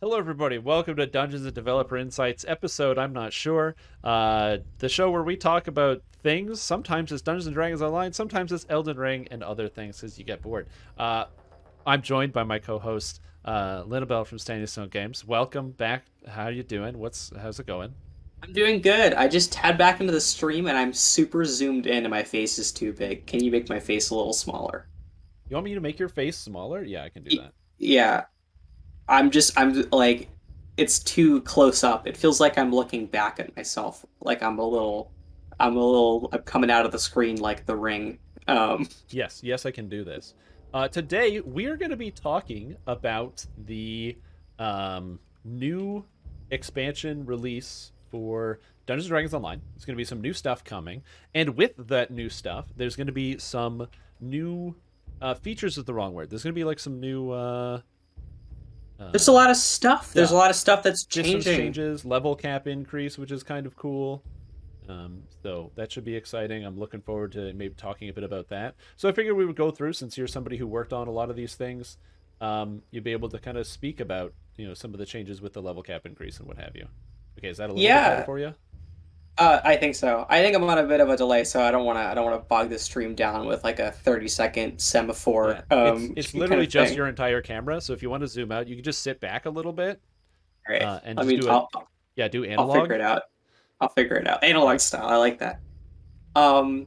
Hello, everybody. Welcome to Dungeons and Developer Insights episode. I'm not sure. The show where we talk about things. Sometimes it's Dungeons and Dragons Online. Sometimes it's Elden Ring and other things as you get bored. I'm joined by my co-host Linabelle from Standing Stone Games. Welcome back. How you doing? How's it going? I'm doing good. I just tabbed back into the stream and I'm super zoomed in and my face is too big. Can you make my face a little smaller? You want me to make your face smaller? Yeah, I can do Y- that. Yeah, I'm like, it's too close up. It feels like I'm looking back at myself. Like I'm coming out of the screen like the ring. Um, Yes, I can do this. Today, we're going to be talking about the new expansion release for Dungeons and Dragons Online. There's going to be some new stuff coming. And with that new stuff, there's going to be some new features, is the wrong word. There's going to be like some new, there's a uh, lot of stuff. There's yeah, a lot of stuff that's distance changing. changes, level cap increase, which is kind of cool. So that should be exciting. I'm looking forward to maybe talking a bit about that. So I figured we would go through, since you're somebody who worked on a lot of these things, you'd be able to kind of speak about some of the changes with the level cap increase and what have you. Okay, is that a little bit better Yeah, for you? I think so. I think I'm on a bit of a delay, so I don't wanna bog the stream down with like a 30-second Yeah, semaphore it's kind literally of just thing. your entire camera. So if you want to zoom out, you can just sit back a little bit All right. and I just mean, do it. I'll Yeah, do I'll figure analog. it out. I'll figure it out. Yeah, Analog style. I like that. Um,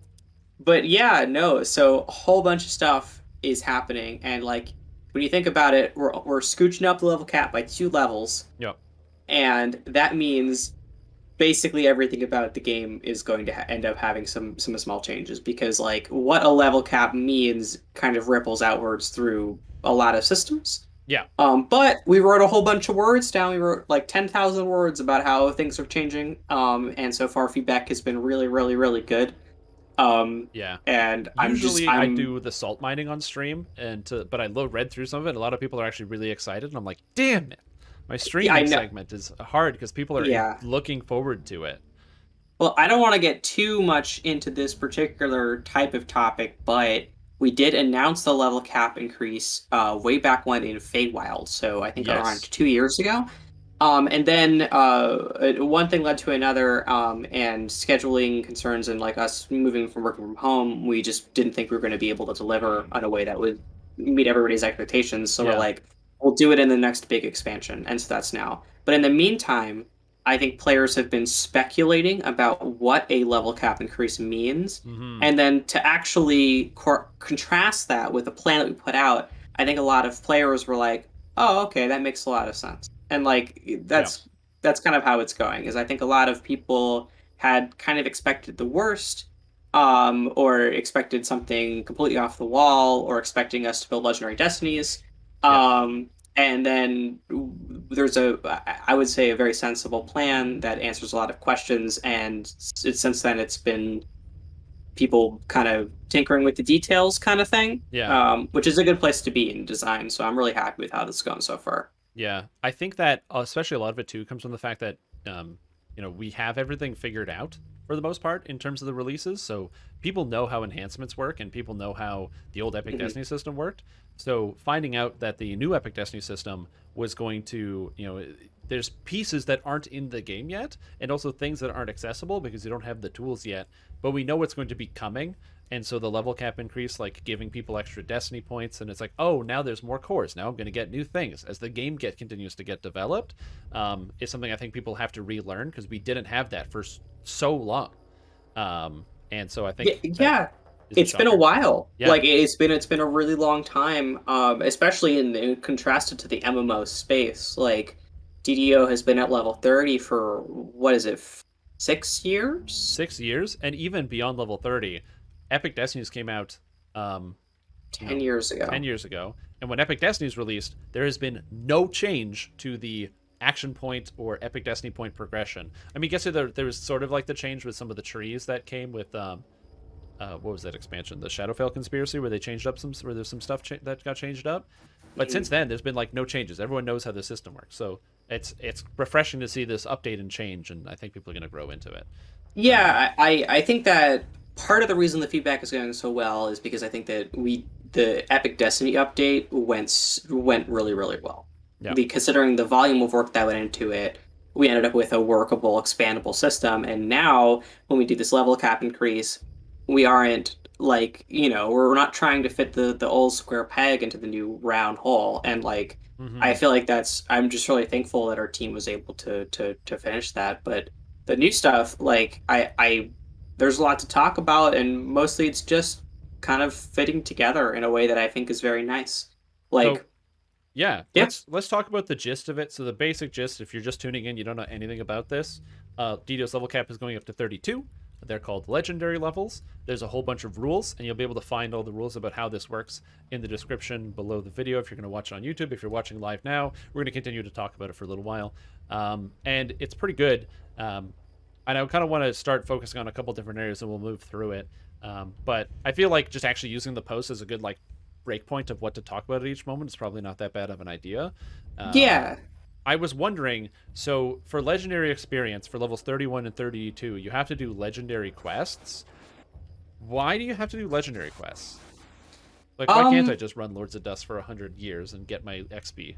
but yeah, no. So a whole bunch of stuff is happening, and like when you think about it, we're scooching up the level cap by 2 levels, yeah, and that means basically everything about the game is going to end up having some small changes because like what a level cap means kind of ripples outwards through a lot of systems. yeah. But we wrote a whole bunch of words down. We wrote like 10,000 words about how things are changing. And so far feedback has been really, really, really good. Um, Yeah. and Usually I I'm, do the salt mining on stream, but I read through some of it. And a lot of people are actually really excited, and I'm like, damn it, my yeah, I streaming know, segment is hard because people are yeah. looking forward to it. Well, I don't want to get too much into this particular type of topic, but we did announce the level cap increase way back when in Feywild, so I think around Yes. 2 years ago. And then one thing led to another, and scheduling concerns and like us moving from working from home, we just didn't think we were going to be able to deliver in a way that would meet everybody's expectations. So we're Yeah. like, we'll do it in the next big expansion, and so that's now. But in the meantime, I think players have been speculating about what a level cap increase means, Hmm. and then to actually contrast that with the plan that we put out, I think a lot of players were like, "Oh, okay, that makes a lot of sense." And like Yeah. that's kind of how it's going. Is I think a lot of people had kind of expected the worst, or expected something completely off the wall, or expecting us to build legendary destinies. Yeah. And then there's I would say, a very sensible plan that answers a lot of questions. And since then, it's been people kind of tinkering with the details, kind of thing, Yeah. which is a good place to be in design. So I'm really happy with how this is going so far. Yeah. I think that especially a lot of it too comes from the fact that um, we have everything figured out for the most part in terms of the releases. So people know how enhancements work and people know how the old Epic Mhm. Destiny system worked. So finding out that the new Epic Destiny system was going to, there's pieces that aren't in the game yet and also things that aren't accessible because you don't have the tools yet, but we know what's going to be coming. And so the level cap increase, like giving people extra destiny points, and it's like, oh, now there's more cores. Now I'm going to get new things as the game continues to get developed. Is something I think people have to relearn because we didn't have that for so long. And so I Yeah, think that yeah. is a It's been a shocker. while. Yeah. Like it's been a really long time. Especially in contrasted to the MMO space. Like DDO has been at level 30 for what is it, 6 years? 6 years, and even beyond level 30, Epic Destinies came out, um, you Ten know, years 10 ago. years ago. And when Epic Destinies released, there has been no change to the action point or Epic Destiny point progression. I mean, I guess there was sort of like the change with some of the trees that came with, what was that expansion? The Shadowfell Conspiracy, where they changed up where there's some stuff that got changed up. But since Mhm. then, there's been like no changes. Everyone knows how the system works. So it's refreshing to see this update and change, and I think people are going to grow into it. Um, Yeah, I think that part of the reason the feedback is going so well is because I think that the Epic Destiny update went really, really well. Yeah. considering the volume of work that went into it, we ended up with a workable, expandable system. And now, when we do this level cap increase, we aren't like, we're not trying to fit the old square peg into the new round hole. And like, I Hmm. feel like I'm just really thankful that our team was able to finish that. But the new stuff, like, there's a lot to talk about, and mostly it's just kind of fitting together in a way that I think is very nice. So Like, yeah, yeah. let's talk about the gist of it. So the basic gist, if you're just tuning in, you don't know anything about this. DDoS level cap is going up to 32. They're called legendary levels. There's a whole bunch of rules, and you'll be able to find all the rules about how this works in the description below the video if you're going to watch it on YouTube. If you're watching live now, we're going to continue to talk about it for a little while. And it's pretty good. And I kind of want to start focusing on a couple different areas, and we'll move through it. But I feel like just actually using the post as a good like breakpoint of what to talk about at each moment is probably not that bad of an idea. Um, Yeah. I was wondering, so for legendary experience for levels 31 and 32, you have to do legendary quests. Why do you have to do legendary quests? Like, why can't I Um, just run Lords of Dust for 100 years and get my XP?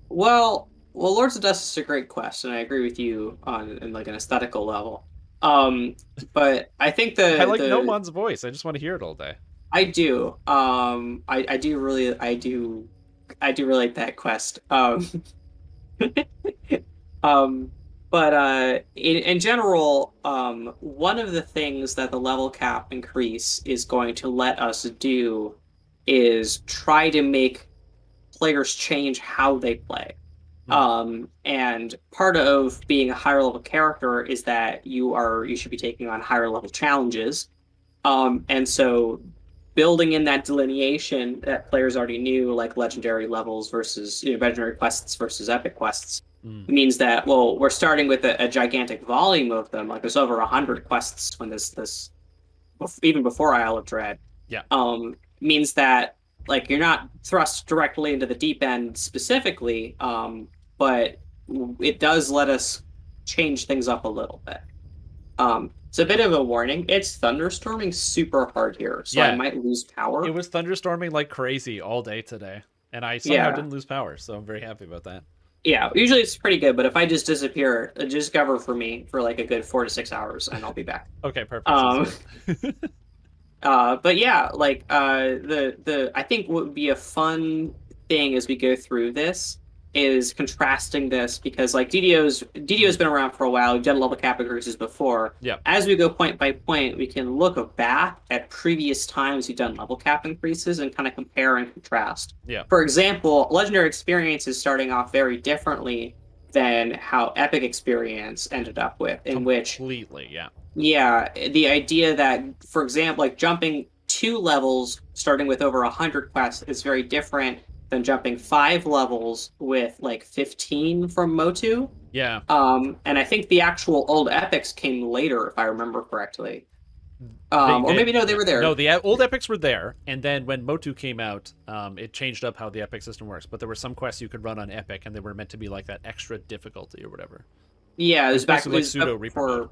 Lords of Dust is a great quest, and I agree with you on in like an aesthetical level. Um, but I think I like the Nomon's voice. I just want to hear it all day. I do. I do really I do really like that quest. Um, but in general, one of the things that the level cap increase is going to let us do is try to make players change how they play. Hmm. And part of being a higher level character is that you should be taking on higher level challenges. And so building in that delineation that players already knew, like legendary levels versus legendary quests versus epic quests, Mm. means that, well, we're starting with a gigantic volume of them. Like there's over 100 quests when this even before Isle of Dread. Yeah. Means that like you're not thrust directly into the deep end specifically, but it does let us change things up a little bit. It's a bit of a warning. It's thunderstorming super hard here, so I Yeah. might lose It power. was thunderstorming like crazy all day today. And I somehow Yeah. didn't lose power, so I'm very happy about that. Yeah, usually it's pretty good, but if I just disappear, just cover for me for like a good 4 to 6 hours and I'll be back. Okay, perfect. Sounds Um, good. but yeah, like the I think what would be a fun thing as we go through this is contrasting this because like DDO's Mm. been around for a while. We've done level cap increases before. Yeah. As we go point by point, we can look back at previous times we've done level cap increases and kind of compare and contrast. Yeah. For example, Legendary Experience is starting off very differently than how Epic Experience ended up with, in which Completely. Yeah. yeah, the idea that, for example, like jumping 2 levels, starting with over 100 quests, is very different than jumping 5 levels with like 15 from Motu. Yeah. And I think the actual old epics came later, if I remember correctly. They Or maybe did. no, they Yeah. were No, there. the old epics were there, and then when Motu came out, it changed up how the epic system works. But there were some quests you could run on epic, and they were meant to be like that extra difficulty or whatever. Yeah, It was it basically like was pseudo up Reaper mode. for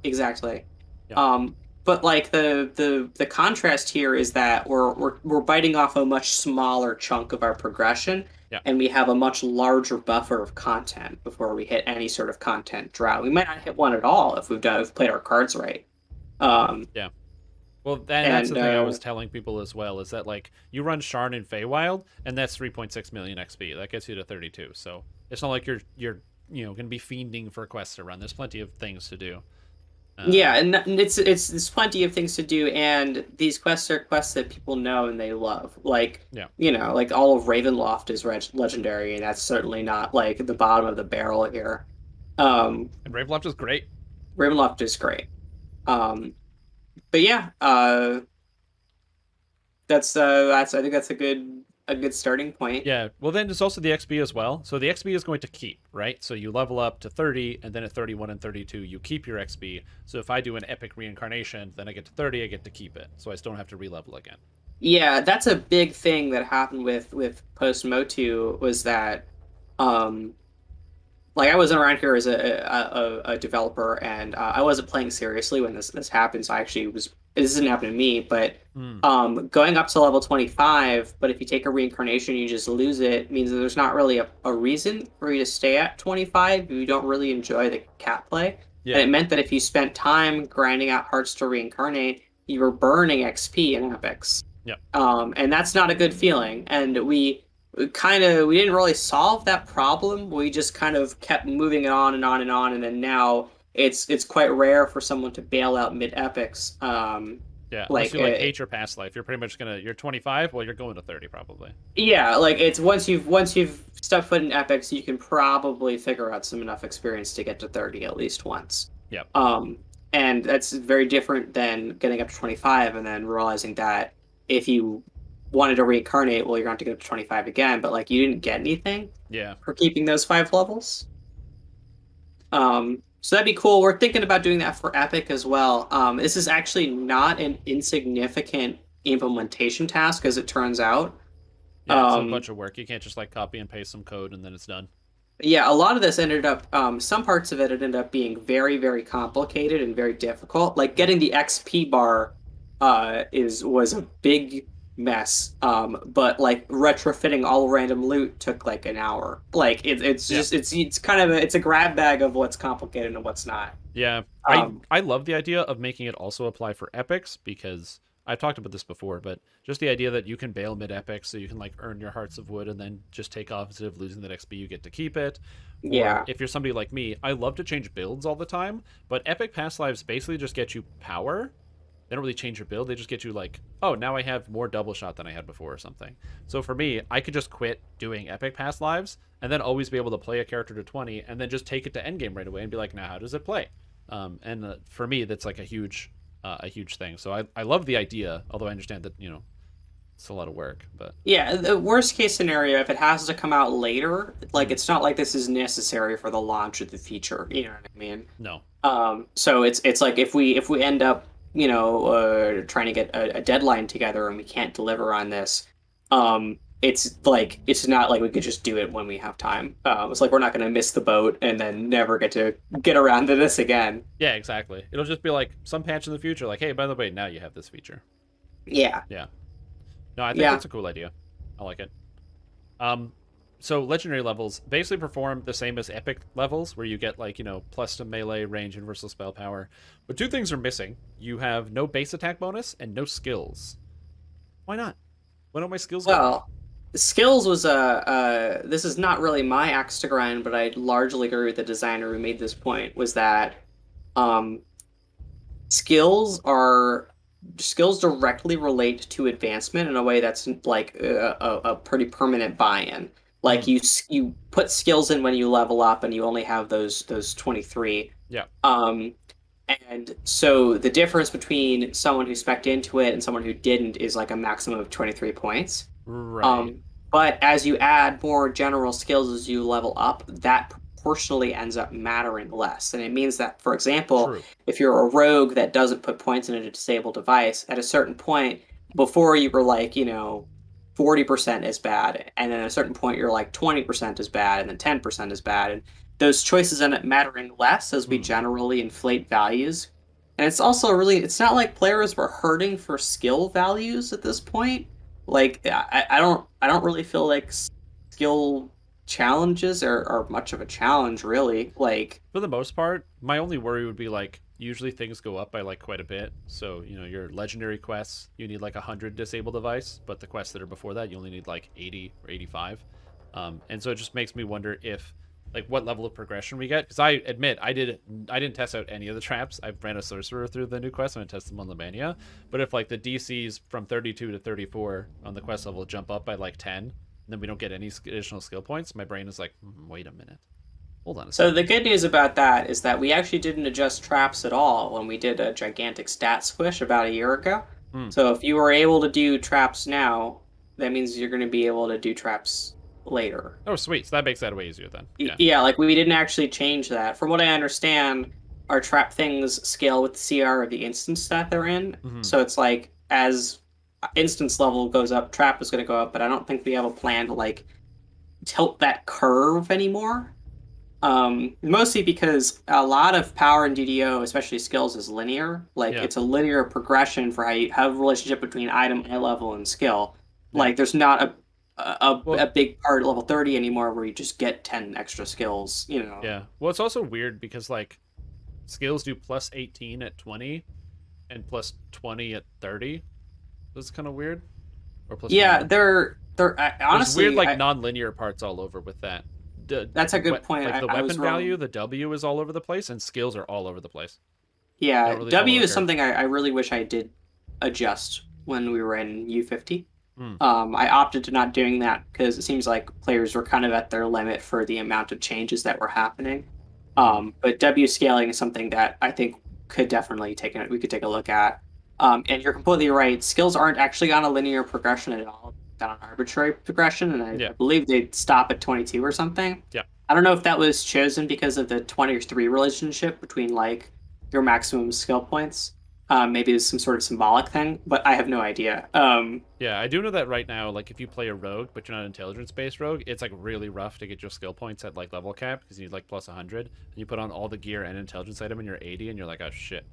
exactly. Yeah. But like the contrast here is that we're biting off a much smaller chunk of our progression, Yeah. and we have a much larger buffer of content before we hit any sort of content drought. We might not hit one at all if we've played our cards right. Um, Yeah. Well, and that's and the thing I was telling people as well is that like you run Sharn and Feywild, and that's 3.6 million XP. That gets you to 32. So it's not like you're going to be fiending for quests to run. There's plenty of things to do. yeah, and it's plenty of things to do, and these quests are quests that people know and they love. Like Yeah. like all of Ravenloft is legendary, and that's certainly not like the bottom of the barrel here. Um, And Ravenloft is great. Ravenloft is great. Um, but yeah, that's I think that's a good starting point. Yeah. Well, then there's also the XP as well. So the XP is going to keep, right? So you level up to 30, and then at 31 and 32, you keep your XP. So if I do an epic reincarnation, then I get to 30, I get to keep it. So I still don't have to re-level again. Yeah, that's a big thing that happened with post Motu was that um like I wasn't around here as a developer, and I wasn't playing seriously when this happened. So I actually was this isn't happening to me, but Mm. going up to level 25, but if you take a reincarnation, you just lose it, means that there's not really a reason for you to stay at 25. You don't really enjoy the cat play. And Yeah. it meant that if you spent time grinding out hearts to reincarnate, you were burning XP in epics. Yep. And that's not a good feeling. And we didn't really solve that problem. We just kind of kept moving it on and on and on, and then now it's quite rare for someone to bail out mid epics. Yeah. Unless Like you like hate your past life, you're pretty much gonna you're 25. Well, you're going to 30 probably. yeah, like it's once you've stepped foot in epics, you can probably figure out some enough experience to get to 30 at least once. Yep. Um, and that's very different than getting up to 25 and then realizing that if you wanted to reincarnate, well, you're going to get up to 25 again, but like you didn't get anything Yeah. for keeping those 5 levels. So that'd be cool. We're thinking about doing that for Epic as well. This is actually not an insignificant implementation task, as it turns out. Yeah. It's a Um, bunch of work. You can't just like copy and paste some code and then it's done. yeah, a lot of this ended up, some parts of it ended up being very, very complicated and very difficult. Like getting the XP bar was a big mess. But like retrofitting all random loot took like an hour. Like it's Yeah. just it's kind of it's a grab bag of what's complicated and what's not. Yeah. I Um, I love the idea of making it also apply for epics because I've talked about this before, but just the idea that you can bail mid epic so you can like earn your hearts of wood and then just take off instead of losing that XP, you get to keep it. Or yeah. if you're somebody like me, I love to change builds all the time, but epic past lives basically just get you power. They don't really change your build. They just get you like, oh, now I have more double shot than I had before or something. So for me, I could just quit doing epic past lives and then always be able to play a character to 20 and then just take it to endgame right away and be like, now how does it play? And for me, that's like a huge thing. So I love the idea, although I understand that it's a lot of work. But Yeah, the worst case scenario, if it has to come out later, like mm, it's not like this is necessary for the launch of the feature. You know what I mean? no, So it's like if we end up, trying to get a deadline together and we can't deliver on this, it's like it's not like we could just do it when we have time. It's like we're not going to miss the boat and then never get to get around to this again. yeah, exactly. It'll just be like some patch in the future, like, hey, by the way, now you have this feature. Yeah, Yeah, no, I think yeah. that's a cool idea. I like it. Um, so legendary levels basically perform the same as epic levels, where you get like plus to melee, range, universal spell power. But two things are missing. You have no base attack bonus and no skills. Why not? Why don't my skills go up? Well, skills was this is not really my axe to grind, but I largely agree with the designer who made this point, was that um skills are skills directly relate to advancement in a way that's like a pretty permanent buy-in. Like Mm, you put skills in when you level up, and you only have those 23. yeah. Um, and so the difference between someone who spec'd into it and someone who didn't is like a maximum of 23 points. Right. Um, but as you add more general skills as you level up, that proportionally ends up mattering less. And it means that, for example, True. if you're a rogue that doesn't put points in a disabled device, at a certain point, before you were like, 40% is bad, and then at a certain point you're like 20% is bad, and then 10% is bad. And those choices end up mattering less as we Hmm. generally inflate values. And it's also really, it's not like players were hurting for skill values at this point. Like I don't really feel like skill challenges are much of a challenge, really. Like For the most part, my only worry would be like usually things go up by like quite a bit. So your legendary quests, you need like 100 disable device, but the quests that are before that, you only need like 80 or 85. And so it just makes me wonder if like what level of progression we get. Because I admit I didn't test out any of the traps. I ran a sorcerer through the new quest and I tested them on the mania. But if like the DCs from 32 to 34 on the quest level jump up by like 10, and then we don't get any additional skill points, my brain is like, wait a minute, hold on a so second. the good news about that is that we actually didn't adjust traps at all when we did a gigantic stat squish about a year ago. Hmm. So if you were able to do traps now, that means you're going to be able to do traps later. Oh, sweet. So that makes that way easier then. Yeah. Yeah, like we didn't actually change that. From what I understand, our trap things scale with the CR of the instance that they're in. Hmm. So it's like as instance level goes up, trap is going to go up, but I don't think we have a plan to like tilt that curve anymore. Mostly because a lot of power in DDO, especially skills, is linear. Like Yeah, it's a linear progression for how you have a relationship between item, eye level, and skill. yeah. Like there's not a Well, big part at level 30 anymore where you just get 10 extra skills, you know. yeah. Well, it's also weird because like skills do plus 18 at 20 and plus 20 at 30. That's kind of weird. Or plus Yeah, 21. they're There's weird honestly, like I non-linear parts all over with that. that's a good point. Like the I was weapon value, wrong. the W is all over the place, and skills are all over the place. They Yeah, don't really follow W a is curve. something I really wish I did adjust when we were in U50. Hmm. I opted to not doing that because it seems like players were kind of at their limit for the amount of changes that were happening. Hmm. But W scaling is something that I think could definitely we could take a look at. And you're completely right. Skills aren't actually on a linear progression at all. They're on an arbitrary progression, and I Yeah. believe they stop at 22 or something. Yeah. I don't know if that was chosen because of the 23 relationship between like your maximum skill points. Maybe it's some sort of symbolic thing, but I have no idea. Yeah, I do know that right now, like if you play a rogue, but you're not an intelligence-based rogue, it's like really rough to get your skill points at like level cap because you need like plus 100, and you put on all the gear and intelligence item and you're 80, and you're like, oh shit.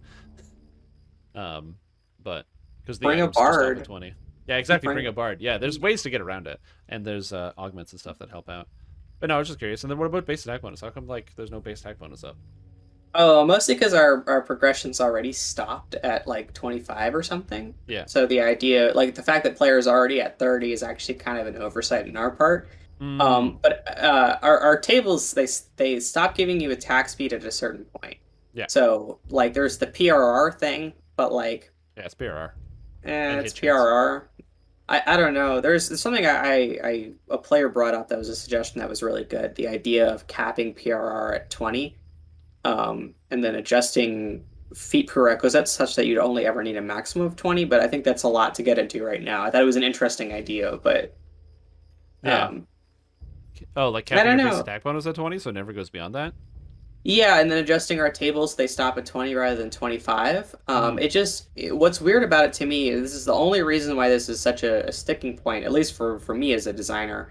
Um, but because the Bring a items do stop at bard. 20. Yeah, exactly. Bring Bring a bard. Yeah, there's ways to get around it, and there's augments and stuff that help out. But no, I was just curious. And then what about base attack bonus? How come like there's no base attack bonus up? Oh, mostly because our progression's already stopped at like 25 or something. Yeah. So the idea, like the fact that players are already at 30 is actually kind of an oversight on our part. Mm, But our tables they stop giving you attack speed at a certain point. yeah. So like there's the PRR thing, but like Yeah, it's PRR and it's hit chance. PRR. I don't know. There's something a player brought up that was a suggestion that was really good. The idea of capping PRR at 20, and then adjusting feat prerequisites such that you'd only ever need a maximum of 20. But I think that's a lot to get into right now. I thought it was an interesting idea, but Yeah. um, Oh, like I capping don't your base know. attack bonus at 20, so it never goes beyond that. Yeah, and then adjusting our tables, they stop at 20 rather than 25. Hmm. What's weird about it to me is this is the only reason why this is such a sticking point, at least for me as a designer,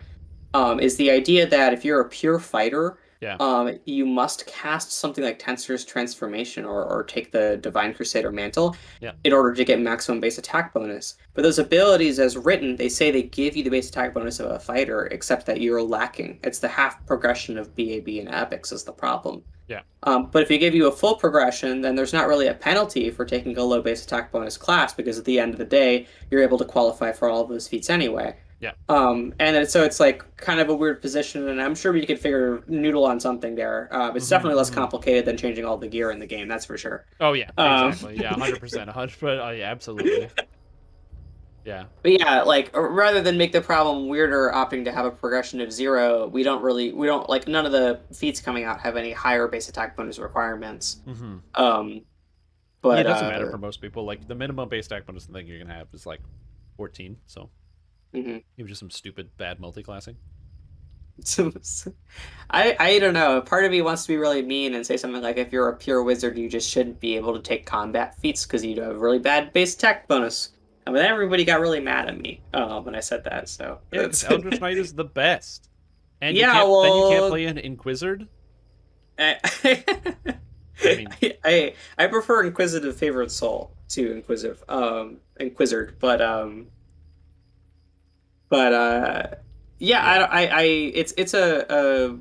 is the idea that if you're a pure fighter, Yeah. you must cast something like Tensor's Transformation or take the Divine Crusader Mantle Yeah. in order to get maximum base attack bonus. But those abilities, as written, they say they give you the base attack bonus of a fighter, except that you're lacking. It's the half progression of BAB and Epics is the problem. Yeah. But if you give you a full progression, then there's not really a penalty for taking a low base attack bonus class because at the end of the day, you're able to qualify for all of those feats anyway. Yeah. So it's like kind of a weird position, and I'm sure we could figure noodle on something there. It's Hmm. definitely less Hmm. complicated than changing all the gear in the game, that's for sure. Oh yeah, Um, exactly. Yeah, 100%, 100%. Oh yeah, absolutely. Yeah. but yeah, like rather than make the problem weirder, opting to have a progression of 0, we don't like none of the feats coming out have any higher base attack bonus requirements. Hmm. Um, Yeah, it but doesn't matter for most people. Like the minimum base attack bonus thing you're gonna have is like 14. So mhm. even just some stupid bad multi-classing. So, I don't know. Part of me wants to be really mean and say something like, if you're a pure wizard, you just shouldn't be able to take combat feats because you'd have a really bad base attack bonus. I mean, everybody got really mad at me when I said that. So Yeah, because that's Eldritch Knight is the best, and you yeah. can't. Then you can't Well, play an Inquisitor. I, I mean, I prefer Inquisitive Favorite Soul to Inquisitor, but yeah, yeah, it's a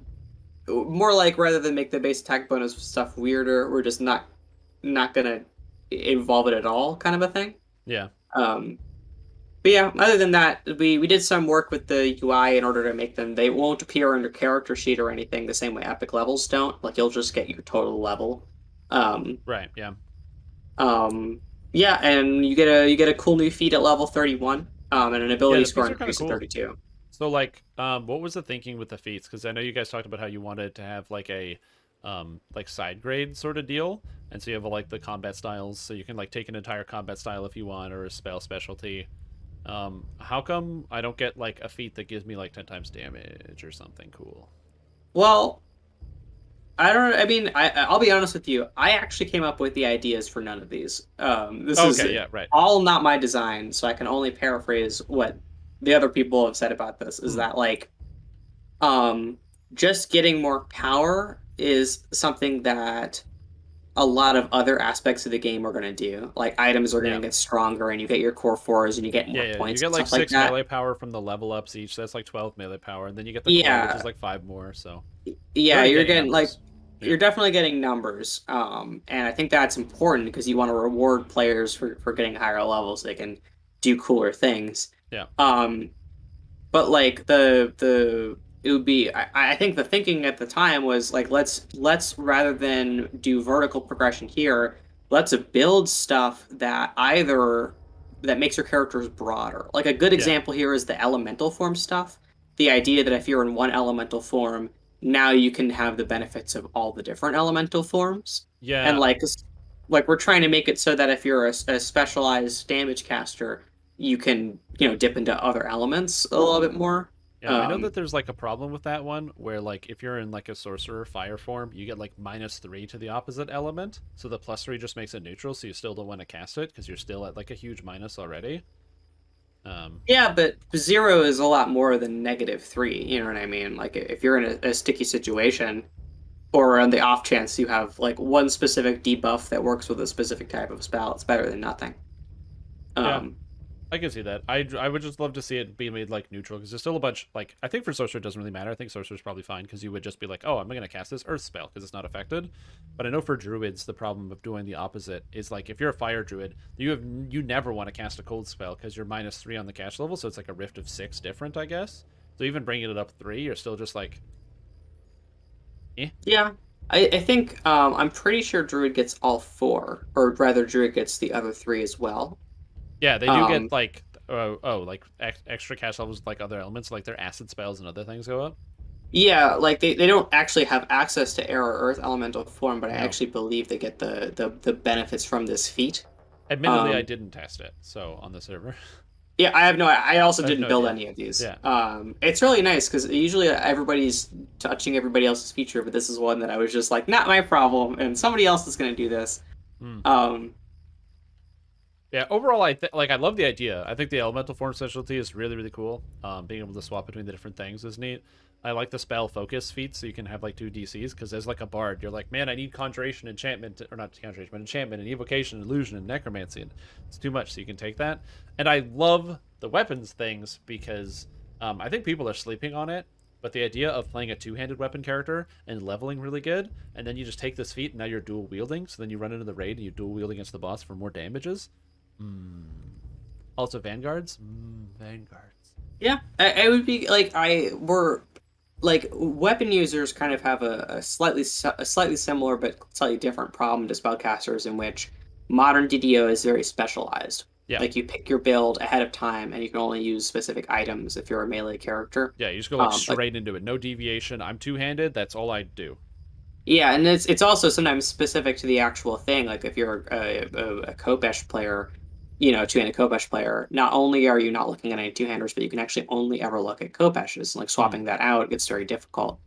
more like rather than make the base attack bonus stuff weirder, we're just not gonna involve it at all, kind of a thing. yeah, Um, but yeah, other than that, we did some work with the UI in order to make them. They won't appear under character sheet or anything the same way epic levels don't. Like you'll just get your total level. Um, right, yeah, um, yeah, and you get a cool new feat at level 31, and an yeah. ability The score feats are kind of increase to cool. 32. So like, what was the thinking with the feats? Because I know you guys talked about how you wanted to have like a, like side grade sort of deal, and so you have like the combat styles, so you can like take an entire combat style if you want, or a spell specialty. How come I don't get like a feat that gives me like 10 times damage or something cool? Well, I don't. I mean, I'll be honest with you. I actually came up with the ideas for none of these. This is Okay, yeah, right. all not my design, so I can only paraphrase what the other people have said about this. Is Hmm. that like, um, just getting more power is something that a lot of other aspects of the game are going to do. Like items are going Yeah. to get stronger, and you get your core fours, and you get Yeah, more yeah. You points get and like stuff like 6 that. melee power from the level ups each. So that's like 12 melee power. And then you get the core, which is Yeah, like 5 more. So you're yeah, already you're getting getting like numbers. Yeah. you're definitely getting numbers. And I think that's important because you want to reward players for getting higher levels so they can do cooler things. Yeah. Um, but like the it would be I think the thinking at the time was like let's rather than do vertical progression here, let's build stuff that either that makes your characters broader. Like a good Yeah. example here is the elemental form stuff. The idea that if you're in one elemental form, now you can have the benefits of all the different elemental forms. And Yeah. like we're trying to make it so that if you're a specialized damage caster, you can dip into other elements a little bit more. Yeah, I know Um, that there's like a problem with that one where like if you're in like a sorcerer fire form, you get like -3 to the opposite element. So the +3 just makes it neutral, so you still don't want to cast it because you're still at like a huge minus already. Um, yeah, but zero is a lot more than -3. You know what I mean? Like if you're in a sticky situation, or on the off chance you have like one specific debuff that works with a specific type of spell, it's better than nothing. yeah, Um, I can see that. I would just love to see it be made like neutral because there's still a bunch like I think for sorcerer it doesn't really matter. I think sorcerer's probably fine because you would just be like, oh, I'm gonna cast this earth spell because it's not affected. But I know for druids the problem of doing the opposite is like if you're a fire druid, you never want to cast a cold spell because you're -3 on the cast level, so it's like a rift of 6 different, I guess. So even bringing it up 3, you're still just like, eh. yeah, I think I'm pretty sure Druid gets all four, or rather, Druid gets the other three as well. Yeah, they do get Um, like like extra cast levels with like other elements, like their acid spells and other things go up. Yeah, like they don't actually have access to air or earth elemental form, but I No. actually believe they get the benefits from this feat. Admittedly, I Um, didn't test it, so on the server. yeah, I have no. I also I have didn't no build idea. any of these. Yeah. It's really nice because usually everybody's touching everybody else's feature, but this is one that I was just like, not my problem, and somebody else is going to do this. Hmm. Um, Yeah, overall, I love the idea. I think the elemental form specialty is really really cool. Being able to swap between the different things is neat. I like the spell focus feat, so you can have like 2 DCs. Because as like a bard, you're like, man, I need conjuration, enchantment, or not conjuration, but enchantment and evocation, illusion, and necromancy. And it's too much, so you can take that. And I love the weapons things because I think people are sleeping on it. But the idea of playing a two-handed weapon character and leveling really good, and then you just take this feat and now you're dual wielding. So then you run into the raid and you dual wield against the boss for more damages. Mm. Also vanguards. Vanguards. yeah, I would be like I were like weapon users kind of have a slightly similar but slightly different problem to spellcasters in which modern DDO is very specialized. Yeah, Like you pick your build ahead of time and you can only use specific items if you're a melee character. yeah. You just go like Like straight into it. No deviation. I'm two-handed. That's all I do. yeah, and it's also sometimes specific to the actual thing. Like if you're a Kopesh player, two-handed Kopesh player, not only are you not looking at any two-handers, but you can actually only ever look at Kopeshes. Like Hmm. swapping that out gets very difficult.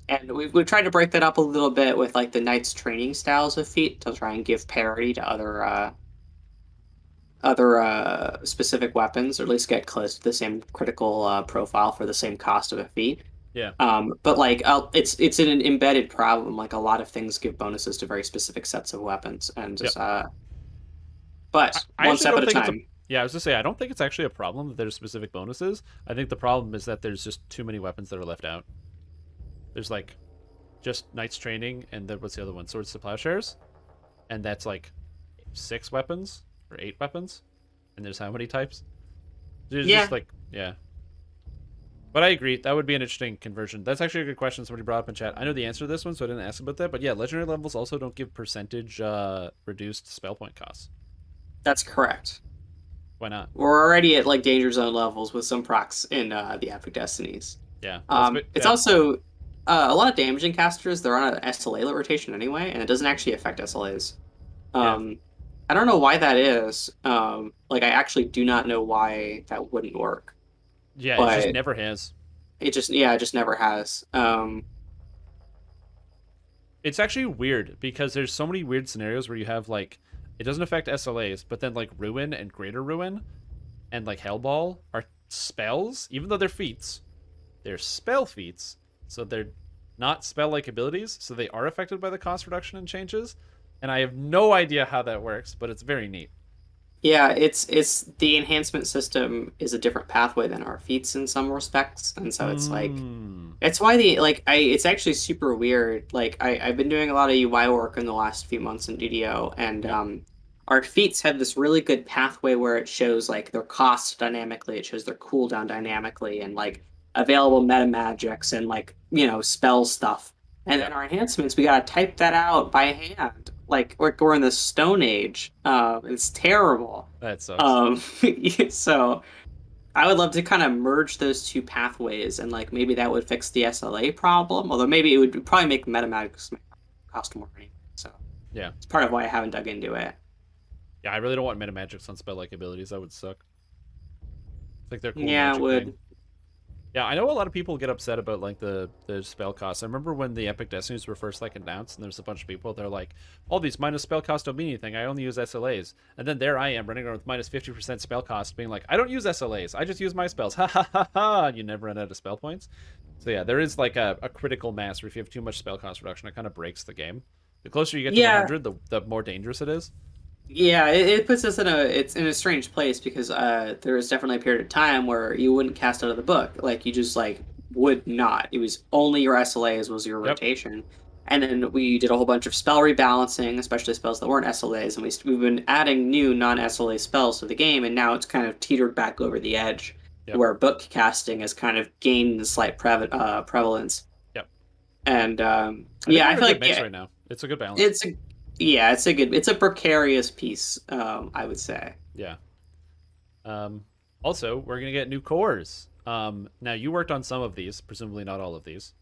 And we've tried to break that up a little bit with like the Knights training styles of feat to try and give parity to other specific weapons, or at least get close to the same critical profile for the same cost of a feat. Yeah. But like it's an embedded problem. Like a lot of things give bonuses to very specific sets of weapons, and Yeah. just I, but I one actually step at don't a think it's a. time. Yeah, I was gonna say I don't think it's actually a problem that there's specific bonuses. I think the problem is that there's just too many weapons that are left out. There's like just Knights training and then what's the other one? Swords to plowshares, and that's like 6 weapons or 8 weapons, and there's how many types? There's Yeah, just like yeah. But I agree. That would be an interesting conversion. That's actually a good question somebody brought up in chat. I know the answer to this one, so I didn't ask about that. But yeah, legendary levels also don't give percentage reduced spell point costs. that's correct. Why not? We're already at like danger zone levels with some procs in the Epic Destinies. Yeah. Well, It's yeah. also a lot of damaging casters. They're on an SLA rotation anyway, and it doesn't actually affect SLAs. Yeah. I don't know why that is. Like I actually do not know why that wouldn't work, Yeah. It just but never has. it just never has. It's actually weird because there's so many weird scenarios where you have like it doesn't affect SLAs, but then like ruin and greater ruin and like hellball are spells, even though they're feats. They're spell feats, so they're not spell-like abilities, so they are affected by the cost reduction and changes. And I have no idea how that works, but it's very neat. Yeah, it's the enhancement system is a different pathway than our feats in some respects, and so it's like Mm. it's why the like I it's actually super weird. Like I've been doing a lot of UI work in the last few months in DDO, and Yep. our feats have this really good pathway where it shows like their cost dynamically, it shows their cooldown dynamically, and like available meta magics and like spell stuff. And then Yep. our enhancements, we gotta type that out by hand. Like we're in the Stone Age. It's terrible. That sucks. Um, so I would love to kind of merge those two pathways, and like maybe that would fix the SLA problem. Although maybe it would probably make metamagics cost more anyway. So Yeah. it's part of why I haven't dug into it. Yeah, I really don't want meta magics on spell-like abilities. That would suck. It's like their cool Yeah, it magic thing. would. Yeah, I know a lot of people get upset about like the spell costs. I remember when the Epic Destinies were first like announced, and there's a bunch of people. They're like, "All these minus spell cost don't mean anything. I only use SLAs." And then there I am running around with minus 50% spell cost, being like, "I don't use SLAs. I just use my spells." Ha ha ha ha! You never run out of spell points. So yeah, there is like a critical mass where if you have too much spell cost reduction, it kind of breaks the game. The closer you get to Yeah, 100, the more dangerous it is. yeah, it puts us in a strange place because there was definitely a period of time where you wouldn't cast out of the book. Like you just like would not. It was only your SLAs was your Yep. rotation. And then we did a whole bunch of spell rebalancing, especially spells that weren't SLAs, and we've been adding new non-SLA spells to the game, and now it's kind of teetered back over the edge Yep. where book casting has kind of gained a slight prevalence. Yep. And I think yeah, we're I in a feel good like mix yeah, right now. It's a good balance. it's a yeah, it's a precarious piece, I would say. Yeah. Also, we're gonna get new cores. Now you worked on some of these, presumably not all of these.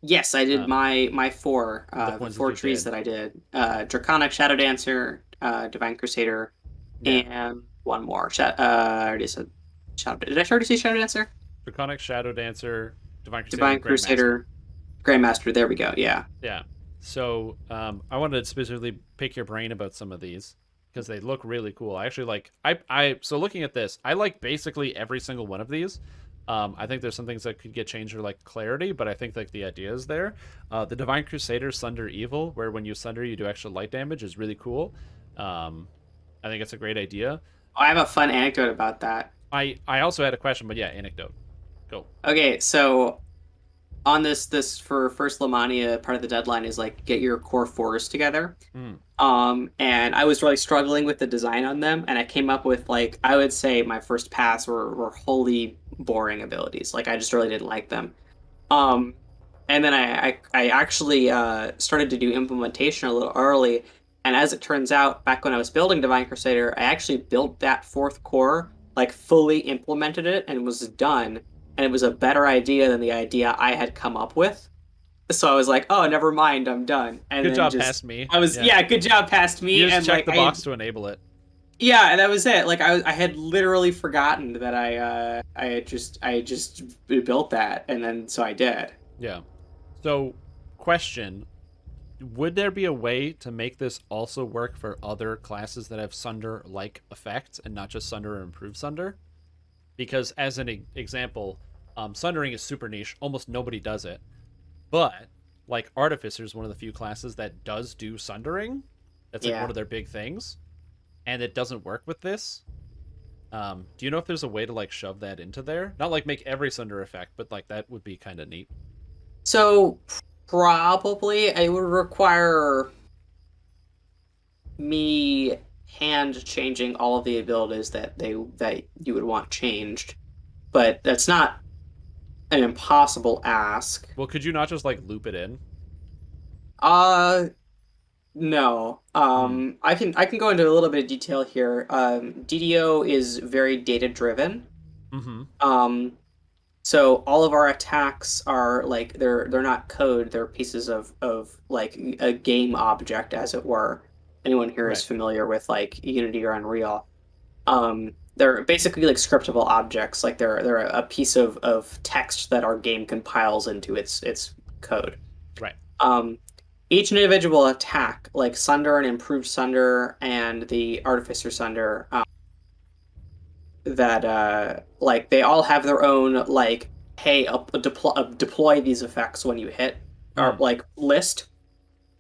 Yes, I did Um, my the the ones that four you trees did. that I did. Draconic Shadow Dancer, Divine Crusader, Yeah. and one more. I already said Shadow. Did I already say Shadow Dancer? Draconic Shadow Dancer, Divine Crusader, Divine and Grandmaster. Crusader, Grandmaster. There we go. Yeah. Yeah. So I wanted to specifically pick your brain about some of these because they look really cool. I actually like so looking at this, I like basically every single one of these. I think there's some things that could get changed or like clarity, but I think like the idea is there. The Divine Crusader Sunder Evil, where when you sunder you do extra light damage, is really cool. I think it's a great idea. I have a fun anecdote about that. I also had a question, but yeah, anecdote. Go. Okay, so on this for first Lamania, part of the deadline is like get your core fours together. Mm, And I was really struggling with the design on them, and I came up with like I would say my first pass were wholly boring abilities. Like I just really didn't like them. Um, and then I actually started to do implementation a little early, and as it turns out, back when I was building Divine Crusader, I actually built that fourth core, like fully implemented it, and was done. And it was a better idea than the idea I had come up with. So I was like, oh, never mind, I'm done. And good then job, just past me. I was Yeah, yeah, good job past you me. just And checked like the box to enable it. yeah, and that was it. Like I had literally forgotten that I had just built that, and then so I did. Yeah. So, question: would there be a way to make this also work for other classes that have Sunder-like effects and not just Sunder or Improved Sunder? Because as an example, Sundering is super niche. Almost nobody does it. But like Artificer is one of the few classes that does do Sundering. That's like one Yeah. of their big things, and it doesn't work with this. Do you know if there's a way to like shove that into there? Not like make every Sunder effect, but like that would be kind of neat. So probably it would require me hand changing all of the abilities that you would want changed, but that's not an impossible ask. Well, could you not just like loop it in? Uh no. Hmm. I can go into a little bit of detail here. DDO is very data driven. Mm-hmm. Um, so all of our attacks are like they're not code, they're pieces of like a game object, as it were. Anyone here is Right. familiar with like Unity or Unreal. They're basically like scriptable objects, like they're a piece of text that our game compiles into its code. Right. Um, each individual attack, like Sunder and Improved Sunder and the Artificer Sunder, that like they all have their own like, hey, deploy these effects when you hit. Mm. like list.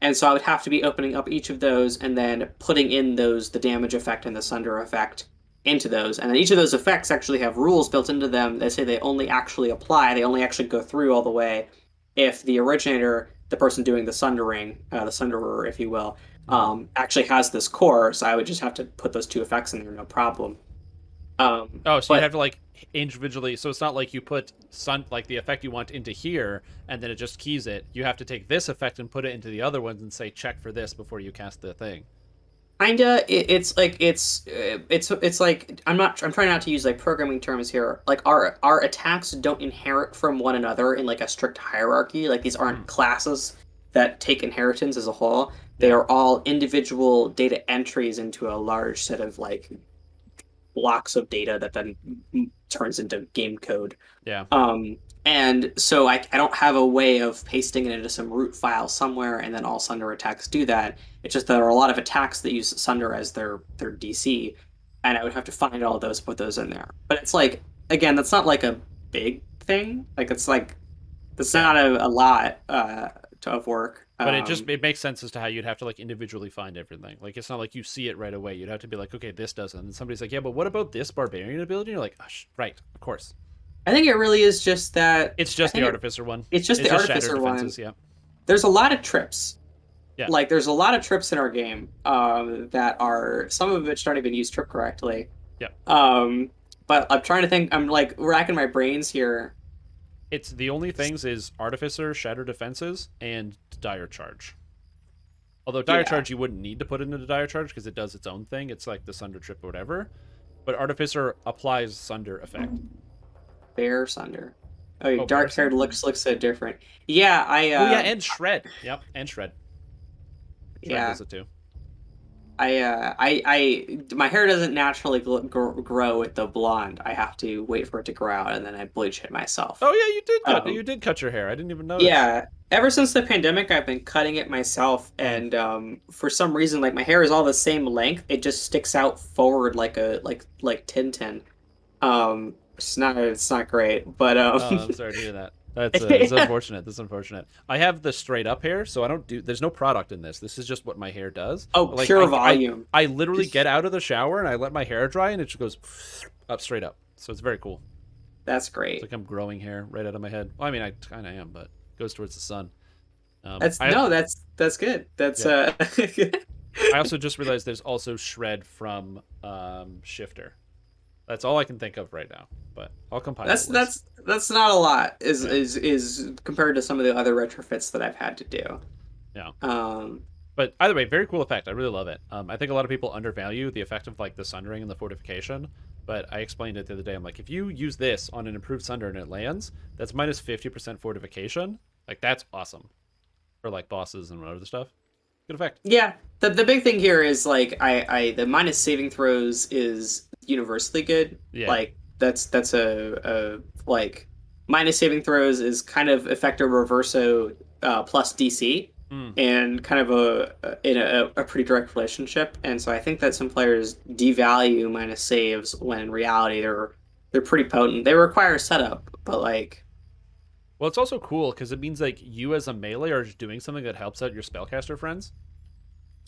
And so I would have to be opening up each of those and then putting in the damage effect and the sunder effect into those. And then each of those effects actually have rules built into them that say they only actually apply, they only actually go through all the way if the originator, the person doing the sundering, the sunderer, if you will, Mm. actually has this core. So I would just have to put those two effects in there, no problem. Oh, so you'd But have to like individually. So it's not like you put like the effect you want into here and then it just keys it. You have to take this effect and put it into the other ones and say check for this before you cast the thing. kinda, it's like it's like I'm trying not to use like programming terms here. Like our attacks don't inherit from one another in like a strict hierarchy. Like these aren't Mm. classes that take inheritance as a whole. They Yeah. are all individual data entries into a large set of like blocks of data that then turns into game code. Yeah. And so I don't have a way of pasting it into some root file somewhere, and then all Sunder attacks do that. It's just there are a lot of attacks that use Sunder as their DC, and I would have to find all of those, put those in there. But it's like, again, that's not like a big thing. Like that's Yeah. not a lot of work. But it makes sense as to how you'd have to like individually find everything. Like it's not like you see it right away. You'd have to be like, okay, this doesn't. And somebody's like, yeah, but what about this barbarian ability? And you're like, oh, right, of course. I think it really is just that. It's I just the think artificer one. it's just It's the just shattered artificer one. defenses. Yeah. There's a lot of trips. Yeah. Like there's a lot of trips in our game that are some of which don't even use trip correctly. Yeah. But I'm trying to think. I'm like racking my brains here. It's the only things is artificer, shattered defenses, and dire charge. Although dire Yeah, charge you wouldn't need to put into dire charge because it does its own thing. It's like the sunder trip or whatever. But artificer applies sunder effect. Bear Sunder. Oh, Oh, bear dark haired sunder. looks so different. Yeah, Oh yeah, and shred. Yep, and shred. Shred yeah, does it too. my hair doesn't naturally grow with the blonde. I have to wait for it to grow out, and then I bleach it myself. Oh yeah, you did cut. Um, You did cut your hair. I didn't even notice. Yeah, ever since the pandemic, I've been cutting it myself, Mm. and for some reason, like my hair is all the same length. It just sticks out forward like a like Tintin. It's not great, but Oh, I'm sorry to hear that. That's unfortunate. That's unfortunate. I have the straight up hair, so I don't do. There's no product in this. This is just what my hair does. oh, Like pure volume. I literally get out of the shower and I let my hair dry and it just goes up straight up. So it's very cool. That's It's great. like I'm growing hair right out of my head. Well, I mean, I kind of am, but it goes towards the sun. That's I no, that's good. That's Yeah. I also just realized there's also shred from shifter. That's all I can think of right now, but I'll compile that's the list. that's not a lot Yeah, is compared to some of the other retrofits that I've had to do. yeah. Um, But either way, very cool effect. I really love it. I think a lot of people undervalue the effect of like the sundering and the fortification. But I explained it the other day. I'm like, if you use this on an improved sunder and it lands, that's minus 50% fortification. Like that's awesome for like bosses and other stuff. Good effect. yeah, the big thing here is like I the minus saving throws is universally good. Yeah. Like that's a like minus saving throws is kind of effective reverso plus DC Mm. and kind of a pretty direct relationship. And so I think that some players devalue minus saves when in reality they're pretty potent. They require setup, but like Well, it's also cool because it means like you as a melee are just doing something that helps out your spellcaster friends.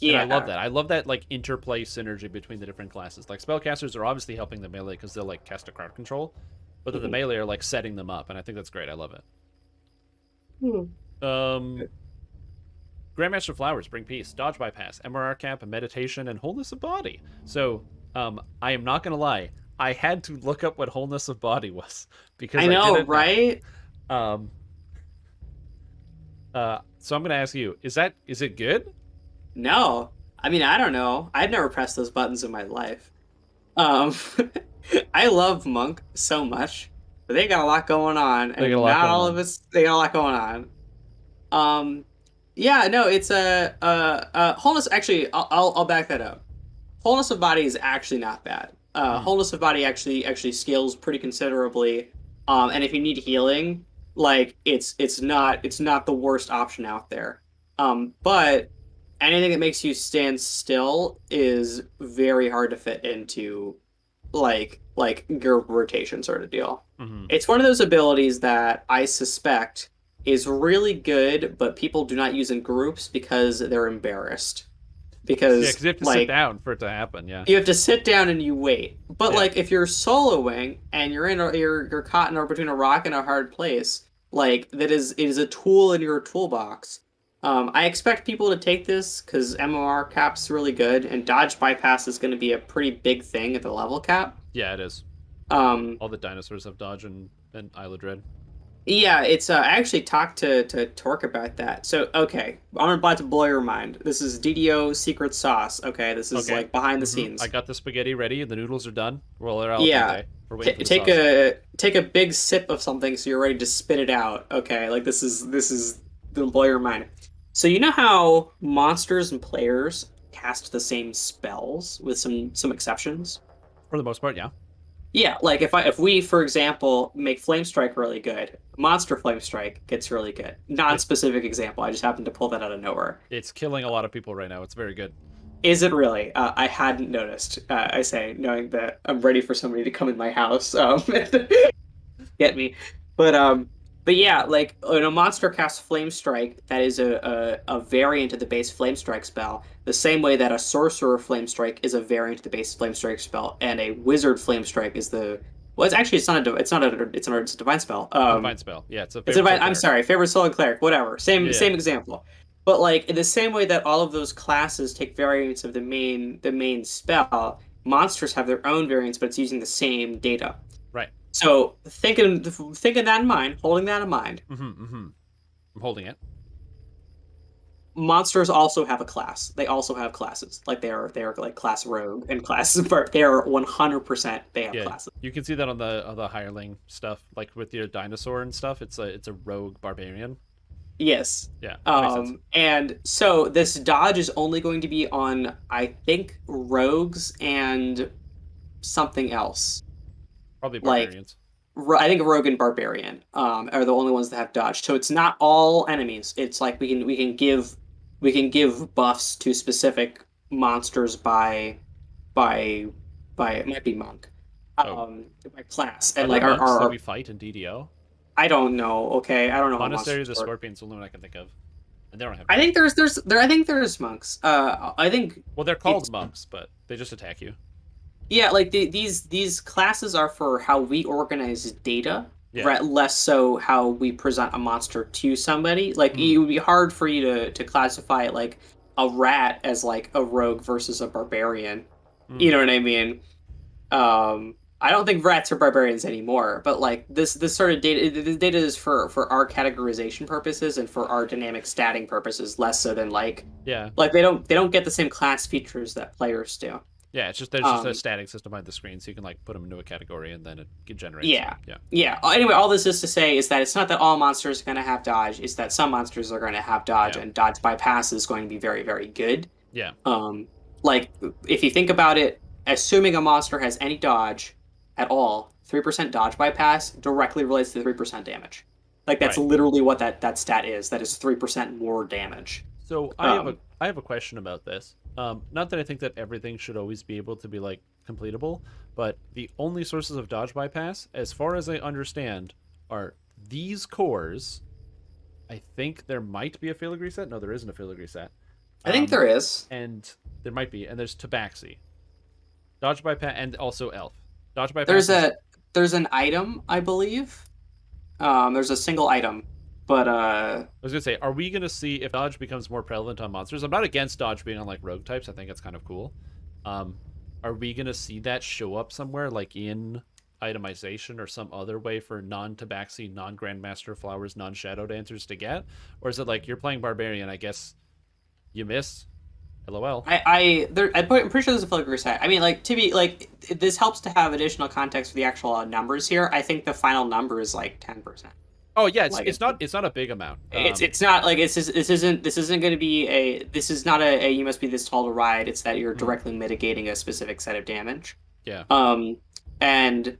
And I love yeah. that. I love that like interplay synergy between the different classes. Like spellcasters are obviously helping the melee because they'll like cast a crowd control, but then the Mhm. melee are like setting them up, and I think that's great. I love it. Hmm. Um, Grandmaster Flowers bring peace, dodge bypass, MRR cap, meditation, and wholeness of body. So, I am not gonna lie. I had to look up what wholeness of body was because I I know, didn't know. right? Um, so I'm gonna ask you: is it good? No. I mean, I don't know. I've never pressed those buttons in my life. Um, I love Monk so much, but they got a lot going on, They got a and lot not going all of on. us. They got a lot going on. Yeah, no, it's a wholeness. Actually, I'll back that up. Wholeness of body is actually not bad. Mm, Wholeness of body actually scales pretty considerably. And if you need healing, like it's not the worst option out there. But anything that makes you stand still is very hard to fit into like your rotation sort of deal. hmm It's one of those abilities that I suspect is really good, but people do not use in groups because they're embarrassed. Yeah, Because because you have to sit like down for it to happen. Yeah. you have to sit down and you wait. But Yeah. like if you're soloing and you're caught in between a rock and a hard place, like that is it is a tool in your toolbox. I expect people to take this because MMR cap's really good and dodge bypass is going to be a pretty big thing at the level cap. Yeah, it is. Um, All the dinosaurs have dodge and Isle of Dread. Yeah, it's I actually talked to Torque about that. So, okay, I'm about to blow your mind. This is DDO secret sauce. Okay, this is Okay. like behind the I scenes. got the spaghetti ready and the noodles are done. Well, they're al Yeah. dente. We're waiting for the Take sauce. a big sip of something so you're ready to spit it out. Okay, like this is gonna blow your mind. So you know how monsters and players cast the same spells with some exceptions? For the most part, yeah. Yeah, like if we, for example, make Flame Strike really good, Monster Flame Strike gets really good. It Non-specific example, I just happened to pull that out of nowhere. it's killing a lot of people right now. It's very good. Is it really? I hadn't noticed. I say, knowing that I'm ready for somebody to come in my house, get me. But but yeah, like when a monster casts Flame Strike, that is a variant of the base Flame Strike spell. The same way that a sorcerer Flame Strike is a variant of the base Flame Strike spell, and a wizard Flame Strike is the well, it's actually it's a divine spell. A divine spell. Yeah, it's a It's a favorite soul divine. I'm cleric. sorry, favorite soul and cleric, whatever. Yeah. Same example. But like in the same way that all of those classes take variants of the main spell, monsters have their own variants, but it's using the same data. Right. So thinking that in mind, holding that in mind, I'm holding it. monsters also have a class. They also have classes. Like they are like class rogue and class but they are 100% they have Yeah. classes. You can see that on the hireling stuff, like with your dinosaur and stuff. It's a rogue barbarian. Yes. Yeah, that makes sense. And so this dodge is only going to be on, I think, rogues and something else. Probably Like barbarians. I think Rogue and Barbarian are the only ones that have dodge. So it's not all enemies. It's like we can give buffs to specific monsters by by it might be monk, Oh, by class are and there like monks that our we fight in DDO? I don't know. Okay, I don't know how Monastery of monsters the work. Scorpion's the only one I can think of, and they don't have I dodge. think I think there's monks. I think Well, they're called it's monks, but they just attack you. yeah, like these classes are for how we organize data, Yeah. less so how we present a monster to somebody. Like it Mm. would be hard for you to classify it like a rat as like a rogue versus a barbarian. You Mm. know what I mean? I don't think rats are barbarians anymore, but like this sort of data, the data is for our categorization purposes and for our dynamic statting purposes, less so than Yeah. like they don't get the same class features that players do. Yeah. It's just there's just a Um, static system behind the screen, so you can like put them into a category and then it generates. yeah, Yeah. yeah. Anyway, all this is to say is that it's not that all monsters are going to have dodge. It's that some monsters are going to have dodge, Yeah. and dodge bypass is going to be very, very good. Yeah. Um, like if you think about it, assuming a monster has any dodge at all, 3% dodge bypass directly relates to 3% damage. Like that's Right. literally what that stat is. That is 3% more damage. So Um, I have a question about this. Not that I think that everything should always be able to be like completable, but the only sources of dodge bypass, as far as I understand, are these cores. I think there might be a filigree set. No, there isn't a filigree set. I think Um, there is. and there might be, and there's Tabaxi, dodge bypass, and also Elf. Dodge bypass There's is there's an item, I believe. There's a single item, but I was gonna say, are we gonna see if dodge becomes more prevalent on monsters? I'm not against dodge being on like rogue types. I think it's kind of cool. Um, are we gonna see that show up somewhere, like in itemization or some other way for non-Tabaxi, non-Grandmaster Flowers, non-Shadow Dancers to get? Or is it like you're playing Barbarian? I guess you miss. LOL. I'm pretty sure there's a filigree set. I mean, like to be like this helps to have additional context for the actual numbers here. I think the final number is like 10%. Oh yeah, it's Like it's not a big amount. it's not like this isn't going to be this is not a you must be this tall to ride. It's that you're Mhm. directly mitigating a specific set of damage. Yeah. Um, and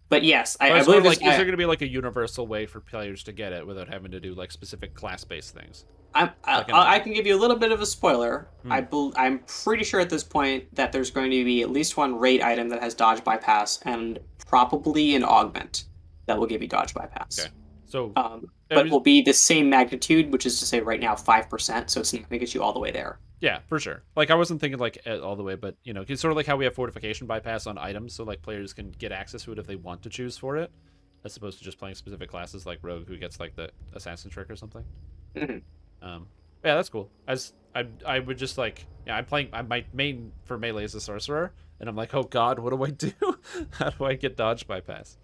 but yes, I I was more believe this. like, is there going to be like a universal way for players to get it without having to do like specific class-based things? Like I can give you a little bit of a spoiler. Hmm. I'm pretty sure at this point that there's going to be at least one raid item that has dodge bypass and probably an augment that will give you dodge bypass. Okay. So, I But was, will be the same magnitude, which is to say right now 5%, so it's not going to get you all the way there. yeah, for sure. Like I wasn't thinking like all the way, but it's sort of like how we have fortification bypass on items, so like players can get access to it if they want to choose for it, as opposed to just playing specific classes like rogue who gets like the assassin trick or something. Mhm. Um, yeah, that's cool. I would just like I'm playing. My main for melee is a sorcerer, and I'm like, oh god, what do I do? How do I get dodge bypass?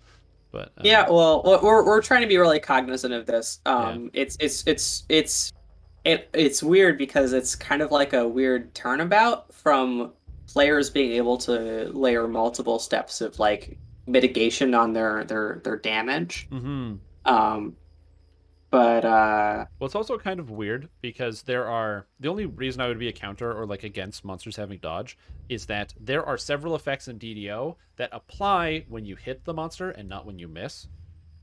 But Yeah, well, we're trying to be really cognizant of this. yeah. It's weird because it's kind of like a weird turnabout from players being able to layer multiple steps of like mitigation on their damage. Mm-hmm. Um, but Well, it's also kind of weird because the only reason I would be a counter or like against monsters having dodge is that there are several effects in DDO that apply when you hit the monster and not when you miss.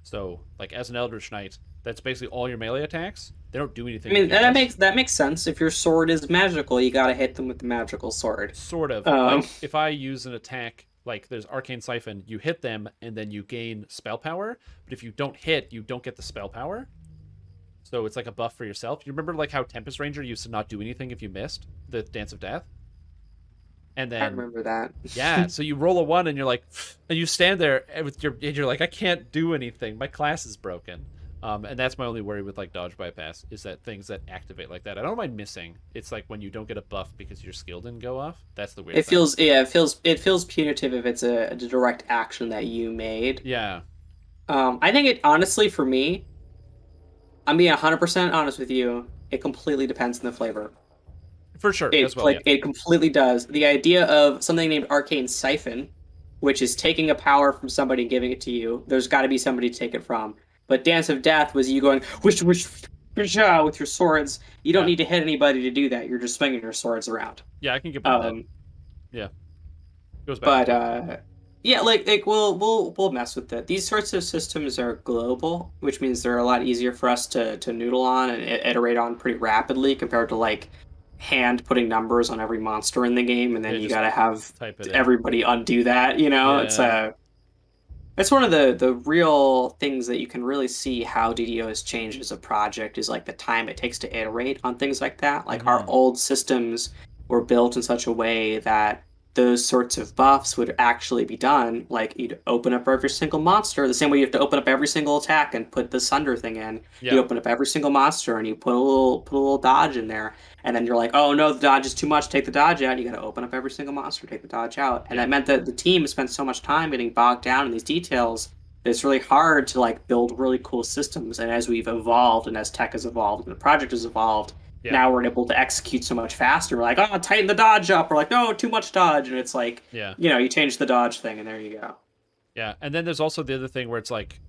So, like as an Eldritch Knight, that's basically all your melee attacks. They don't do I anything if mean you miss. that makes sense. If your sword is magical, you gotta hit them with the magical sword. Sort of. Um, Like if I use an attack like there's Arcane Siphon, you hit them and then you gain spell power, but if you don't hit, you don't get the spell power. So it's like a buff for yourself. You remember like how Tempest Ranger used to not do anything if you missed the Dance of Death? And I then remember that. yeah, so you roll a one and you're like and you stand there with and you're like, I can't do anything. My class is broken. And that's my only worry with like dodge bypass is that things that activate like that. I don't mind missing. It's like when you don't get a buff because your skill didn't go off. That's the weird It thing. feels yeah, it feels punitive if it's a direct action that you made. Yeah, I think it honestly for me, I'm being 100% honest with you. It completely depends on the flavor. for sure as It well. Yeah. like it completely does. The idea of something named Arcane Siphon, which is taking a power from somebody and giving it to you. There's got to be somebody to take it from. But Dance of Death was you going with your swords. You don't Yeah. need to hit anybody to do that. You're just swinging your swords around. Yeah, I can get behind that. Um, Yeah. Goes back and but forth. yeah, like we'll mess with it. These sorts of systems are global, which means they're a lot easier for us to noodle on and iterate on pretty rapidly compared to like hand putting numbers on every monster in the game, and then Yeah, you just got to have type it in. everybody undo that. You know, Yeah. it's one of the real things that you can really see how DDO has changed as a project is like the time it takes to iterate on things like that. Like our Mm-hmm. old systems were built in such a way that those sorts of buffs would actually be done. Like you'd open up every single monster the same way you have to open up every single attack and put the Sunder thing in. Yeah. You open up every single monster and you put a little dodge in there, and then you're like, oh no, the dodge is too much. Take the dodge out. You got to open up every single monster, take the dodge out, and Yeah. that meant that the team spent so much time getting bogged down in these details that it's really hard to like build really cool systems. And as we've evolved and as tech has evolved and the project has evolved, Yeah. now we're able to execute so much faster. We're like, oh, tighten the dodge up. We're like, no, too much dodge, and it's like, Yeah. you change the dodge thing, and there you go. Yeah. And then there's also the other thing where it's like,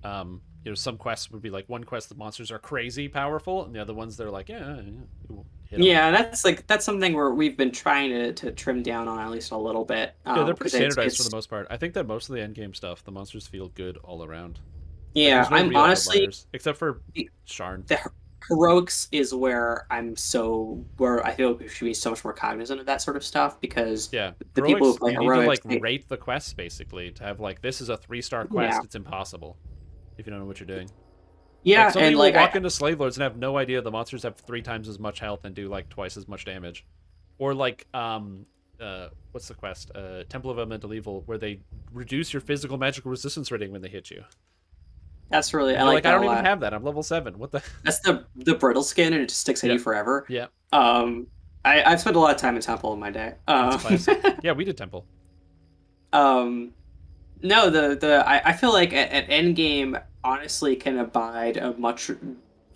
some quests would be like one quest the monsters are crazy powerful, and the other ones they're like, we'll hit them. Yeah, that's something where we've been trying to trim down on at least a little bit. Yeah, they're pretty Because standardized for the it's most part. I think that most of the end game stuff, the monsters feel good all around. Like yeah, there's no I'm real honestly outliers except for the, Sharn. the heroics is where I feel we should be so much more cognizant of that sort of stuff because Yeah, the people who heroics. play You need to heroics, like rate the quests basically to have like this is a 3-star yeah, quest. It's impossible if you don't know what you're doing. Like yeah, somebody and will like walk into Slave Lords and have no idea the monsters have 3 times as much health and do like twice as much damage, or like what's the quest? Temple of Elemental Evil, where they reduce your physical magical resistance rating when they hit you. that's really And I you're like like, I that a don't even lot. have that. I'm level 7. What the? That's the brittle skin, and it just sticks at Yeah, you forever. yeah, Um, I've spent a lot of time in Temple in my day. that's classic. Yeah, we did Temple. Um, No, I feel like at endgame honestly can abide a much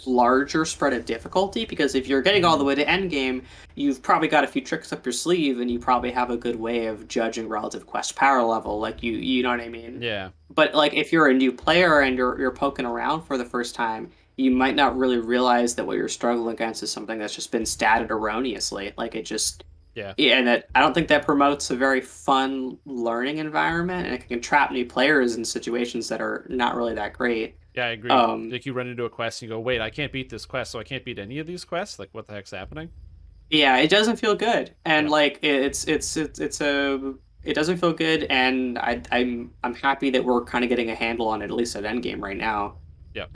larger spread of difficulty because if you're getting all the Hmm. way to endgame, you've probably got a few tricks up your sleeve and you probably have a good way of judging relative quest power level. Like you know what I mean? Yeah, But like if you're a new player and you're poking around for the first time, you might not really realize that what you're struggling against is something that's just been statted erroneously. Like it just yeah, yeah, and that I don't think that promotes a very fun learning environment, and it can trap new players in situations that are not really that great. yeah. I agree. Um, Like you run into a quest and you go, wait, I can't beat this quest, so I can't beat any of these quests. Like, what the heck's happening? yeah, it doesn't feel good, and Yeah, like it's a it doesn't feel good, and I'm happy that we're kind of getting a handle on it at least at endgame right now. yeah.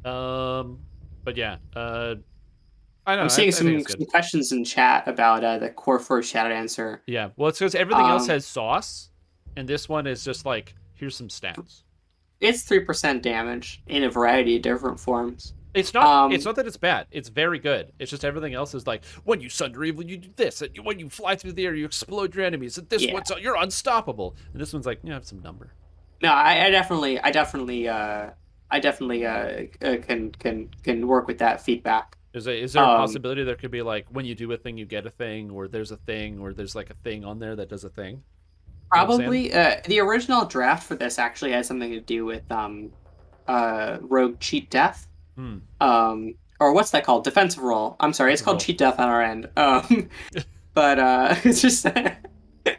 But yeah, I don't I'm know. seeing I think it's some good. questions in chat about the core 4 shadow dancer. Yeah. Well, it's because everything else Um, has sauce, and this one is just like here's some stats. it's 3% damage in a variety of different forms. It's not. It's Um, not that it's bad. It's very good. It's just everything else is like when you sunder evil, you do this. And when you fly through the air, you explode your enemies. And this yeah. one's you're unstoppable. And this one's like, you have some number. No, I definitely can work with that feedback. Is there a Um, possibility there could be like when you do a thing, you get a thing, or there's a thing, or there's like a thing on there that does a thing? You know what I'm saying? Probably the original draft for this actually has something to do with rogue cheat death. Hmm. Or what's that called? Defensive roll. I'm sorry, That's it's a called roll. cheat death on our end. But it's just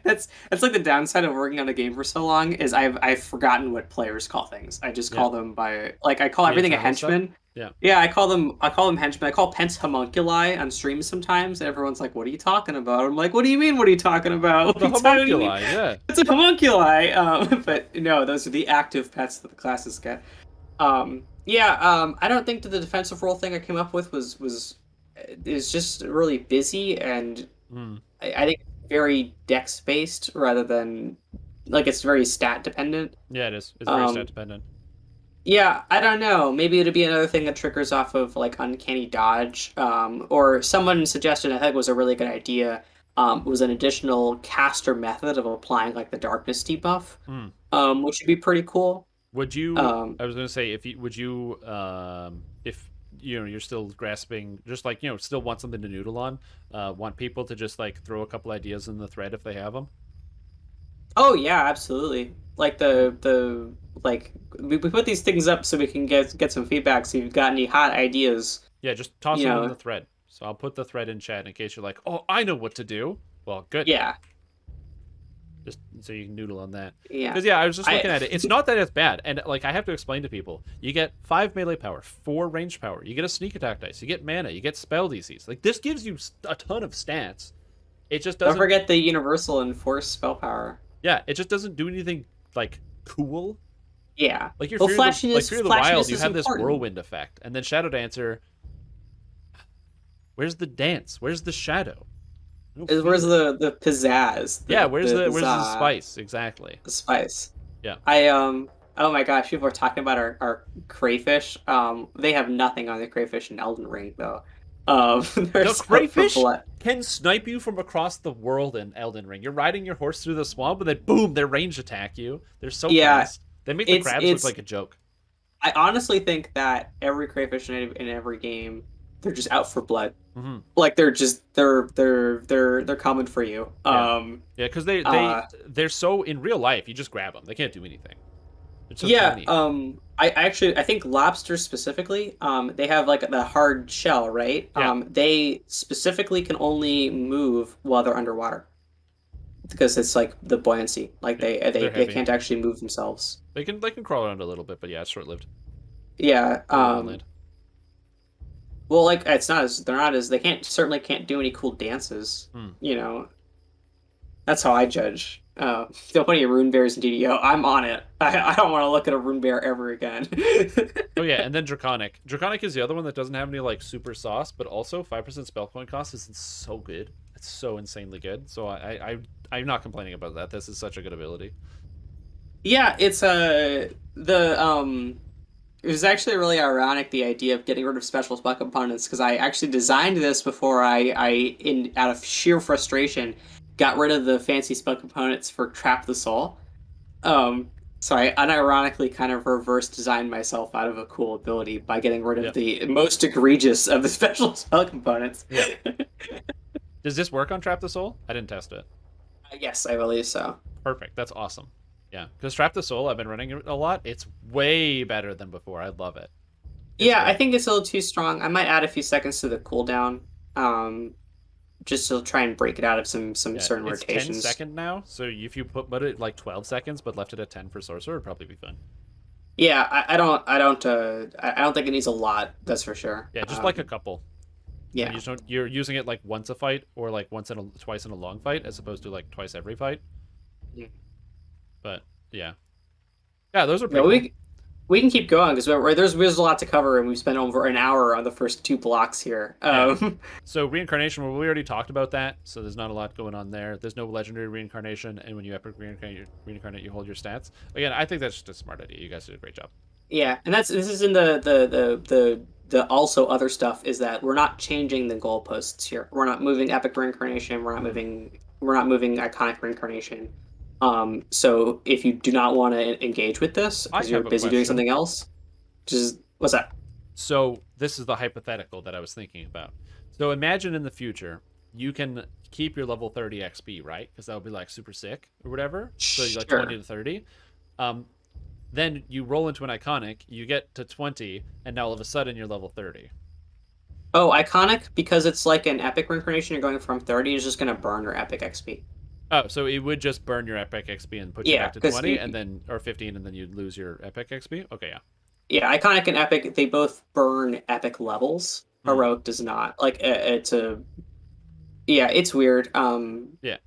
that's like the downside of working on a game for so long is I've forgotten what players call things. I just Yeah. call them by like I call The everything a internal stuff. henchman. Yeah. Yeah, I call them henchmen. I call pence homunculi on stream sometimes, and everyone's like, "What are you talking about?" I'm like, "What do you mean? What are you talking about? What The are you talking? What do you mean? homunculi. Yeah. It's a homunculi." But no, those are the active pets that the classes get. Yeah, I don't think that the defensive role thing I came up with was is just really busy, and Hmm. I think very dex based rather than like it's very stat dependent. Yeah, it is. It's very stat Um, dependent. yeah, I don't know. Maybe it'd be another thing that triggers off of like uncanny dodge. Or someone suggested I think was a really good idea. Was an additional caster method of applying like the darkness debuff, Hmm. which would be pretty cool. Would you? Um, I was gonna say if you would you if you know you're still grasping just like still want something to noodle on, want people to just like throw a couple ideas in the thread if they have them. oh yeah, absolutely. Like the like we put these things up so we can get some feedback. So if you've got any hot ideas, Yeah, just toss you them in the know, thread. So I'll put the thread in chat in case you're like, oh, I know what to do. Well, good. yeah, Just so you can noodle on that. yeah. Because yeah, I was just I looking at it. It's not that it's bad, and like I have to explain to people, you get 5 melee power, 4 range power, you get a sneak attack dice, you get mana, you get spell DCs. Like this gives you a ton of stats. It just don't doesn't. forget the universal and force spell power. Yeah, it just doesn't do anything like cool. Yeah. Like your Well, Fear of the Wild, flashiness you is have this important. whirlwind effect, and then Shadow Dancer. Where's the dance? Where's the shadow? I don't Where's feel it. the pizzazz, Yeah, the where's the spice exactly? the spice. Yeah. Oh my gosh, people are talking about our crayfish. They have nothing on the crayfish in Elden Ring though. They're The so for crayfish blood. can snipe you from across the world in Elden Ring. You're riding your horse through the swamp, and then boom, they range attack you. They're so Yeah, fast. They make the crabs look it's like a joke. I honestly think that every crayfish in every game, they're just out for blood. Hmm. Like they're coming for you. Yeah, yeah, because Uh, they're so in real life. You just grab them. They can't do anything. They're so yeah. tiny. I think lobsters specifically, they have like the hard shell, right? Yeah, They specifically can only move while they're underwater because it's like the buoyancy. Like yeah, they're they heavy. can't actually move themselves. They can crawl around a little bit, but yeah, it's short lived. Yeah. They live on land. Well, like it's not as they're not as they can't certainly can't do any cool dances. Hmm. You know, that's how I judge. Don't put any rune bears in DDO. I'm on it. I don't want to look at a rune bear ever again. Oh yeah, and then Draconic. Draconic is the other one that doesn't have any like super sauce, but also 5% spell point cost is so good. It's so insanely good. So I'm not complaining about that. This is such a good ability. Yeah, it's the it was actually really ironic the idea of getting rid of special spell components because I actually designed this before I in out of sheer frustration got rid of the fancy spell components for Trap the Soul. So I unironically kind of reverse designed myself out of a cool ability by getting rid of Yeah. the most egregious of the special spell components. Yeah. Does this work on Trap the Soul? I didn't test it. Yes, I believe so. Perfect. That's awesome. Yeah, because Trap the Soul, I've been running it a lot. It's way better than before. I love it. It's Yeah, I great. think it's a little too strong. I might add a few seconds to the cooldown, just to try and break it out of some Yeah, certain it's 10 rotations. second now. So if you put it like 12 seconds, but left it at 10 for Sorcerer, it'd probably be fun. Yeah, I don't think it needs a lot. That's for sure. Yeah, just like a couple. And Yeah, you just don't. You're using it like once a fight, or like twice in a long fight, as opposed to like twice every fight. yeah. But yeah, yeah, those are Yeah, pretty cool. We can keep going because there's a lot to cover, and we've spent over an hour on the first two blocks here. Yeah. So reincarnation, well, we already talked about that, so there's not a lot going on there. There's no legendary reincarnation, and when you epic reincarnate, you hold your stats. Again, I think that's just a smart idea. You guys did a great job. Yeah, and this is in the also other stuff is that we're not changing the goalposts here. We're not moving epic reincarnation. We're not moving iconic reincarnation. So if you do not want to engage with this I because you're have a busy doing question. something else, just what's that? So this is the hypothetical that I was thinking about. So imagine in the future you can keep your level 30 XP, right? Because that would be like super sick or whatever. So you like 20 Sure. to 30. Um, then you roll into an iconic, you get to 20, and now all of a sudden you're level 30. Oh, iconic because it's like an epic reincarnation. You're going from 30 is just gonna burn your epic XP. Oh, so it would just burn your epic XP and put you Yeah, back to because 20 and then or 15 and then you'd lose your epic XP? Okay, yeah. yeah, iconic and epic they both burn epic levels. Hmm. Heroic does not. Like it's a yeah, it's weird. Yeah,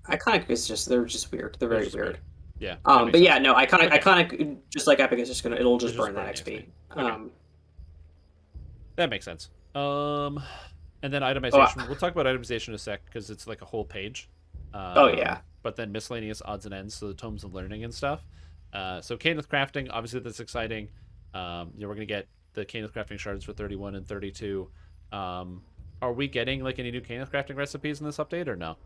Iconic is just they're just weird. They're it was very just weird. weird. Yeah, that makes But yeah, sense. no, Okay, iconic just like epic is just gonna it'll it's just just burn that burning XP. XP. Okay, that makes sense. And then Oh itemization. We'll talk about itemization in a sec because it's like a whole page. oh yeah. But then miscellaneous odds and ends, so the tomes of learning and stuff. So Caneth crafting, obviously that's exciting. We're gonna get the Caneth crafting shards for 31 and 32. Are we getting like any new Caneth crafting recipes in this update or no?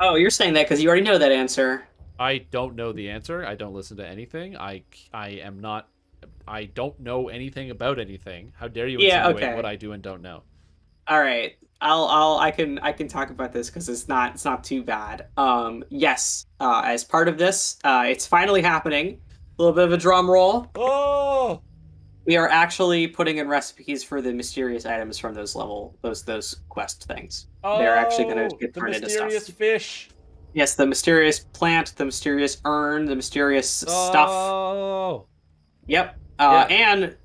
Oh, you're saying that because you already know that answer. I don't know the answer. I don't listen to anything. I am not. I don't know anything about anything. How dare you Yeah, insinuate what okay. I do and don't know? All right. I can talk about this because it's not too bad. Yes. As part of this, it's finally happening. A little bit of a drum roll. Oh, We are actually putting in recipes for the mysterious items from those quest things. They're actually going to oh, get the turned into stuff. mysterious fish. Yes, the mysterious plant, the mysterious urn, the mysterious stuff. Oh, Yep. yeah, And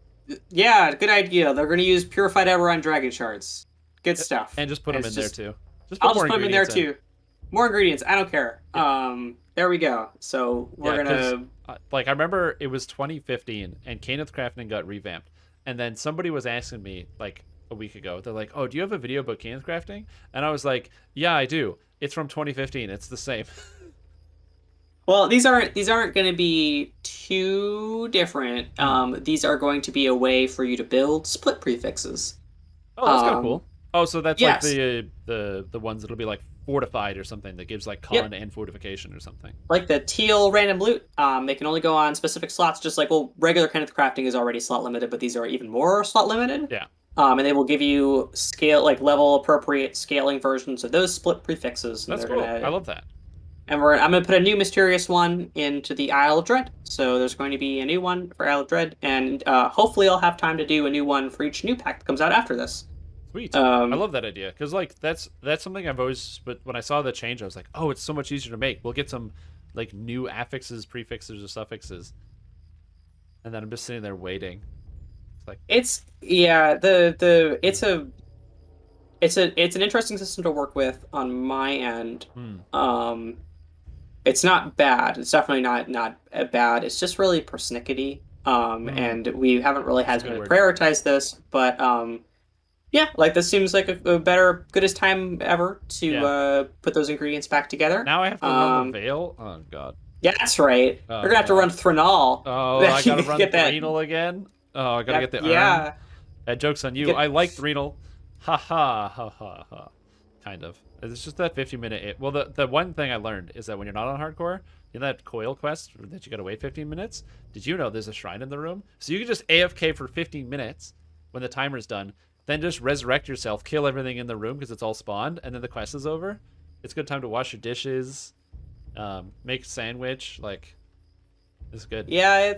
yeah, good idea. They're going to use purified Eberron dragon shards. Good stuff. and just put And them it's in there just too. Just put I'll more just put them in there ingredients in. too. More ingredients. I don't care. Yeah, There we go. So yeah, we're because gonna. like I remember it was 2015 and Caneth crafting got revamped, and then somebody was asking me like a week ago. They're like, "Oh, do you have a video about Caneth crafting?" And I was like, "Yeah, I do. It's from 2015. It's the same." Well, these aren't going to be too different. Hmm. These are going to be a way for you to build split prefixes. Oh, that's kind of Um, cool. Oh, so that's like yes. the ones that'll be like fortified or something that gives like con Yep. and fortification or something. Like the teal random loot. They can only go on specific slots. Just like well, regular kind of crafting is already slot limited, but these are even more slot limited. Yeah. And they will give you scale like level appropriate scaling versions of those split prefixes, and That's they're cool. I gonna love that. I'm gonna put a new mysterious one into the Isle of Dread. So there's going to be a new one for Isle of Dread, and hopefully I'll have time to do a new one for each new pack that comes out after this. Sweet. I Um, love that idea because like that's something I've always. But when I saw the change, I was like, oh, it's so much easier to make. We'll get some like new affixes, prefixes, or suffixes, and then I'm just sitting there waiting. It's like, it's yeah the it's an interesting system to work with on my end. hmm, Um, it's not bad. It's definitely not bad. It's just really persnickety. hmm. And we haven't really That's a had good to word. prioritize this, but yeah, like this seems like a better, goodest time ever to Yeah. put those ingredients back together. Now I have to run the veil. Oh god. Yeah, that's right. Oh You're gonna have to run god. Thranol. Oh, I That you gotta can run get that. Threnal again. Oh, I gotta get That the urn. yeah. That joke's on you. Get I like Threnal. Ha ha ha ha ha. Kind of. It's just that 50-minute. Well, the one thing I learned is that when you're not on hardcore, you know that coil quest that you gotta wait 15 minutes. Did you know there's a shrine in the room? So you can just AFK for 15 minutes when the timer's done, then just resurrect yourself, kill everything in the room because it's all spawned, and then the quest is over. It's a good time to wash your dishes, make a sandwich. Like, it's good. yeah.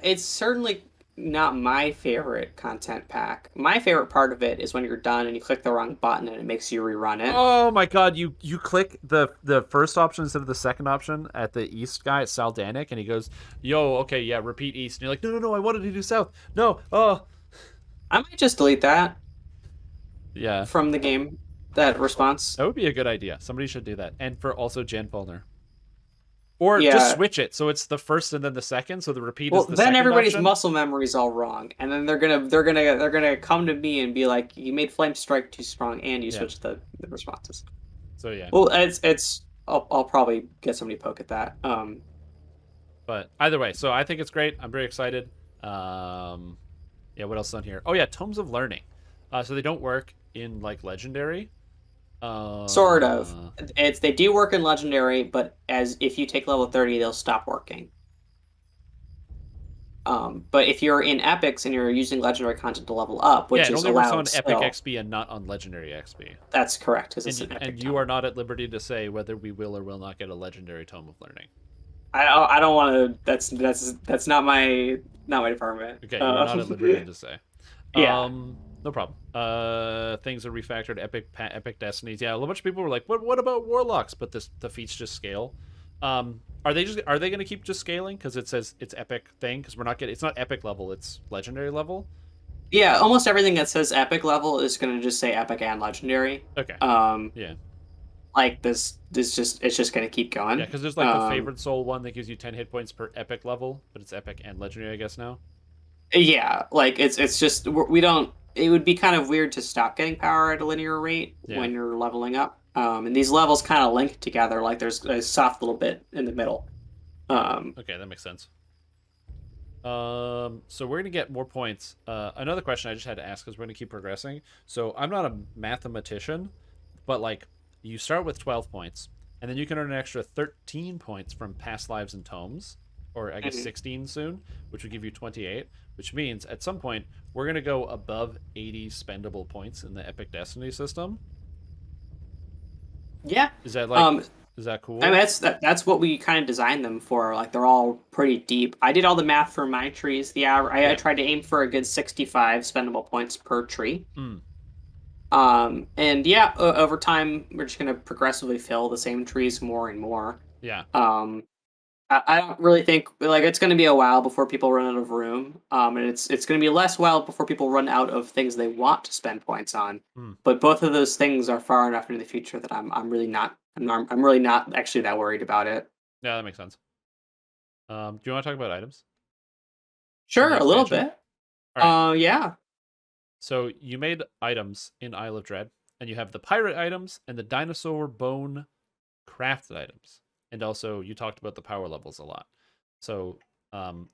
It's certainly not my favorite content pack. My favorite part of it is when you're done and you click the wrong button and it makes you rerun it. Oh my god, you click the first option instead of the second option at the east guy at Saldanic, and he goes, "Yo, okay, yeah, repeat east." And you're like, "No, no, no, I wanted to do south." No, oh, I might just delete that yeah, from the game. That response. that would be a good idea. Somebody should do that, and for also Jan Fulner. Or just Yeah. switch it so it's the first and then the second, so the repeat Well, is the then second everybody's option. muscle memory's all wrong, and then they're gonna come to me and be like, "You made Flame Strike too strong, and you Yeah. switched the responses." So yeah. Well, it's I'll probably get somebody to poke at that. But either way, so I think it's great. I'm very excited. Um, yeah, what else is on here? Oh yeah, tomes of learning. So they don't work in like legendary. Sort of. Uh, They do work in Legendary, but as if you take level 30, they'll stop working. But if you're in Epics and you're using Legendary content to level up, yeah, which it is only works allowed on Epic still, XP and not on Legendary XP. that's correct, because it's And an Epic you are tome. not at liberty to say whether we will or will not get a legendary tome of learning. I don't want to. That's not my department. Okay, you are not at liberty to say. Yeah. No problem. Things are refactored. Epic destinies. Yeah, a bunch of people were like, "What about warlocks?" But the feats just scale. Are they going to keep just scaling because it says it's epic thing? Because we're not getting it's not epic level, it's legendary level. Yeah, almost everything that says Epic level is going to just say Epic and Legendary. Okay. Um, Yeah. like it's just going to keep Yeah, going. because there's like the favored soul one that gives you 10 hit points per epic level, but it's epic and legendary, I guess now. Yeah, like it's just we don't. It would be kind of weird to stop getting power at a linear rate Yeah. when you're leveling up. And these levels kind of link together. Like there's a soft little bit in the middle. Okay, that makes sense. So we're gonna get more points. Another question I just had to ask because we're gonna keep progressing. So I'm not a mathematician, but like you start with 12 points, and then you can earn an extra 13 points from past lives and tomes, or I guess Mhm. 16 soon, which would give you 28. Which means at some point we're gonna go above 80 spendable points in the Epic Destiny system. Yeah. Is that like, Um, is that I mean cool? that's what we kind of designed them for. Like they're all pretty deep. I did all the math for my trees. I Yeah. tried to aim for a good 65 spendable points per tree. Mm, And yeah, over time we're just gonna progressively fill the same trees more and more. yeah. Um, I don't really think like it's going to be a while before people run out of room. And it's going to be less while before people run out of things they want to spend points on. Mm. But both of those things are far enough into the future that I'm really not actually that worried about it. Yeah, that makes sense. Do you want to talk about items in Sure, the a little expansion? bit. All right. Yeah. So you made items in Isle of Dread, and you have the pirate items and the dinosaur bone crafted items, and also you talked about the power levels a lot. So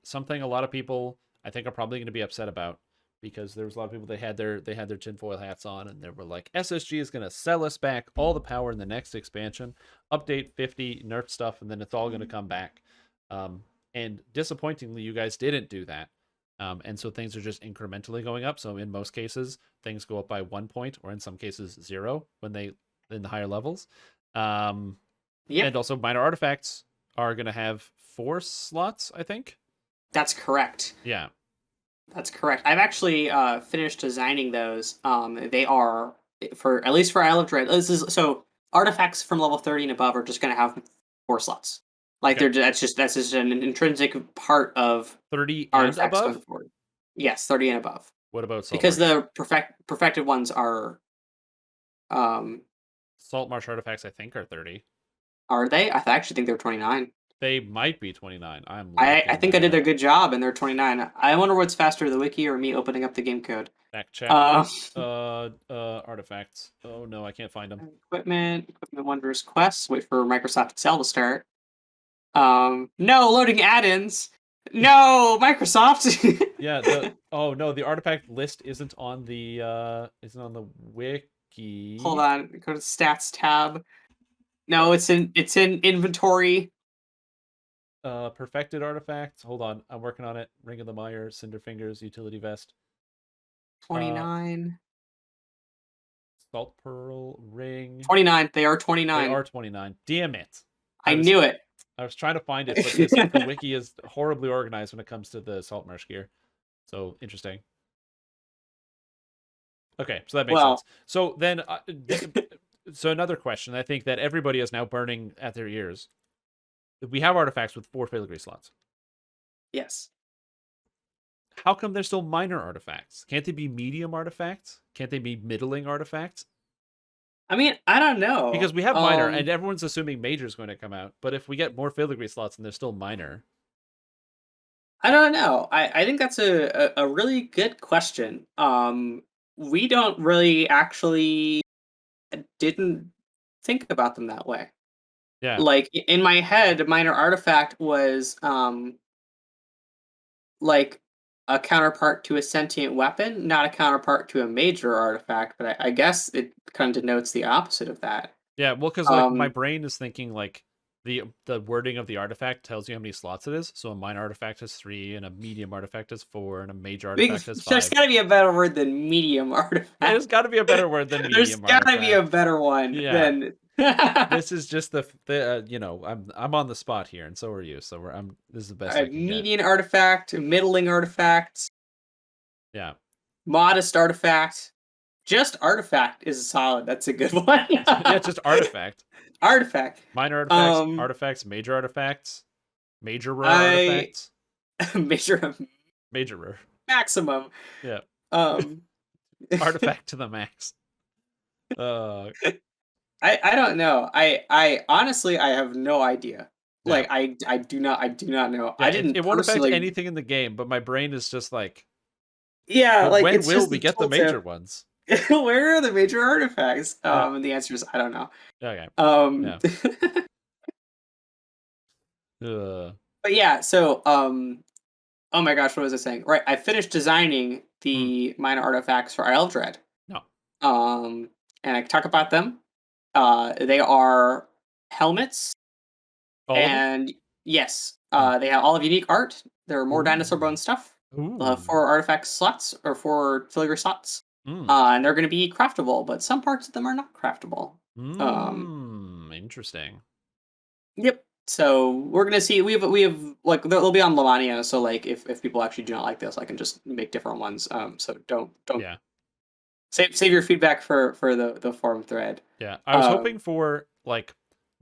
something a lot of people I think are probably going to be upset about because there was a lot of people they had their tinfoil hats on and they were like SSG is going to sell us back all the power in the next expansion, update 50, nerf stuff, and then it's all going to come back. Um, and disappointingly, you guys didn't do that. And so things are just incrementally going up. So in most cases, things go up by 1 point, or in some cases 0 when they in the higher levels. Um, Yep, and also minor artifacts are going to have 4 slots, I think. that's correct. Yeah. That's correct. I've actually finished designing those. They are for at least for Isle of Dread. This is so artifacts from level 30 and above are just going to have 4 slots. Like Okay. that's just an intrinsic part of 30 and artifacts above. going forward. Yes, 30 and above. What about Salt Because Marsh? the perfected ones um Salt Marsh artifacts, I think, are 30. are they? I actually think they're 29. They might be 29. I'm I looking think I that did a up. good job and they're 29. I wonder what's faster, the wiki or me opening up the game code. Fact check. Uh Artifacts. Oh no, I can't find them. equipment wonders quests. Wait for Microsoft Excel to start. No, loading add-ins. No, Microsoft. Yeah, the oh no, the artifact list isn't on the Hold wiki. on, go to stats tab. Uh, No, it's in inventory. Perfected artifacts. Hold on, I'm working on it. Ring of the Mire, Cinder Fingers, Utility Vest. Uh, 29. Salt Pearl, Ring. 29. They are They 29. are 29. Damn it. I I was knew it. I was trying to find it, but the wiki is horribly organized when it comes to the Salt Marsh gear. So interesting. Okay, so that makes Well, sense. So then, so another question I think that everybody is now burning at their ears. We have artifacts with 4 filigree slots. yes. How come they're still minor artifacts? Can't they be medium artifacts? Can't they be middling artifacts? I mean, I don't Because know. we have minor, and everyone's assuming major is going to come out. But if we get more filigree slots and there's still minor, I don't know. I think that's a really good question. We don't really actually didn't think about them that way. yeah, Like in my head, minor artifact was like a counterpart to a sentient weapon, not a counterpart to a major artifact. But I guess it kind of denotes the opposite of that. yeah. Well, because like my Um, brain is thinking like the wording of the artifact tells you how many slots it is. So a minor artifact has 3, and a medium artifact has 4, and a major artifact has there's 5. got to be a better word than medium There's artifact. got to be a better word than There's medium got to be a artifact. better one Yeah, than. this is just the you know, I'm on the spot here, and so are you. So this is the best I can get. Median artifact, middling artifact, Yeah, modest artifact. Just artifact is solid. That's a good one. yeah, just artifact. Artifact. Minor artifacts, Um, artifacts, major artifacts, majorer I artifacts, measure of majorer. maximum. Yeah, Um, artifact to the max. Uh, I don't know. I honestly I have no idea. yeah, Like I do not know. yeah. I It didn't won't affect personally. anything in the game, but my brain is just like, Yeah, but like when it's will just we a get the major tooltip. ones? Where are the major artifacts? Yeah. And the answer is I don't know. Okay. Um, Yeah. Uh, but yeah, so oh my gosh, what was I saying? Right, I finished designing hmm, the minor artifacts for Eldred. no. Um, and I can talk about them. They are helmets, All of them? and yes, Hmm. they have all of unique art. There are more dinosaur Ooh. bone stuff. Ooh. 4 artifact slots or 4 filigree slots. Mm. And they're going to be craftable, but some parts of them are not craftable. Um, Interesting. Yep. So we're gonna see. We have like they'll be on Lamania. So like if people actually do not like this, I can just make different ones. So don't Yeah. save your feedback for the forum thread. Yeah. I was Um, hoping for like,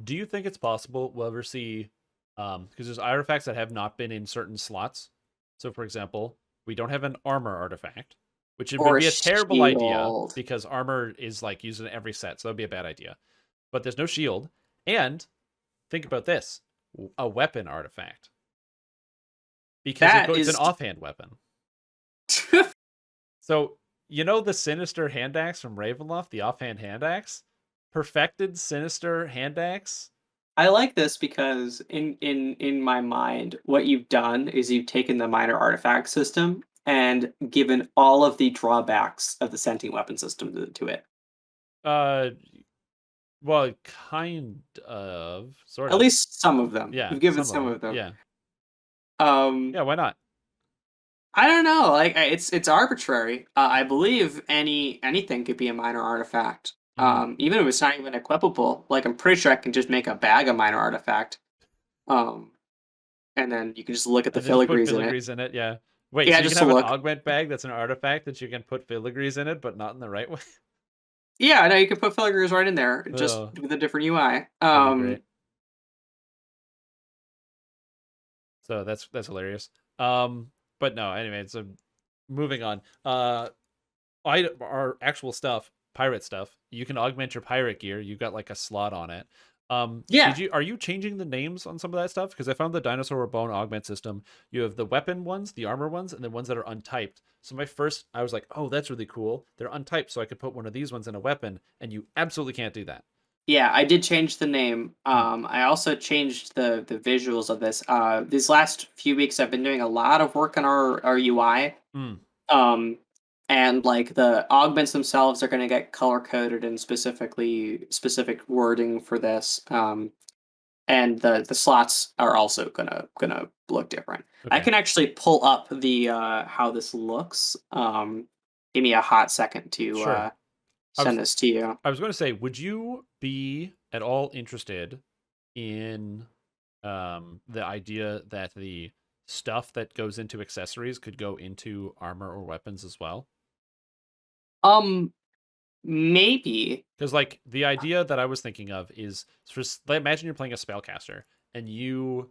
do you think it's possible we'll ever see because there's artifacts that have not been in certain slots. So for example, we don't have an armor artifact, which would or a be a terrible idea shield. because armor is like used in every set, so that'd be a bad idea. But there's no shield. And think about this. A weapon artifact. Because That it's an is offhand weapon. So you know the sinister hand axe from Ravenloft, the offhand hand axe? Perfected sinister hand axe? I like this because in my mind, what you've done is you've taken the minor artifact system and given all of the drawbacks of the sentient weapon system to it. Uh well, kind of, sort At of. least some of them. Yeah, You've given some of some them. of them. Yeah. Um, Yeah, why not? I don't know. Like it's arbitrary. I believe anything could be a minor artifact. Mm. Even if it's not even equipable. Like I'm pretty sure I can just make a bag of minor artifact. Um, and then you can just look at the And then just put filigrees in it. filigrees in it, yeah. Wait, Yeah, so you can just to have an look. augment bag that's an artifact that you can put filigrees in it, but not in the right way? Yeah, no, you can put filigrees right in there, just Oh, with a different UI. that'd be great. So that's hilarious. But no, anyway, so moving on. Our actual stuff, pirate stuff, you can augment your pirate gear. You've got like a slot on it. Yeah, Are you changing the names on some of that stuff? Because I found the dinosaur bone augment system. You have the weapon ones, the armor ones, and the ones that are untyped. So I was like, oh, that's really cool. They're untyped, so I could put one of these ones in a weapon, and you absolutely can't do that. yeah, I did change the name. Hmm. I also changed the visuals of this. These last few weeks, I've been doing a lot of work on our UI. Hmm. Um, and like the augments themselves are going to get color coded and specific wording for this. And the slots are also gonna look different. I Okay. can actually pull up the how this looks. Give me a hot second to Sure. I send was this to you. I was going to say, would you be at all interested in the idea that the stuff that goes into accessories could go into armor or weapons as well? Um, maybe. Because like the idea that I was thinking of is imagine you're playing a spellcaster and you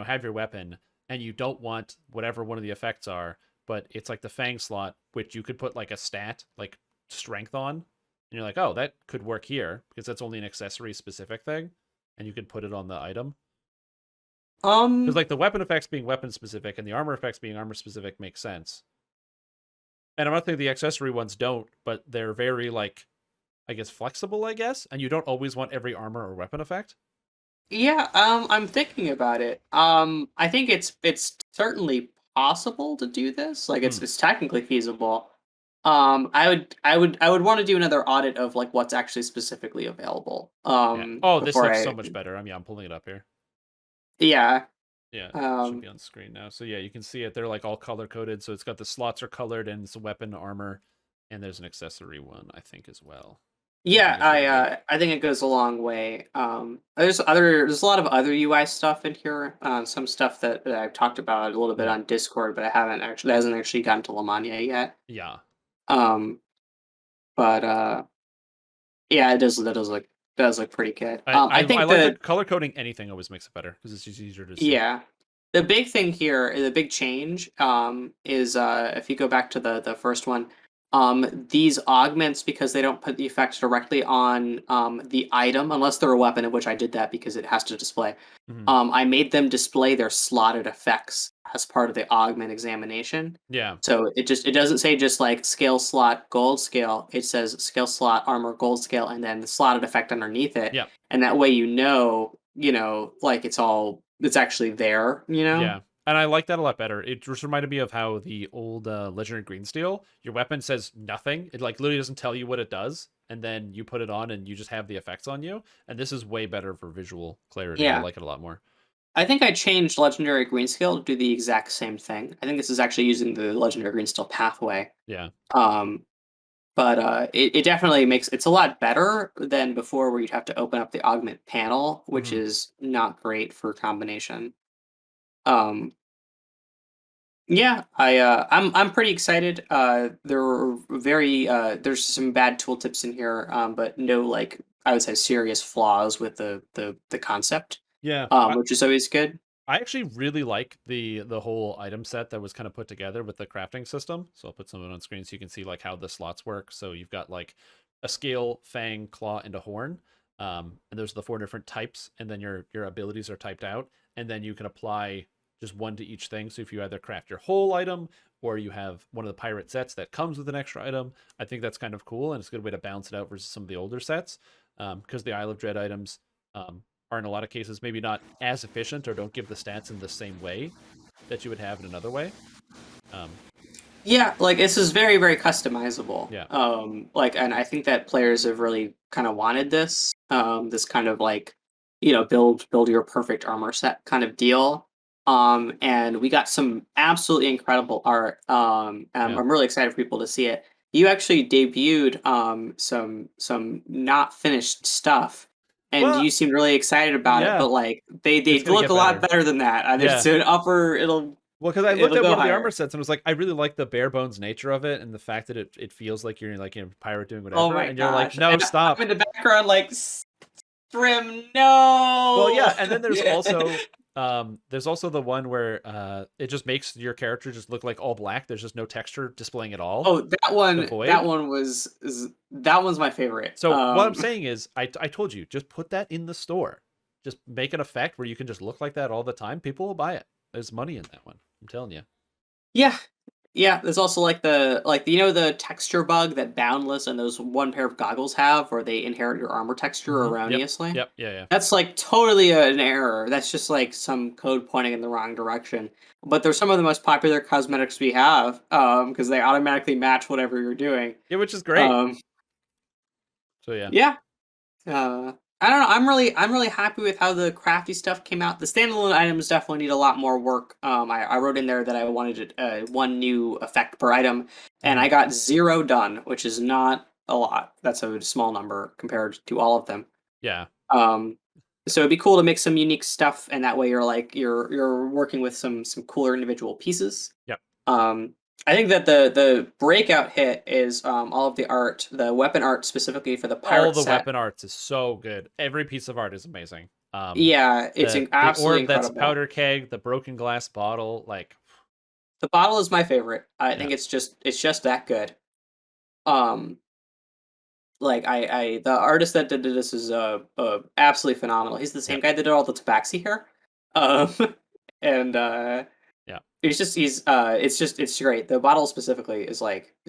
have your weapon and you don't want whatever one of the effects are, but it's like the fang slot, which you could put like a stat like strength on. And you're like, oh, that could work here because that's only an accessory specific thing, and you could put it on the item. Because Um, like the weapon effects being weapon specific and the armor effects being armor specific makes sense. And I'm not saying the accessory ones don't, but they're very like, I guess, flexible, I guess, and you don't always want every armor or weapon effect. yeah, I'm thinking about it. I think it's certainly possible to do this. Like Hmm. it's technically feasible. I would want to do another audit of like what's actually specifically available. Yeah. Oh, this Before looks so I, much better. I'm pulling it up here. yeah. Yeah, should Um, be on screen now. So yeah, you can see it. They're like all color coded. So it's got the slots are colored and it's a weapon armor, and there's an accessory one I think as well. I think yeah, it's really good. I think it goes a long way. There's a lot of other UI stuff in here. Some stuff that I've talked about a little bit Yeah, on Discord, but I haven't actually hasn't actually gotten to Lamania yet. yeah. Um, but yeah, it does look pretty good. I I I think like the that color coding. Anything always makes it better because it's just easier to see. yeah, the big thing here, the big change, is if you go back to the first one, these augments because they don't put the effects directly on the item unless they're a weapon, in which I did that because it has to display. Hmm. I made them display their slotted effects as part of the augment examination. Yeah, So it doesn't say just like scale slot gold scale. It says scale slot armor gold scale and then the slotted effect underneath it. yeah, And that way like it's actually there, you know? yeah. And I like that a lot better. It just reminded me of how the old Legendary Green Steel, your weapon says nothing. It like literally doesn't tell you what it does, and then you put it on and you just have the effects on you. And this is way better for visual clarity. I Yeah. like it a lot more. I think I changed Legendary Green Scale to do the exact same thing. I think this is actually using the Legendary Green Scale pathway. Yeah. Um, but it definitely it's a lot better than before where you'd have to open up the augment panel, which Hmm. is not great for combination. Um, yeah, I'm pretty excited. There's some bad tooltips in here, but no like I would say serious flaws with the concept, Yeah. which is always good. I actually really like the whole item set that was kind of put together with the crafting system. So I'll put some of it on screen so you can see like how the slots work. So you've got like a scale, fang, claw, and a horn. And those are the four different types, and then your abilities are typed out, and then you can apply just one to each thing. So if you either craft your whole item or you have one of the pirate sets that comes with an extra item, I think that's kind of cool, and it's a good way to balance it out versus some of the older sets. Because the Isle of Dread items are in a lot of cases maybe not as efficient or don't give the stats in the same way that you would have in another way. Um, Yeah, like this is very, very customizable. yeah. Like, and I think that players have really kind of wanted this, this kind of like, build your perfect armor set kind of deal. And we got some absolutely incredible art. Yeah. I'm really excited for people to see it. You actually debuted some not finished stuff, and Well, you seemed really excited about it. yeah, But like they it's gonna look get a lot better. better than that. There's Yeah. an upper. Well, because I looked It'll at go one of the armor higher. sets and was like, I really like the bare bones nature of it and the fact that it feels like you're like a pirate doing Oh whatever. my And you're like, gosh. no, And stop. I'm in the background like Strim, Well, no. yeah, and then there's also the one where it just makes your character just look like all black. There's just no texture displaying at all. Oh, The that void. one that one's my favorite. So what I'm saying is, I told you, just put that in the store. Just make an effect where you can just look like that all the time. People will buy it. There's money in that one. I'm telling you. Yeah. Yeah, there's also like the texture bug that Boundless and those one pair of goggles have where they inherit your armor texture Yep. erroneously. Yep. Yeah. Yeah. That's like totally an error. That's just like some code pointing in the wrong direction. But they're some of the most popular cosmetics we have, because they automatically match whatever you're doing. Yeah, which is great. Um, So yeah. yeah, I don't know. I'm really happy with how the crafty stuff came out. The standalone items definitely need a lot more work. I wrote in there that I wanted one new effect per item, and Hmm. I got 0 done, which is not a lot. That's a small number compared to all of them. Yeah. Um, so it'd be cool to make some unique stuff, and that way you're working with some cooler individual pieces. Yep. Um, I think that the breakout hit is all of the art, the weapon art specifically for the All pirate the set. weapon arts is so good. Every piece of art is amazing. Yeah, it's The absolutely orb that's incredible. powder keg, the broken glass bottle, like The bottle is my favorite. I yeah. think it's just that good. Um, Like the artist that did this is absolutely phenomenal. He's the Yeah. same guy that did all the Tabaxi here, um, and Yeah. it's great. The bottle specifically is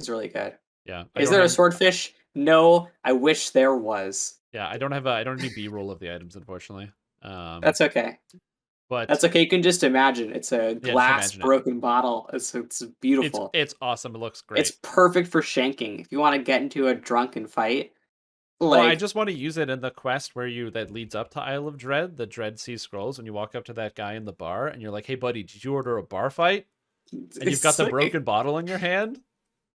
really good. Yeah. I Is don't there a have. swordfish? No, I wish there was. Yeah. I don't have any B-roll of the items, unfortunately. Um, That's okay. but That's okay. You can just imagine. It's a yeah, just glass imagine it. broken bottle. It's beautiful. It's awesome. It looks It's great. perfect for shanking. If you want to get into a drunken fight, Well, I like just want to use it in the quest that leads up to Isle of Dread, the Dread Sea Scrolls, and you walk up to that guy in the bar and you're like, "Hey, buddy, did you order a bar fight?" And you've got the broken bottle in your hand.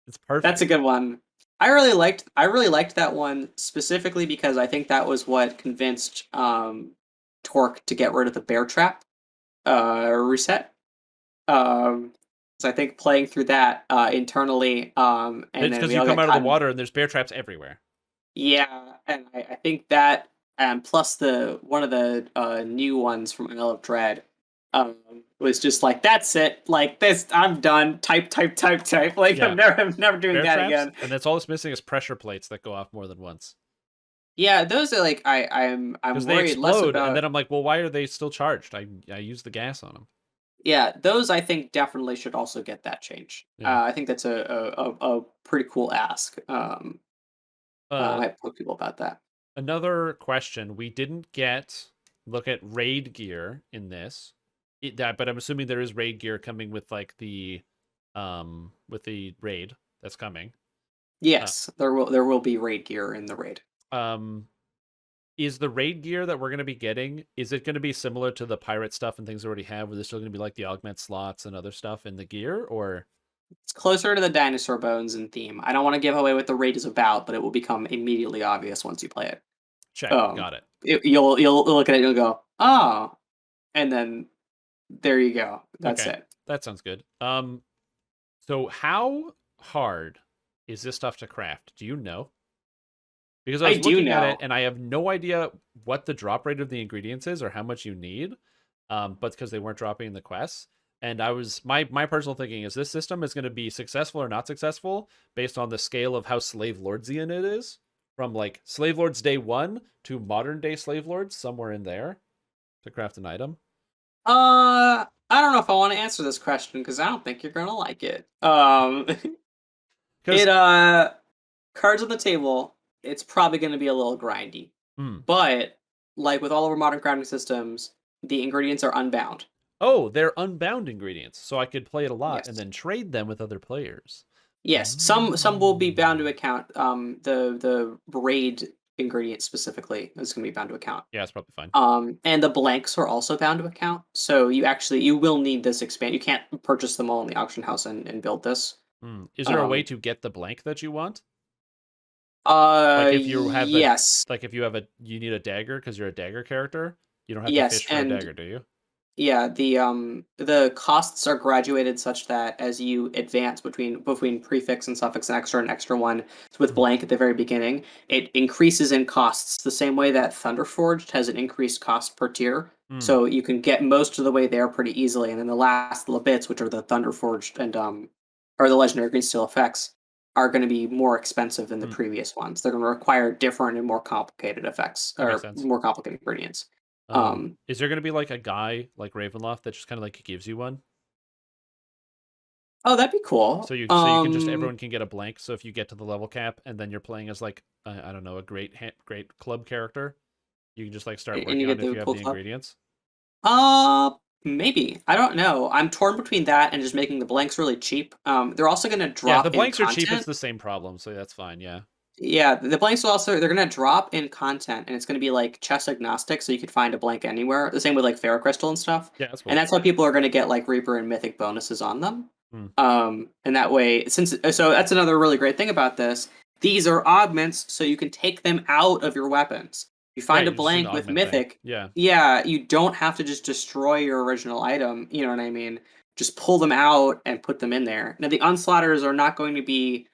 It's that's a perfect. good one. I really liked that one specifically because I think that was what convinced Torque to get rid of the bear trap reset. So I think playing through that internally, and It's then because we you all come got out of the caught in. water and there's bear traps everywhere. Yeah, and I think that, plus the one of the new ones from Isle of Dread, was just like, that's it, like this, I'm done. Type, type, type, type. Like Yeah, I'm never doing bear that traps, again. and that's all it's missing is pressure plates that go off more than once. Yeah, those are like I'm Because they worried less explode, and about. then I'm like, well, why are they still charged? I use the gas on them. Yeah, those I think definitely should also get that change. Yeah. I think that's a pretty cool ask. I Uh, might poke people about that. Another question: we didn't look at raid gear in this, but I'm assuming there is raid gear coming with like with the raid that's coming. Uh, Yes, there will be raid gear in the raid. um, is the raid gear that we're going to be getting, is it going to be similar to the pirate stuff and things we already have, where there's still going to be like the augment slots and other stuff in the gear, or It's closer to the dinosaur bones in theme. I don't want to give away what the raid is about, but it will become immediately obvious once you play it. check, got it. You'll look at it and you'll go, oh, and then there you go. That's Okay, it. that sounds good. So how hard is this stuff to craft? Do you know? Because I I was do looking at it know. and I have no idea what the drop rate of the ingredients is or how much you need. But because they weren't dropping in the quests. And I was my personal thinking is this system is going to be successful or not successful based on the scale of how slave lordsian it is, from like slave lords day one to modern day slave lords, somewhere in there, to craft an item. I don't know if I want to answer this question because I don't think you're gonna like it. Because It cards on the table. It's probably gonna be a little grindy, but like with all of our modern crafting systems, the ingredients are unbound. oh, they're unbound ingredients, so I could play it a lot and Yes. then trade them with other players. Yes, some will be bound to Mm. account. The raid ingredient specifically is going to be bound to account. Yeah, it's probably fine. And the blanks are also bound to account. So you will need this expand. You can't purchase them all in the auction house and build this. Is there a way Um, to get the blank that you want? Like yes, if you have you need a dagger because you're a dagger character, you don't have to yes, fish for a and dagger, do you? yeah, the costs are graduated such that as you advance between prefix and suffix and extra one, so with Mhm. blank at the very beginning, it increases in costs the same way that Thunderforged has an increased cost per tier. Mm, So you can get most of the way there pretty easily, and then the last little bits, which are the Thunderforged and or the Legendary Green Steel effects, are going to be more expensive than the mm. previous ones. They're going to require different and more complicated effects That makes or sense. more complicated ingredients. Um, Is there going to be like a guy like Ravenloft that just kind of like gives you one, oh, that'd be cool. so you can just everyone can get a blank. So if you get to the level cap and then you're playing as like I don't know, a great club character, you can just like start And you working on get it if the you have cool the club. ingredients. Maybe. I don't know. I'm torn between that and just making the blanks really cheap. They're also going to Yeah, if the drop in blanks are cheap, it's content. the same problem, so that's fine. Yeah, Yeah, the blanks will also they're going to drop in content, and it's going to be like chest agnostic, so you could find a blank anywhere. The same with like Ferrocrystal and stuff. yeah, that's And cool. that's how people are going to get like Reaper and Mythic bonuses on them. Mm. And that way, so that's another really great thing about this. These are augments, so you can take them out of your weapons. You find Right, a it's just an blank with augment thing. Mythic, Yeah. yeah, you don't have to just destroy your original item. You know what I mean? Just pull them out and put them in there. Now, the Onslaughters are not going to be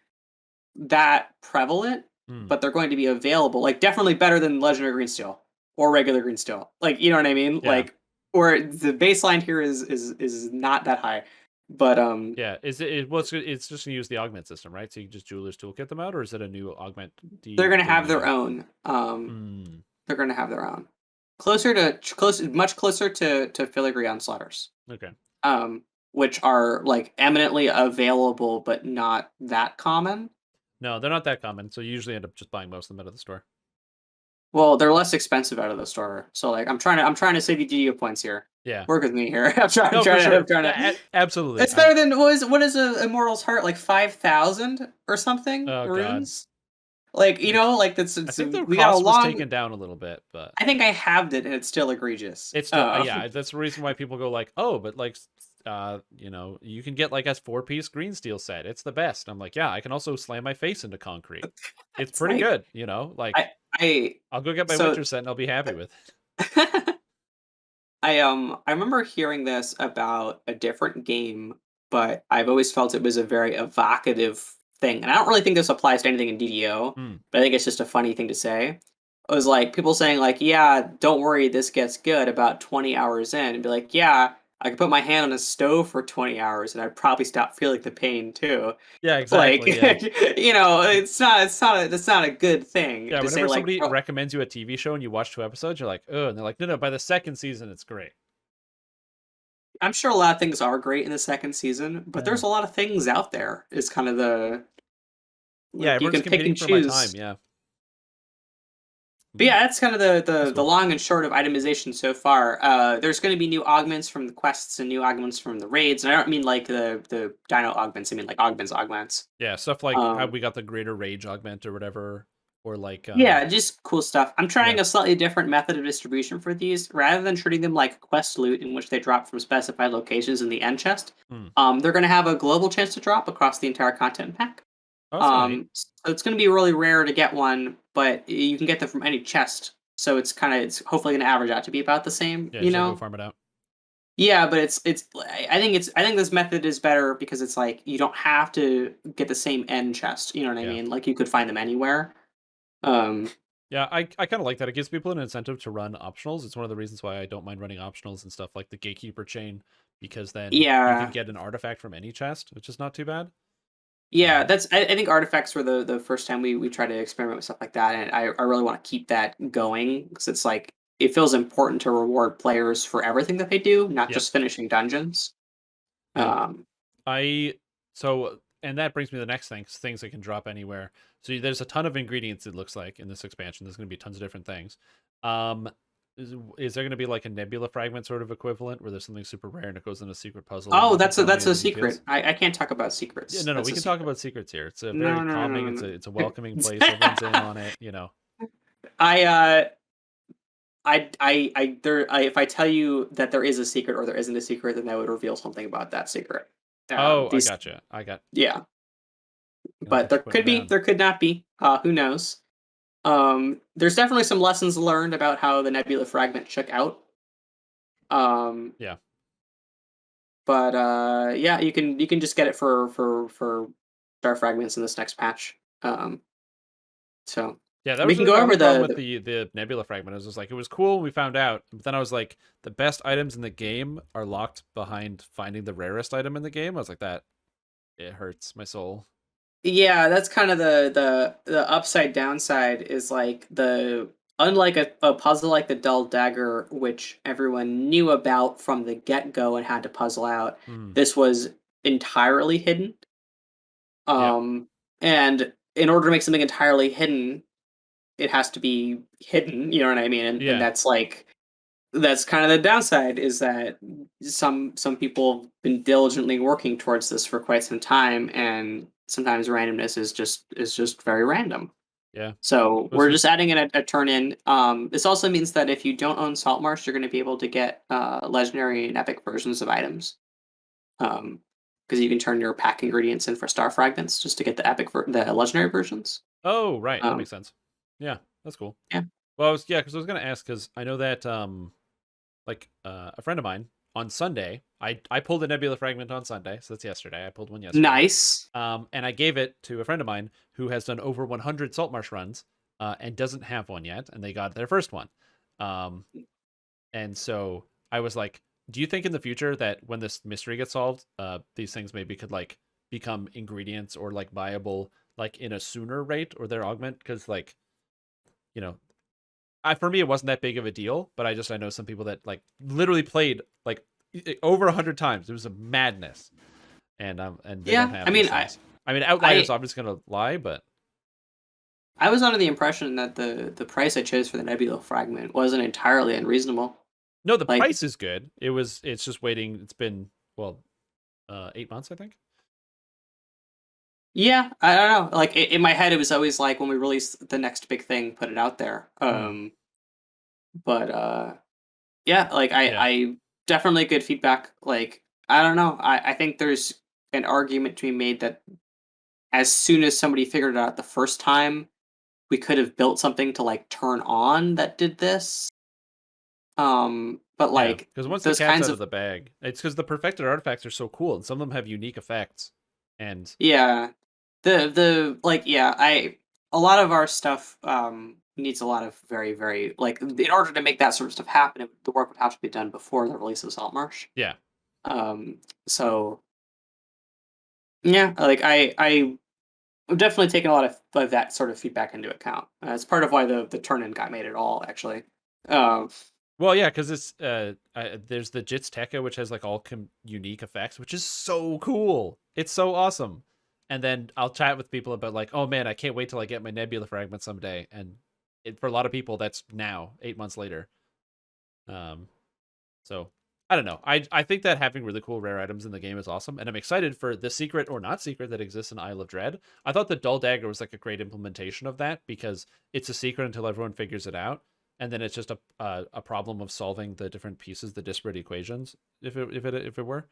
that prevalent, Mm. but they're going to be available. Like, definitely better than Legendary Green Steel or regular Green Steel. Like, you know what I mean? Yeah. Like, or the baseline here is not that high. But Yeah, is it was it's just gonna use the augment system, right? So you can just Jeweler's Toolkit them out, or is it a new augment they're gonna have their DDI? own. Hmm. They're gonna have their own. Much closer to filigree onslaughters. Okay. Um, which are like eminently available, but not that common. No, they're not that common, so you usually end up just buying most of them out of the store. Well, they're less expensive out of the store. So like I'm trying to save you DDO points here. Yeah. Work with me here. I'm trying. I'm No, for trying to. I'm sure. trying Yeah, to. absolutely. It's better than what is a Immortal's Heart, like 5,000 or something Oh god. runes. Like It's like I it's think the we got a cost was long. taken down a little bit, but I think I halved it and it's still egregious. it's still yeah, that's the reason why people go like, "Oh, but like you can get like a 4-piece green steel set. It's the best." I'm like, "Yeah, I can also slam my face into concrete. It's It's pretty like good, like I I'll go get my so winter set and I'll be happy with it." I remember hearing this about a different game, but I've always felt it was a very evocative thing. And I don't really think this applies to anything in DDO, Hmm. but I think it's just a funny thing to say. It was like people saying like, "Yeah, don't worry, this gets good about 20 hours in." And be like, "Yeah, I could put my hand on a stove for 20 hours and I'd probably stop feeling the pain too." Yeah, Like, exactly. Yeah. it's not a good thing Yeah, to say whenever like, somebody "Oh, recommends you a TV show and you watch 2 episodes, you're like, "Oh," and they're like, "No, no, by the second season it's great." I'm sure a lot of things are great in the second season, but Yeah. there's a lot of things out there. Is kind of the Yeah, like you everyone's can pick competing and for my time, choose. yeah. But Hmm, yeah, that's kind of the that's the, the cool. long and short of itemization so far. There's going to be new augments from the quests and new augments from the raids, and I don't mean like the dino augments. I mean like augments. Yeah, stuff like how Um, we got the greater rage augment or whatever, or like yeah, just cool stuff. I'm yeah. trying a slightly different method of distribution for these, rather than treating them like quest loot in which they drop from specified locations in the end chest. Hmm. They're going to have a global chance to drop across the entire content pack. Oh, that's kind of neat. So it's going to be really rare to get one, but you can get them from any chest. So it's hopefully going to average out to be about the same, Yeah, you just gotta go know. farm it out. Yeah, but I think this method is better because it's like you don't have to get the same end chest. You know what I Yeah. mean? Like you could find them anywhere. Um, Yeah, I kind of like that. It gives people an incentive to run optionals. It's one of the reasons why I don't mind running optionals and stuff like the gatekeeper chain, because then you can yeah, get an artifact from any chest, which is not too bad. yeah. Um, I think artifacts were the first time we tried to experiment with stuff like that, and I really want to keep that going because it's like it feels important to reward players for everything that they do, not yep. just finishing dungeons. Yeah. Um, I so and that brings me to the next thing, things that can drop anywhere. So there's a ton of ingredients it looks like in this expansion. There's going to be tons of different things. Um, is there going to be like a nebula fragment sort of equivalent where there's something super rare and it goes in a secret puzzle and oh, you can tell me that's a the details? secret. I can't talk about Yeah, secrets. no, no, That's we a can talk secret. about secrets here. It's a very No, no, no, calming. no, It's a no, it's a welcoming place. Everyone's in no. on it. I uh if I tell you that there is a secret or there isn't a secret, then that would reveal something about that secret. Oh, I These gotcha. Yeah, Gonna but have to there put them could be, down. there could not be. Who knows? There's definitely some lessons learned about how the nebula fragment shook out. Um, Yeah, but yeah, you can just get it for star fragments in this next patch. So yeah. That we was can really go my over only problem the, with the nebula fragment. It was just like it was cool when we found out, but then I was like, the best items in the game are locked behind finding the rarest item in the game. I was like, that it hurts my soul. yeah, that's kind of the upside downside is like the unlike a puzzle like the dull dagger, which everyone knew about from the get-go and had to puzzle out, Hmm. this was entirely hidden. Yeah, And in order to make something entirely hidden, it has to be hidden, you know what I mean? And yeah. that's like that's kind of the downside is that some people have been diligently working towards this for quite some time, and sometimes randomness is just very random. Yeah. So This we're just was adding in a turn in. This also means that if you don't own Saltmarsh, you're going to be able to get legendary and epic versions of items. Because you can turn your pack ingredients in for star fragments just to get the legendary versions. oh, right, that Um, makes sense. Yeah, that's cool. yeah, Well, because I was gonna ask because I know that a friend of mine on Sunday, I pulled a nebula fragment on Sunday, so that's yesterday. I pulled one yesterday. nice. And I gave it to a friend of mine who has done over 100 Saltmarsh runs, and doesn't have one yet, and they got their first one. Um, and so I was like, Do you think in the future that when this mystery gets solved, these things maybe could like become ingredients or like viable like in a sooner rate or their augment? Because like you know, for me it wasn't that big of a deal, but I know some people that like literally played like over 100 times. It was a madness, and they don't Yeah, I have mean, these things. I mean, Outliers. I I'm just gonna lie, but I was under the impression that the price I chose for the Nebula fragment wasn't entirely unreasonable. no, the Like, price is good. It's just waiting. It's been well, 8 months I think. yeah, I don't know. Like in my head, it was always like when we release the next big thing, put it out there. Hmm. But yeah, like Yeah. I definitely good feedback. Like I don't know. I think there's an argument to be made that as soon as somebody figured it out the first time, we could have built something to like turn on that did this. But Yeah, like because once the those cat's kinds out of of the bag, it's because the perfected artifacts are so cool, and some of them have unique effects. And yeah, the like yeah, I a lot of our stuff needs a lot of very like in order to make that sort of stuff happen, the work would have to be done before the release of Saltmarsh. yeah, Um, so yeah, like I've definitely taken a lot of that sort of feedback into account. It's part of why the turn in got made at all, actually. Um, well, yeah, because it's there's the Jits Tekka, which has like all unique effects, which is so cool. It's so awesome. And then I'll chat with people about like, oh man, I can't wait till I get my Nebula fragment someday. And for a lot of people, that's now 8 months later. Um, So I don't know. I think that having really cool rare items in the game is awesome, and I'm excited for the secret or not secret that exists in Isle of Dread. I thought the Dull Dagger was like a great implementation of that because it's a secret until everyone figures it out, and then it's just a problem of solving the different pieces, the disparate equations, if it were.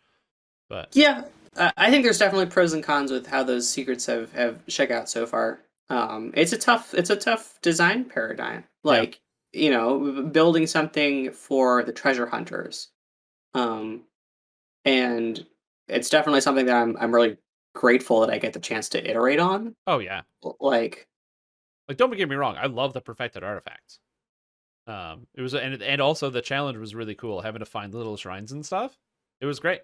But yeah, I think there's definitely pros and cons with how those secrets have shook out so far. It's a tough design paradigm. yeah, Like building something for the treasure hunters, um, and it's definitely something that I'm really grateful that I get the chance to iterate on. oh yeah. Like, Like don't get me wrong, I love the perfected artifacts. It was and also the challenge was really cool, having to find little shrines and stuff. It was great.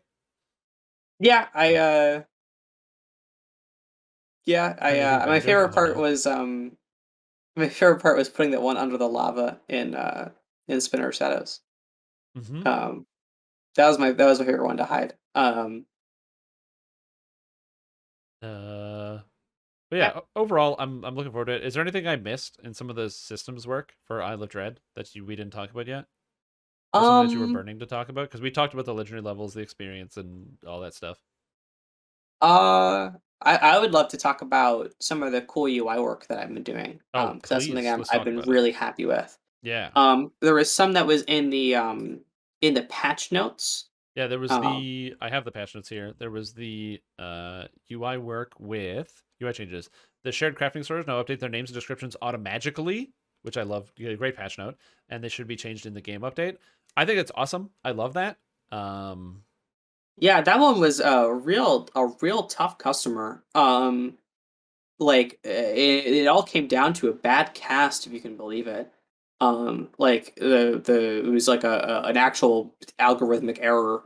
yeah, So, I trying to think of my any favorite judgments right part now. was putting that one under the lava in Spinner Shadows. Hmm. Um, that was my favorite one to hide. Uh, But Yeah. yeah, overall, I'm looking forward to it. Is there anything I missed in some of the systems work for Isle of Dread that we didn't talk about yet, or something that you were Um. burning to talk about? Because we talked about the legendary levels, the experience, and all that stuff. Uh. I would love to talk about some of the cool UI work that I've been doing. Oh, Because that's something please, let's I've talk been about it. really happy with. Yeah, There was some that was in the patch notes. yeah. There was Um. the I have the patch notes here. There was the UI work with UI changes. The shared crafting stores now update their names and descriptions automatically, which I love. You get a great patch note, and they should be changed in the game update. I think it's awesome. I love that. Um, Yeah, that one was a real tough customer. Like it all came down to a bad cast, if you can believe it. Like the it was like an actual algorithmic error.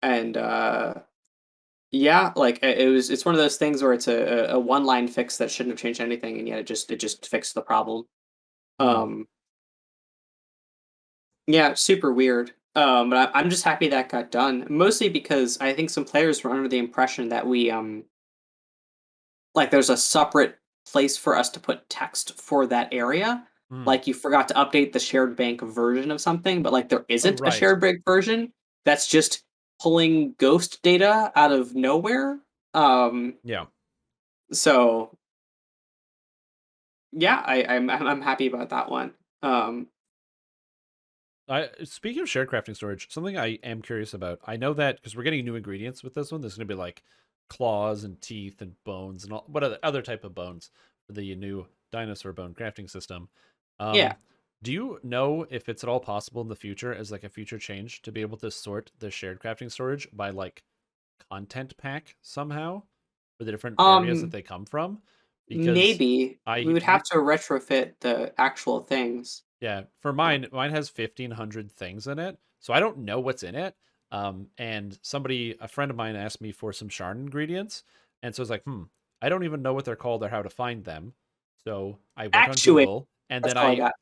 And yeah, like it's one of those things where it's a one line fix that shouldn't have changed anything, and yet it just fixed the problem. hmm. Um, yeah, super weird. But I'm just happy that got done, mostly because I think some players were under the impression that we like there's a separate place for us to put text for that area. Hmm. Like you forgot to update the shared bank version of something, but like there Oh, isn't a right. shared bank version. That's just pulling ghost data out of nowhere. Um, Yeah. so yeah, I'm happy about that one. Um, I speaking of shared crafting storage, something I am curious about. I know that because we're getting new ingredients with this one. There's going to be like claws and teeth and bones and all what other type of bones for the new dinosaur bone crafting system. yeah. Um, do you know if it's at all possible in the future as like a future change to be able to sort the shared crafting storage by like content pack somehow for the different areas that Um, they come from? Because maybe we I would have to retrofit the actual things. Yeah, for mine has 1,500 things in it, so I don't know what's in it. And a friend of mine, asked me for some Sharn ingredients, and so I was like, I don't even know what they're called or how to find them. So I went on Actuate. Google, and That's then all I got.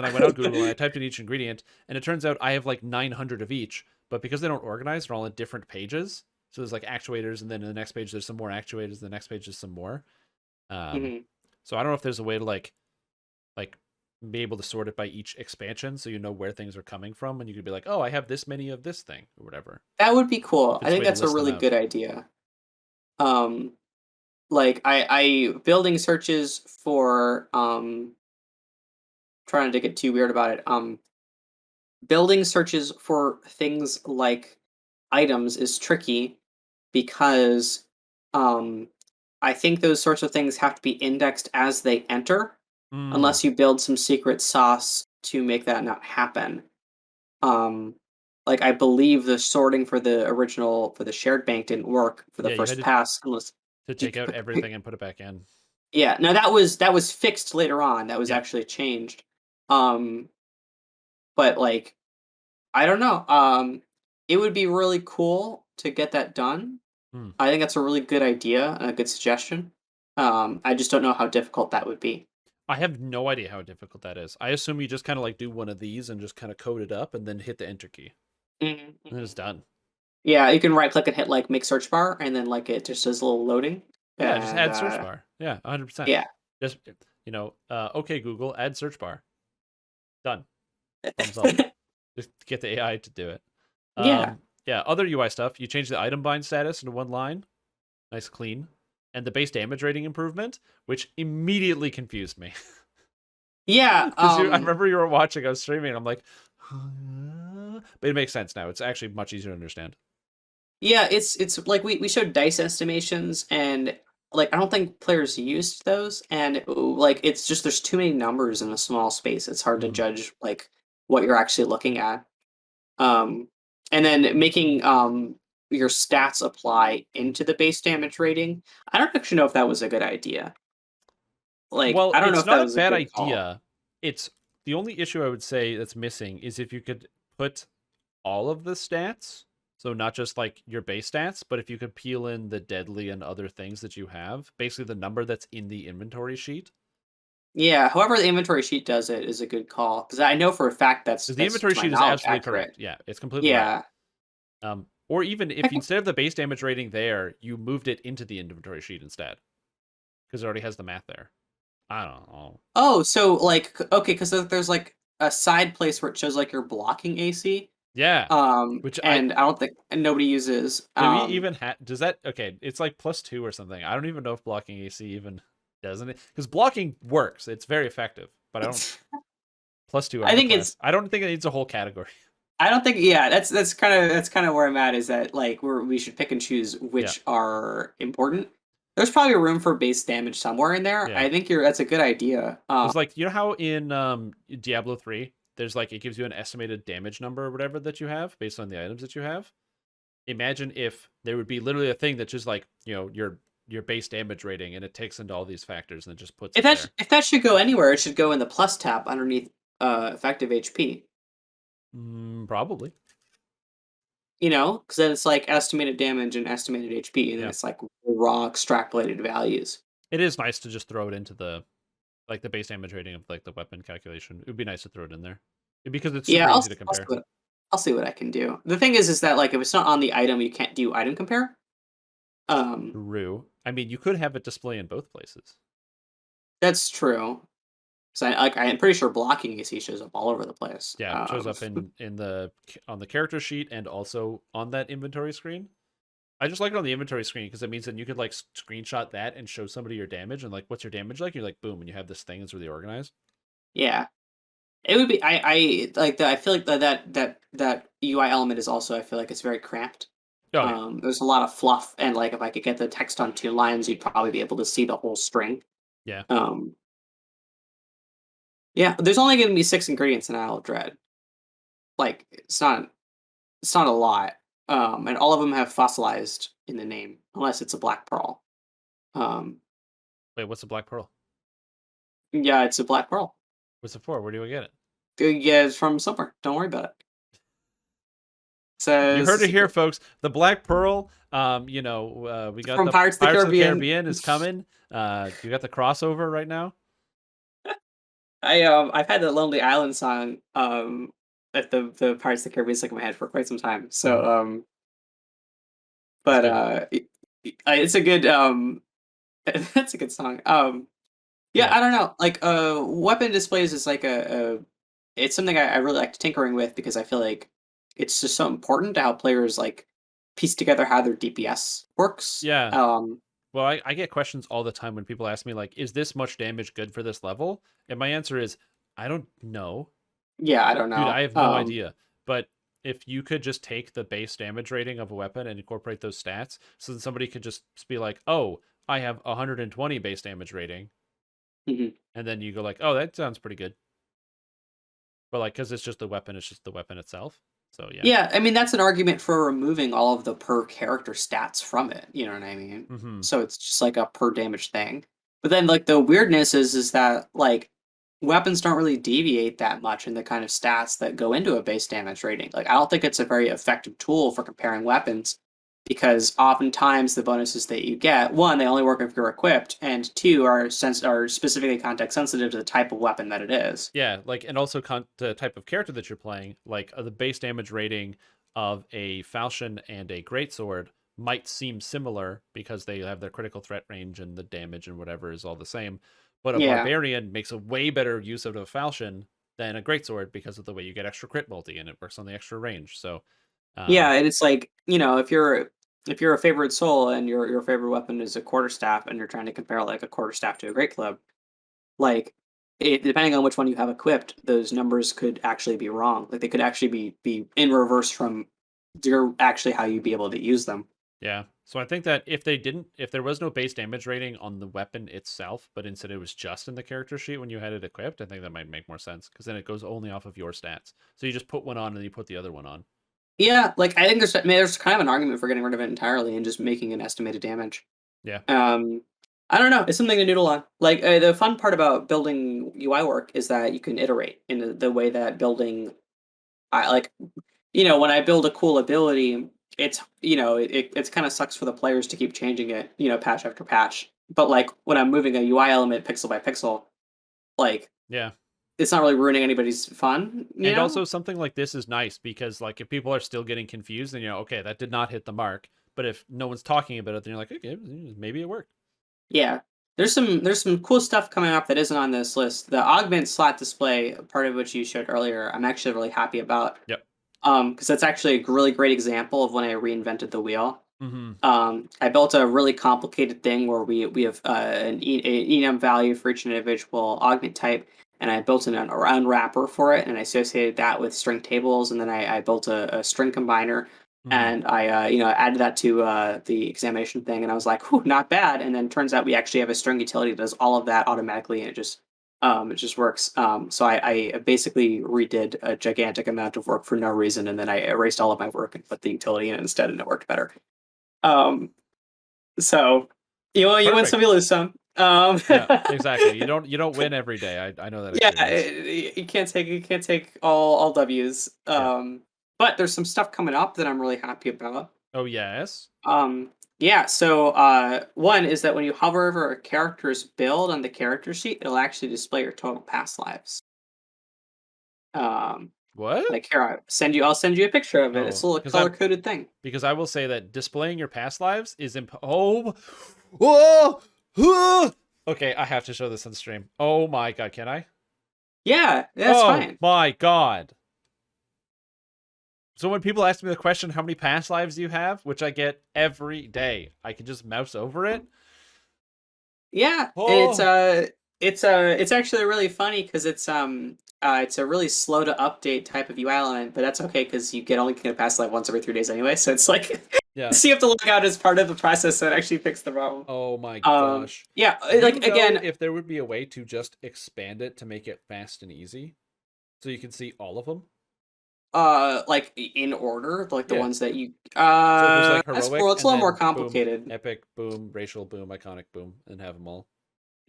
I went on Google and I typed in each ingredient, and it turns out I have like 900 of each, but because they don't organize, they're all in different pages. So there's like actuators, and then in the next page there's some more actuators, the next page is some more. Um, Mhm. so I don't know if there's a way to like be able to sort it by each expansion so you know where things are coming from and you could be like, oh, I have this many of this thing or whatever. That would be cool. If I it's a think way to that's a list them really out. good idea. Um, like I building searches for trying to get too weird about it. Building searches for things like items is tricky because um I think those sorts of things have to be indexed as they enter Mm. unless you build some secret sauce to make that not happen. Um like I believe the sorting for the original for the shared bank didn't work for the Yeah, you had first pass unless to you take could out put the everything and put it back in. yeah, no, that was fixed later on. That was Yeah. actually changed. Um, but like, I don't know. It would be really cool to get that done. Hmm. I think that's a really good idea and a good suggestion. I just don't know how difficult that would be. I have no idea how difficult that is. I assume you just kind of like do one of these and just kind of code it up and then hit the enter key. Mhm, And then it's mhm. done. Yeah, you can right click and hit like make search bar, and then like it just does a little loading. Yeah, just And add search bar. Yeah, 100%. yeah, Just, okay, Google, add search bar. Done. Thumbs up. Just get the AI to do it. yeah, Yeah, other UI stuff. You change the item bind status into one line. Nice clean. And the base damage rating improvement, which immediately confused me. yeah. Because I remember you were watching, I was streaming, and I'm like, but it makes sense now. It's actually much easier to understand. Yeah, it's like we showed dice estimations and like I don't think players used those and like it's just there's too many numbers in a small space. It's hard to Mm. judge like what you're actually looking at. Um and then making your stats apply into the base damage rating. I don't actually know if that was a good idea. Like Well, I don't know it's if that not a was a bad good call. idea. It's the only issue I would say that's missing is if you could put all of the stats, so not just like your base stats, but if you could peel in the deadly and other things that you have, basically the number that's in the inventory sheet. Yeah, however the inventory sheet does it is a good call because I know for a fact Because the that's inventory to my sheet is knowledge absolutely accurate. correct. Yeah, it's completely right. Yeah. Or even I if think instead of the base damage rating there, you moved it into the inventory sheet instead, because it already has the math there. I don't know. Oh, so like okay, because there's like a side place where it shows like you're blocking AC. Yeah, which I And I don't think and nobody uses. do we even have? Does that okay? It's like +2 or something. I don't even know if blocking AC even doesn't it because blocking works. It's very effective, but I don't it's +2 I armor think class. it's I don't think it needs a whole category. I don't think yeah, that's kind of where I'm at is that like we should pick and choose Yeah, which are important. There's probably room for base damage somewhere in there. yeah. I think you're that's a good idea. Because like you know how in Diablo 3, there's like it gives you an estimated damage number or whatever that you have based on the items that you have. Imagine if there would be literally a thing that's just like your base damage rating and it takes into all these factors and it just puts it there. If that should go anywhere, it should go in the plus tab underneath effective HP. Probably. You know, because then it's like estimated damage and estimated HP, and then Yeah. it's like raw extrapolated values. It is nice to just throw it into the like the base damage rating of like the weapon calculation. It would be nice to throw it in there. Because it's Yeah, super easy to compare. I'll see what I can do. The thing is that like if it's not on the item, you can't do item compare. Um, True. I mean, you could have it display in both places. that's true. So I'm pretty sure blocking AC shows up all over the place. Yeah, it shows up in the on the character sheet and also on that inventory screen. I just like it on the inventory screen because it means that you could like screenshot that and show somebody your damage and like what's your damage like. You're like boom, and you have this thing that's really organized. yeah, it would be. I like that. I feel like that UI element is also. I feel like it's very cramped. Oh yeah, There's a lot of fluff, and like if I could get the text on two lines, you'd probably be able to see the whole string. yeah. Um, yeah, there's only going to be 6 ingredients in Isle of Dread. Like it's not a lot. And all of them have fossilized in the name, unless it's a black pearl. Um, Wait, what's the black pearl? yeah, it's a black pearl. What's it for? Where do I get it? Yeah, it's from somewhere. Don't worry about it. You So heard it's it here, folks. The Black Pearl. We got from the Pirates of the Pirates of the Caribbean. Caribbean is coming. You got the crossover right now. I've had the Lonely Island song at the Pirates of the Caribbean stuck in my head for quite some time. So Mhm. It's but good. it's a good it's a good song. Yeah, Yeah. I don't know. Like weapon displays is like a it's something I really like tinkering with because I feel like it's just so important to how players like piece together how their DPS works. Yeah. Well, I get questions all the time when people ask me, like, is this much damage good for this level? And my answer is, I don't know. Yeah, I don't Dude, know. I have no idea. But if you could just take the base damage rating of a weapon and incorporate those stats, so that somebody could just be like, oh, I have 120 base damage rating. Mhm. And then you go like, oh, that sounds pretty good. But like, because it's just the weapon, it's just the weapon itself. So yeah. Yeah, I mean that's an argument for removing all of the per character stats from it. You know what I mean? Mm-hmm. So it's just like a per damage thing. But then like the weirdness is that like weapons don't really deviate that much in the kind of stats that go into a base damage rating. Like I don't think it's a very effective tool for comparing weapons because oftentimes the bonuses that you get, one, they only work if you're equipped, and two are specifically context sensitive to the type of weapon that it is. Yeah, like, and also the type of character that you're playing, like the base damage rating of a falchion and a greatsword might seem similar because they have their critical threat range and the damage and whatever is all the same. But a Yeah. barbarian makes a way better use of a falchion than a greatsword because of the way you get extra crit multi and it works on the extra range. So, Yeah, um, and it's like, if you're a favorite soul and your favorite weapon is a quarterstaff and you're trying to compare like a quarterstaff to a great club, like depending on which one you have equipped, those numbers could actually be wrong. Like they could actually be in reverse from actually how you'd be able to use them. yeah. So I think that if there was no base damage rating on the weapon itself, but instead it was just in the character sheet when you had it equipped, I think that might make more sense because then it goes only off of your stats. So you just put one on and you put the other one on. Yeah, like I think there's kind of an argument for getting rid of it entirely and just making an estimated damage. Yeah. Um, I don't know. It's something to noodle on. Like the fun part about building UI work is that you can iterate in the way that building. I like, when I build a cool ability, it's kind of sucks for the players to keep changing it, patch after patch. But like when I'm moving a UI element pixel by pixel, like Yeah. it's not really ruining anybody's fun, you And know? also something like this is nice because like if people are still getting confused, then okay, that did not hit the mark. But if no one's talking about it, then you're like, okay, maybe it worked. Yeah. There's some cool stuff coming up that isn't on this list. The augment slot display, part of which you showed earlier, I'm actually really happy about. Yep. Because that's actually a really great example of when I reinvented the wheel. Mm-hmm. I built a really complicated thing where we have an enum value for each individual augment type, and I built an unwrapper for it, and I associated that with string tables, and then I built a string combiner, Mm-hmm. and I added that to the examination thing, and I was like, whew, not bad. And then turns out we actually have a string utility that does all of that automatically, and it just works. So I basically redid a gigantic amount of work for no reason, and then I erased all of my work and put the utility in instead, and it worked better. Um, so you win some, Perfect. you lose some. Yeah, exactly. You don't win every day. I know that Yeah, experience. you can't take all W's. Yeah. But there's some stuff coming up that I'm really happy about. Oh yes. Yeah. So one is that when you hover over a character's build on the character sheet, it'll actually display your total past lives. Um, What? like here, I'll send you a picture of it. It's Oh, a little because color coded thing. I will say that displaying your past lives is oh, oh, oh. Okay, I have to show this on stream. Oh my god, can I? Yeah, that's Oh fine. my god. So when people ask me the question, how many past lives do you have, which I get every day, I can just mouse over it. Yeah, and it's Oh, it's actually really funny because it's a really slow to update type of UI element, but that's okay because you get only get past like once every 3 days anyway. So it's like yeah. so you have to log out as part of the process so it actually fixed the problem. Oh my gosh. Yeah, Do you like know again, if there would be a way to just expand it to make it fast and easy so you can see all of them? like in order, like the Yeah. ones that you So if it was like well, heroic it's a and little more then boom, complicated. epic, boom, racial, boom, iconic, boom, and have them all.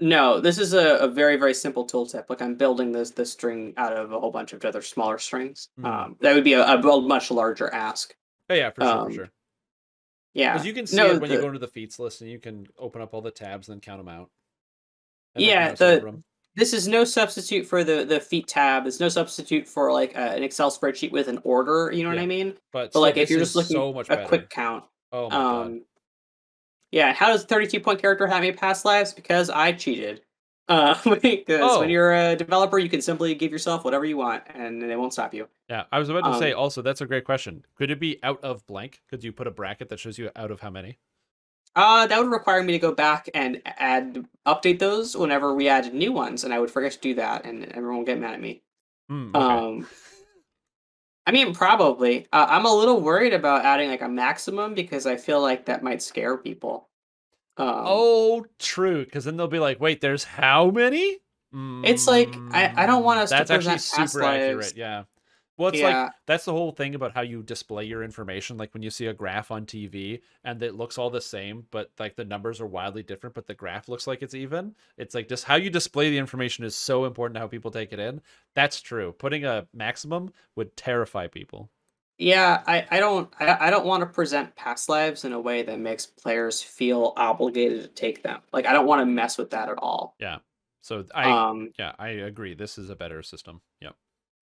No, this is a very, very simple tooltip. Like I'm building this string out of a whole bunch of other smaller strings. Hmm. That would be a much larger ask. Oh yeah, for sure, for Um, sure. Because yeah. you can see No, it when you go into the feats list, and you can open up all the tabs and then count them out, and like yeah, mouse over them. this is no substitute for the feat tab. It's no substitute for like an Excel spreadsheet with an order. You know what Yeah, I mean? but But still, like if this you're is just looking so much a quick better. count, Oh my god. um, yeah. How does 32 point character have any past lives? Because I cheated. Because when Oh, you're a developer, you can simply give yourself whatever you want, and they won't stop you. yeah. I was about to say Um, also that's a great question. Could it be out of blank? Could you put a bracket that shows you out of how many? that would require me to go back and update those whenever we add new ones, and I would forget to do that, and everyone will get mad at me. Hmm. Okay. Um, I mean, probably. I'm a little worried about adding like a maximum because I feel like that might scare people. Um, Oh, true. Because then they'll be like, "Wait, there's how many?" it's like I don't want us to That's actually present past super accurate. lives. Yeah. Well, it's like Yeah, that's the whole thing about how you display your information. Like when you see a graph on TV and it looks all the same, but like the numbers are wildly different, but the graph looks like it's even. It's like just how you display the information is so important to how people take it in. That's true. Putting a maximum would terrify people. yeah. I don't want to present past lives in a way that makes players feel obligated to take them. Like I don't want to mess with that at all. Yeah. So I, Um, yeah, I agree. This is a better system. Yep.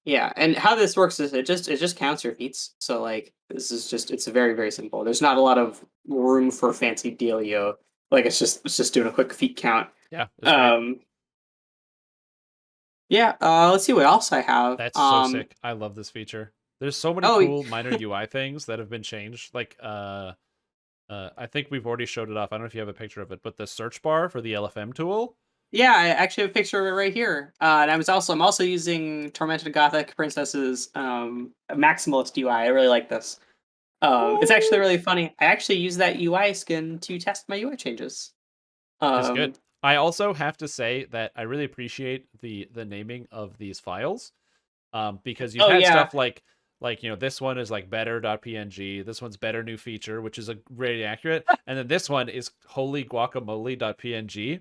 Yeah, and how this works is it just counts your feats. So like this is just it's very very simple. There's not a lot of room for fancy dealio. Like it's just doing a quick feat count. Yeah, it's great. Um yeah, let's see what else I have. That's so sick. I love this feature. There's so many Oh cool minor UI things that have been changed. Like I think we've already showed it off. I don't know if you have a picture of it, but the search bar for the LFM tool. yeah, I actually have a picture of it right here. And I'm also using Tormented Gothic Princess's maximalist UI. I really like this. It's actually Woo! really funny. I actually use that UI skin to test my UI changes. Is Um good. I also have to say that I really appreciate the naming of these files. Because you've oh had yeah. stuff like this one is like better.png, this one's better new feature, which is a really accurate, and then this one is holy guacamole.png.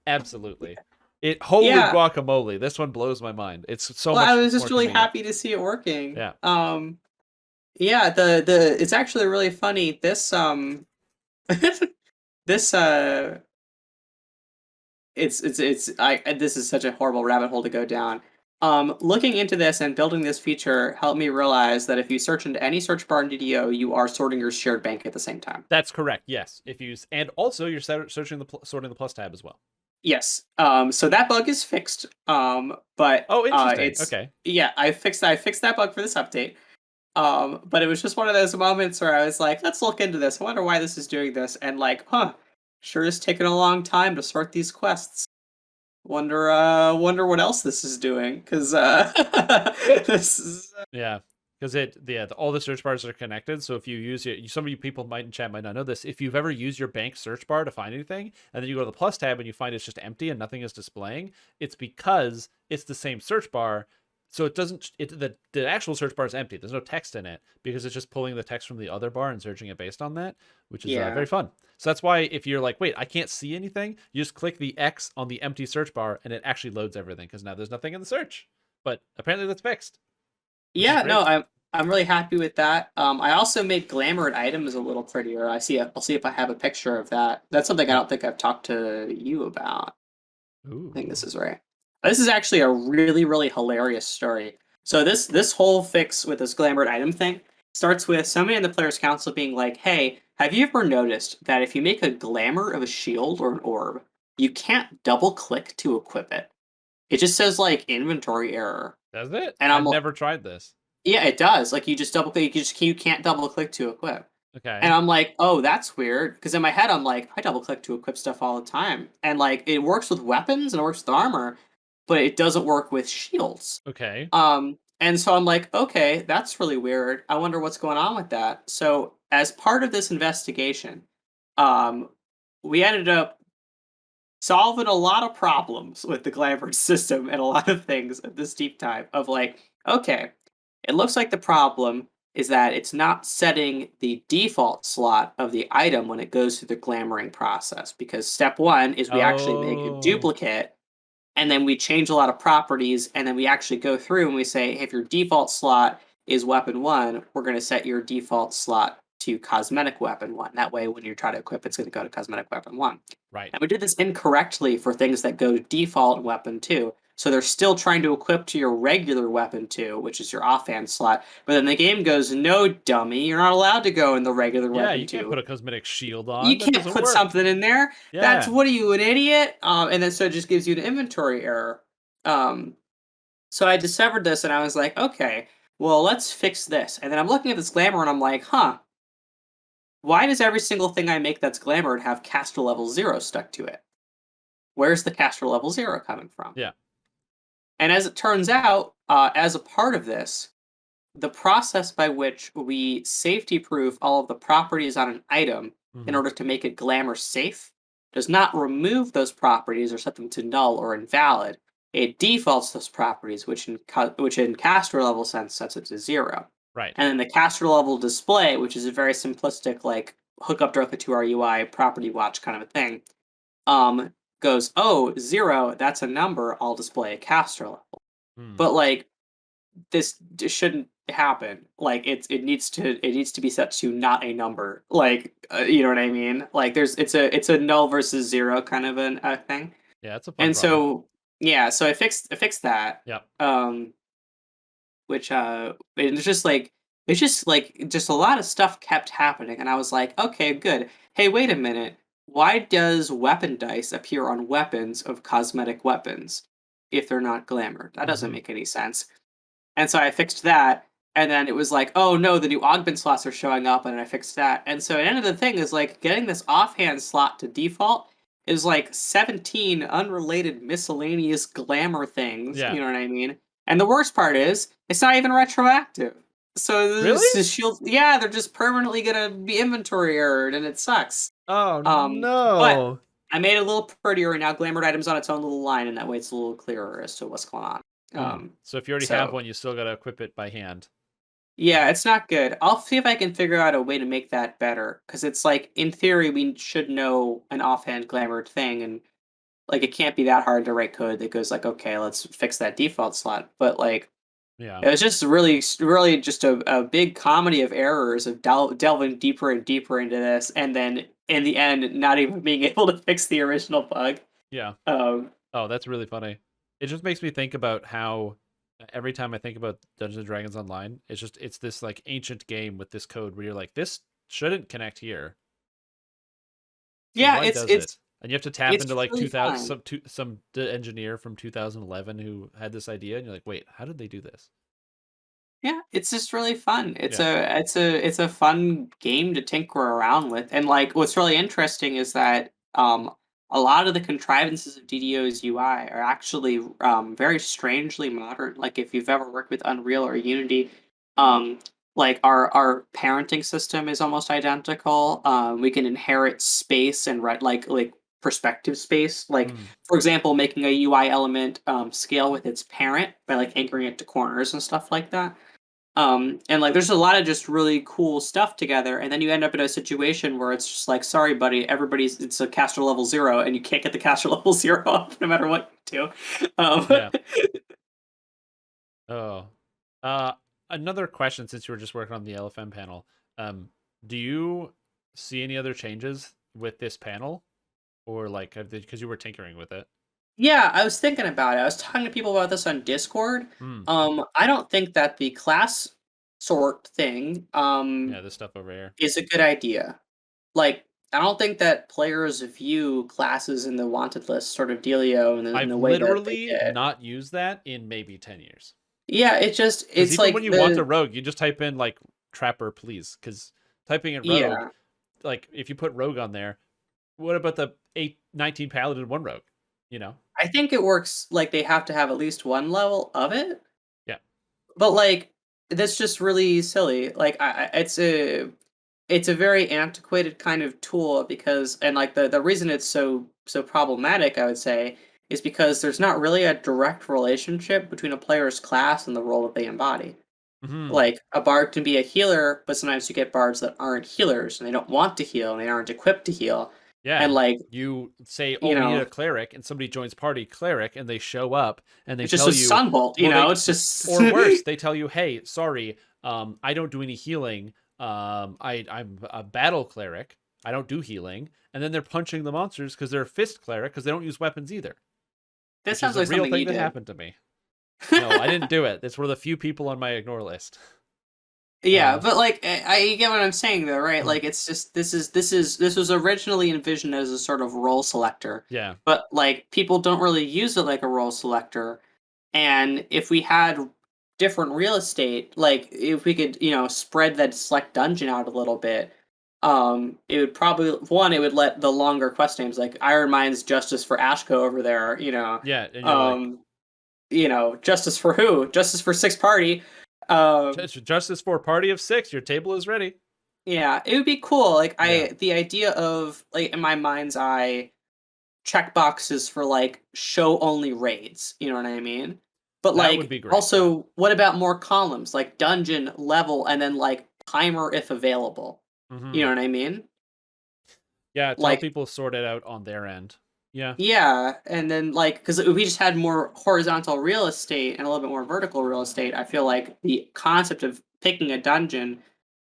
Absolutely. It holy Yeah, guacamole. This one blows my mind. It's so well, I much was just more really convenient. happy to see it working. Yeah. Yeah, the it's actually really funny. This this it's this is such a horrible rabbit hole to go down. Looking into this and building this feature helped me realize that if you search into any search bar in DDO, you are sorting your shared bank at the same time. That's correct. Yes. If you and also you're searching sorting the plus tab as well. Yes. So that bug is fixed. But Oh, interesting. it's Okay. yeah, I fixed that bug for this update. But it was just one of those moments where I was like, let's look into this. I wonder why this is doing this. And like, sure is taking a long time to sort these quests. Wonder what else this is doing. Cause this is Yeah, because all the search bars are connected. So if you use it, some of you people might in chat might not know this. If you've ever used your bank search bar to find anything, and then you go to the plus tab and you find it's just empty and nothing is displaying, it's because it's the same search bar. So it doesn't. The actual search bar is empty. There's no text in it because it's just pulling the text from the other bar and searching it based on that, which is yeah. very fun. So that's why if you're like, wait, I can't see anything, you just click the X on the empty search bar and it actually loads everything because now there's nothing in the search. But apparently that's fixed, which is Yeah, no, great. I'm really happy with that. I also made glamored items a little prettier. I'll see if I have a picture of that. That's something I Yeah. don't think I've talked to you about. I think this Ooh. is right. This is actually a really, really hilarious story. So this whole fix with this glamored item thing starts with somebody in the players' council being like, "Hey, have you ever noticed that if you make a glamour of a shield or an orb, you can't double click to equip it? It just says like inventory error." Does it? And I've never tried this. yeah, it does. Like you just double click, you can't double click to equip. And Okay. I'm like, oh, that's weird. Because in my head, I'm like, I double click to equip stuff all the time. And like, it works with weapons and it works with armor, but it doesn't work with shields. Okay. And so I'm like, okay, that's really weird. I wonder what's going on with that. So as part of this investigation, um, we ended up solving a lot of problems with the Glamoured system and a lot of things at this deep dive of like, okay, it looks like the problem is that it's not setting the default slot of the item when it goes through the glamoring process. Because step one is we actually make a Oh, duplicate, and then we change a lot of properties, and then we actually go through and we say, hey, if your default slot is weapon one, we're going to set your default slot to cosmetic weapon one. That way, when you try to equip, it's going to go to cosmetic weapon one. right. And we did this incorrectly for things that go default weapon two. So they're still trying to equip to your regular weapon two, which is your offhand slot. But then the game goes, no, dummy, you're not allowed to go in the regular Yeah, weapon you can't put two. a cosmetic shield You on. That can't doesn't put work. something in there. That's Yeah. what are you, an idiot? And then so it just gives you an inventory error. Um, so I discovered this and I was like, okay, well, let's fix this. And then I'm looking at this glamour and I'm like, huh, why does every single thing I make that's glamored have caster level 0 stuck to it? Where's the caster level 0 coming from? Yeah. And as it turns out, as a part of this, the process by which we safety proof all of the properties on an item in Hmm. order to make it glamour safe does not remove those properties or set them to null or invalid. It defaults those properties, which in caster level sense sets it to 0. Right. And then the caster level display, which is a very simplistic, like hook up directly to our UI property watch kind of a thing, um, goes, oh, 0, that's a number, I'll display a caster level. Hmm. But like this shouldn't happen. Like it needs to be set to not a number. Like you know what I mean? Like it's a null versus 0 kind of a thing. Yeah, it's a fun And problem. so yeah, so I fixed that. Yep. Um, which it's just a lot of stuff kept happening, and I was like, okay, good. Hey, wait a minute. Why does weapon dice appear on weapons of cosmetic weapons if they're not glamored? That doesn't Hmm. make any sense. And so I fixed that. And then it was like, oh no, the new augment slots are showing up, and I fixed that. And so the end of the thing is like getting this offhand slot to default is like 17 unrelated miscellaneous glamour things, Yeah. you know what I mean? And the worst part is it's not even retroactive. So Really? this is shield, yeah, they're just permanently gonna be inventory errored and it sucks. Oh But no. I made it a little prettier and now glamored items on its own little line, and that way it's a little clearer as to what's going on. Hmm. Um, So if you already have so one, you still gotta equip it by hand. yeah, it's not good. I'll see if I can figure out a way to make that better. Because it's like, in theory, we should know an offhand glamored thing, and like it can't be that hard to write code that goes like, okay, let's fix that default slot. But like, Yeah. it was just really, really just a big comedy of errors of delving deeper and deeper into this, and then in the end, not even being able to fix the original bug. Yeah. Um, Oh, that's really funny. It just makes me think about how every time I think about Dungeons and Dragons Online, it's this like ancient game with this code where you're like, this shouldn't connect here. So yeah, why it's does it? it's And you have to tap it's into like really 2000 fun. engineer from 2011 who had this idea, and you're like, wait, how did they do this? Yeah, it's just really fun. It's Yeah. a fun game to tinker around with. And like what's really interesting is that a lot of the contrivances of DDO's UI are actually very strangely modern. Like if you've ever worked with Unreal or Unity, um like our parenting system is almost identical. We can inherit space and like perspective space. Like Hmm. for example, making a UI element scale with its parent by like anchoring it to corners and stuff like that. And like there's a lot of just really cool stuff together, and then you end up in a situation where it's just like, sorry, buddy, it's a caster level 0, and you can't get the caster level 0 up no matter what you do. Yeah. Oh. Uh, Another question since you were just working on the LFM panel. Um, do you see any other changes with this panel, or like because you were tinkering with it? Yeah, I was thinking about it. I was talking to people about this on Discord. Hmm. I don't think that the class sort thing Yeah, this stuff over here. is a good idea. Like, I don't think that players view classes in the wanted list sort of dealio in I've the way that they literally did. not used that in maybe 10 years. Yeah, Because it's even when like you want a the rogue, you just type in like trapper, please. Because typing in rogue, yeah. like if you put rogue on there, what about the 19 paladin, one rogue? You know? I think it works like they have to have at least one level of it, Yeah. but like that's just really silly. Like it's a very antiquated kind of tool because and like the reason it's so problematic, I would say, is because there's not really a direct relationship between a player's class and the role that they embody. Hmm. Like a bard can be a healer, but sometimes you get bards that aren't healers and they don't want to heal and they aren't equipped to heal. Yeah, And like, you say, you "Oh, we need know, a cleric," and somebody joins party cleric, and they show up and they it's just tell a you, sunbolt, well, they it's just or worse, they tell you, "Hey, sorry, I don't do any healing. I'm a battle cleric. I don't do healing." And then they're punching the monsters because they're a fist cleric because they don't use weapons either, this which is sounds a like real something thing you that did. happened to me. No, I didn't do it. It's one of the few people on my ignore list. Yeah, Uh, but like I get what I'm saying though, right? mhm. Like it's just this was originally envisioned as a sort of role selector, Yeah, but like people don't really use it like a role selector. And if we had different real estate, like if we could, spread that select dungeon out a little bit, it would probably one, it would let the longer quest names like Iron Mind's Justice for Ashko over there, yeah, and you're like, Justice for who? Justice for Six Party. Um, justice for party of six. Your table is ready. yeah, it would be cool. Like Yeah, the idea of like in my mind's eye, check boxes for like show only raids, you know what I mean? But that would like be great. Yeah. also what about more columns like dungeon, level, and then like timer if available? You Hmm. know what I mean? Yeah, to help Like people sort it out on their end. Yeah. yeah, and then like because if we just had more horizontal real estate and a little bit more vertical real estate, I feel like the concept of picking a dungeon,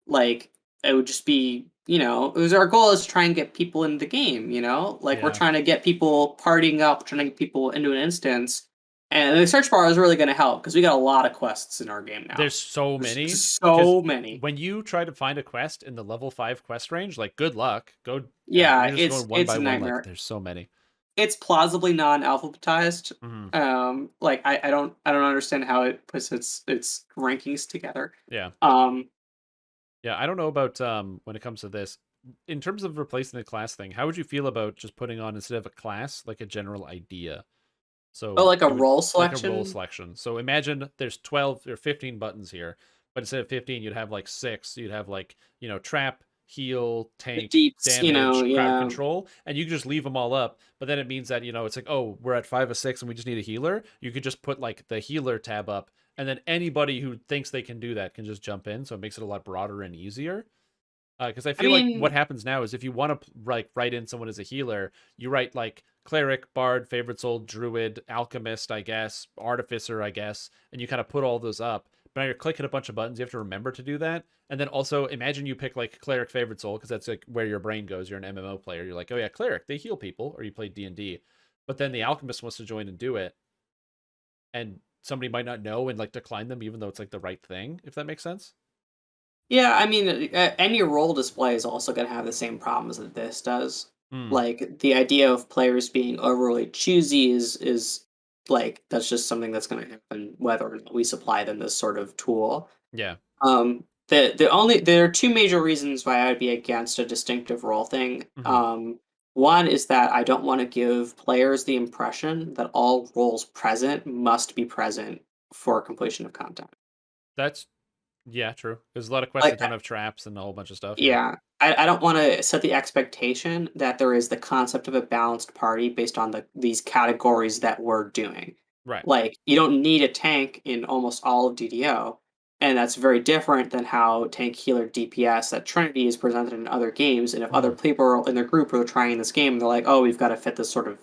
like it would just be, it was our goal is to try and get people into the game, like we're Yeah. trying to get people partying up, trying to get people into an instance, and the search bar is really going to help because we got a lot of quests in our game now. There's so There's many because so many. when you try to find a quest in the level 5 quest range, like good luck. Go Yeah, you're just it's going one it's by a one like nightmare. there's so many. It's plausibly non-alphabetized. Hmm. Like I don't understand how it puts its rankings together. Yeah. Um, Yeah, I don't know about when it comes to this. In terms of replacing the class thing, how would you feel about just putting on instead of a class like a general idea? oh, So like a it would role like a role selection, selection. So imagine there's 12 or 15 buttons here, but instead of 15, you'd have like six. You'd have like, trap, heal, the tank, deeps, damage, crowd yeah, control, and you can just leave them all up. But then it means that, it's like, oh, we're at 5 of 6 and we just need a healer. You could just put like the healer tab up, and then anybody who thinks they can do that can just jump in. So it makes it a lot broader and easier. Because I I feel like what mean, happens now is if you want to like write in someone as a healer, you write like cleric, bard, favorite soul, druid, alchemist, I guess, artificer, I guess, and you kind of put all those up. But now you're clicking a bunch of buttons. You have to remember to do that. And then also imagine you pick like cleric, favorite soul, because that's like where your brain goes. You're an MMO player. You're like, oh yeah, cleric, they heal people, or you play D&D. But then the alchemist wants to join and do it, and somebody might not know and like decline them, even though it's like the right thing. If that makes sense. yeah, I mean, any role display is also going to have the same problems that this does. Hmm. Like the idea of players being overly choosy is like that's just something that's going to happen whether or not we supply them this sort of tool. Yeah. There are two major reasons why I would be against a distinctive role thing. Hmm. One is that I don't want to give players the impression that all roles present must be present for completion of content. That's Yeah, true. There's a lot of quests that Like, don't have traps and a whole bunch of stuff. Yeah. yeah, I don't want to set the expectation that there is the concept of a balanced party based on these categories that we're doing. Right. Like, you don't need a tank in almost all of DDO, and that's very different than how tank healer DPS that Trinity is presented in other games. And if other Hmm. people in their group are trying this game, they're like, "Oh, we've got to fit this sort of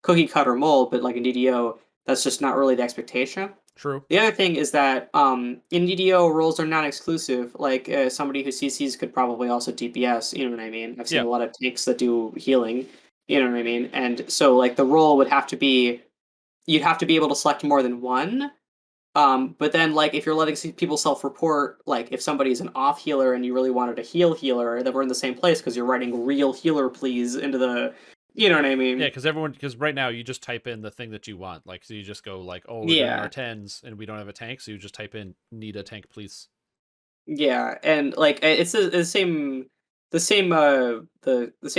cookie cutter mold," but like in DDO, that's just not really the expectation. True. The other thing is that in DDO roles are non-exclusive. Like somebody who CCs could probably also DPS. You know what I mean? I've seen Yeah. a lot of tanks that do healing. You know what I mean? And so like the role would have to be you'd have to be able to select more than one. But then like if you're letting people self-report, like if somebody's an off healer and you really wanted a healer, then we're in the same place because you're writing real healer please into the. You know what I Yeah, mean? because right now you just type in the thing that you want. Like, so you just go like, oh, we're doing our Yeah. tens and we don't have a tank, so you just type in need a tank, please. Yeah, and like it's the same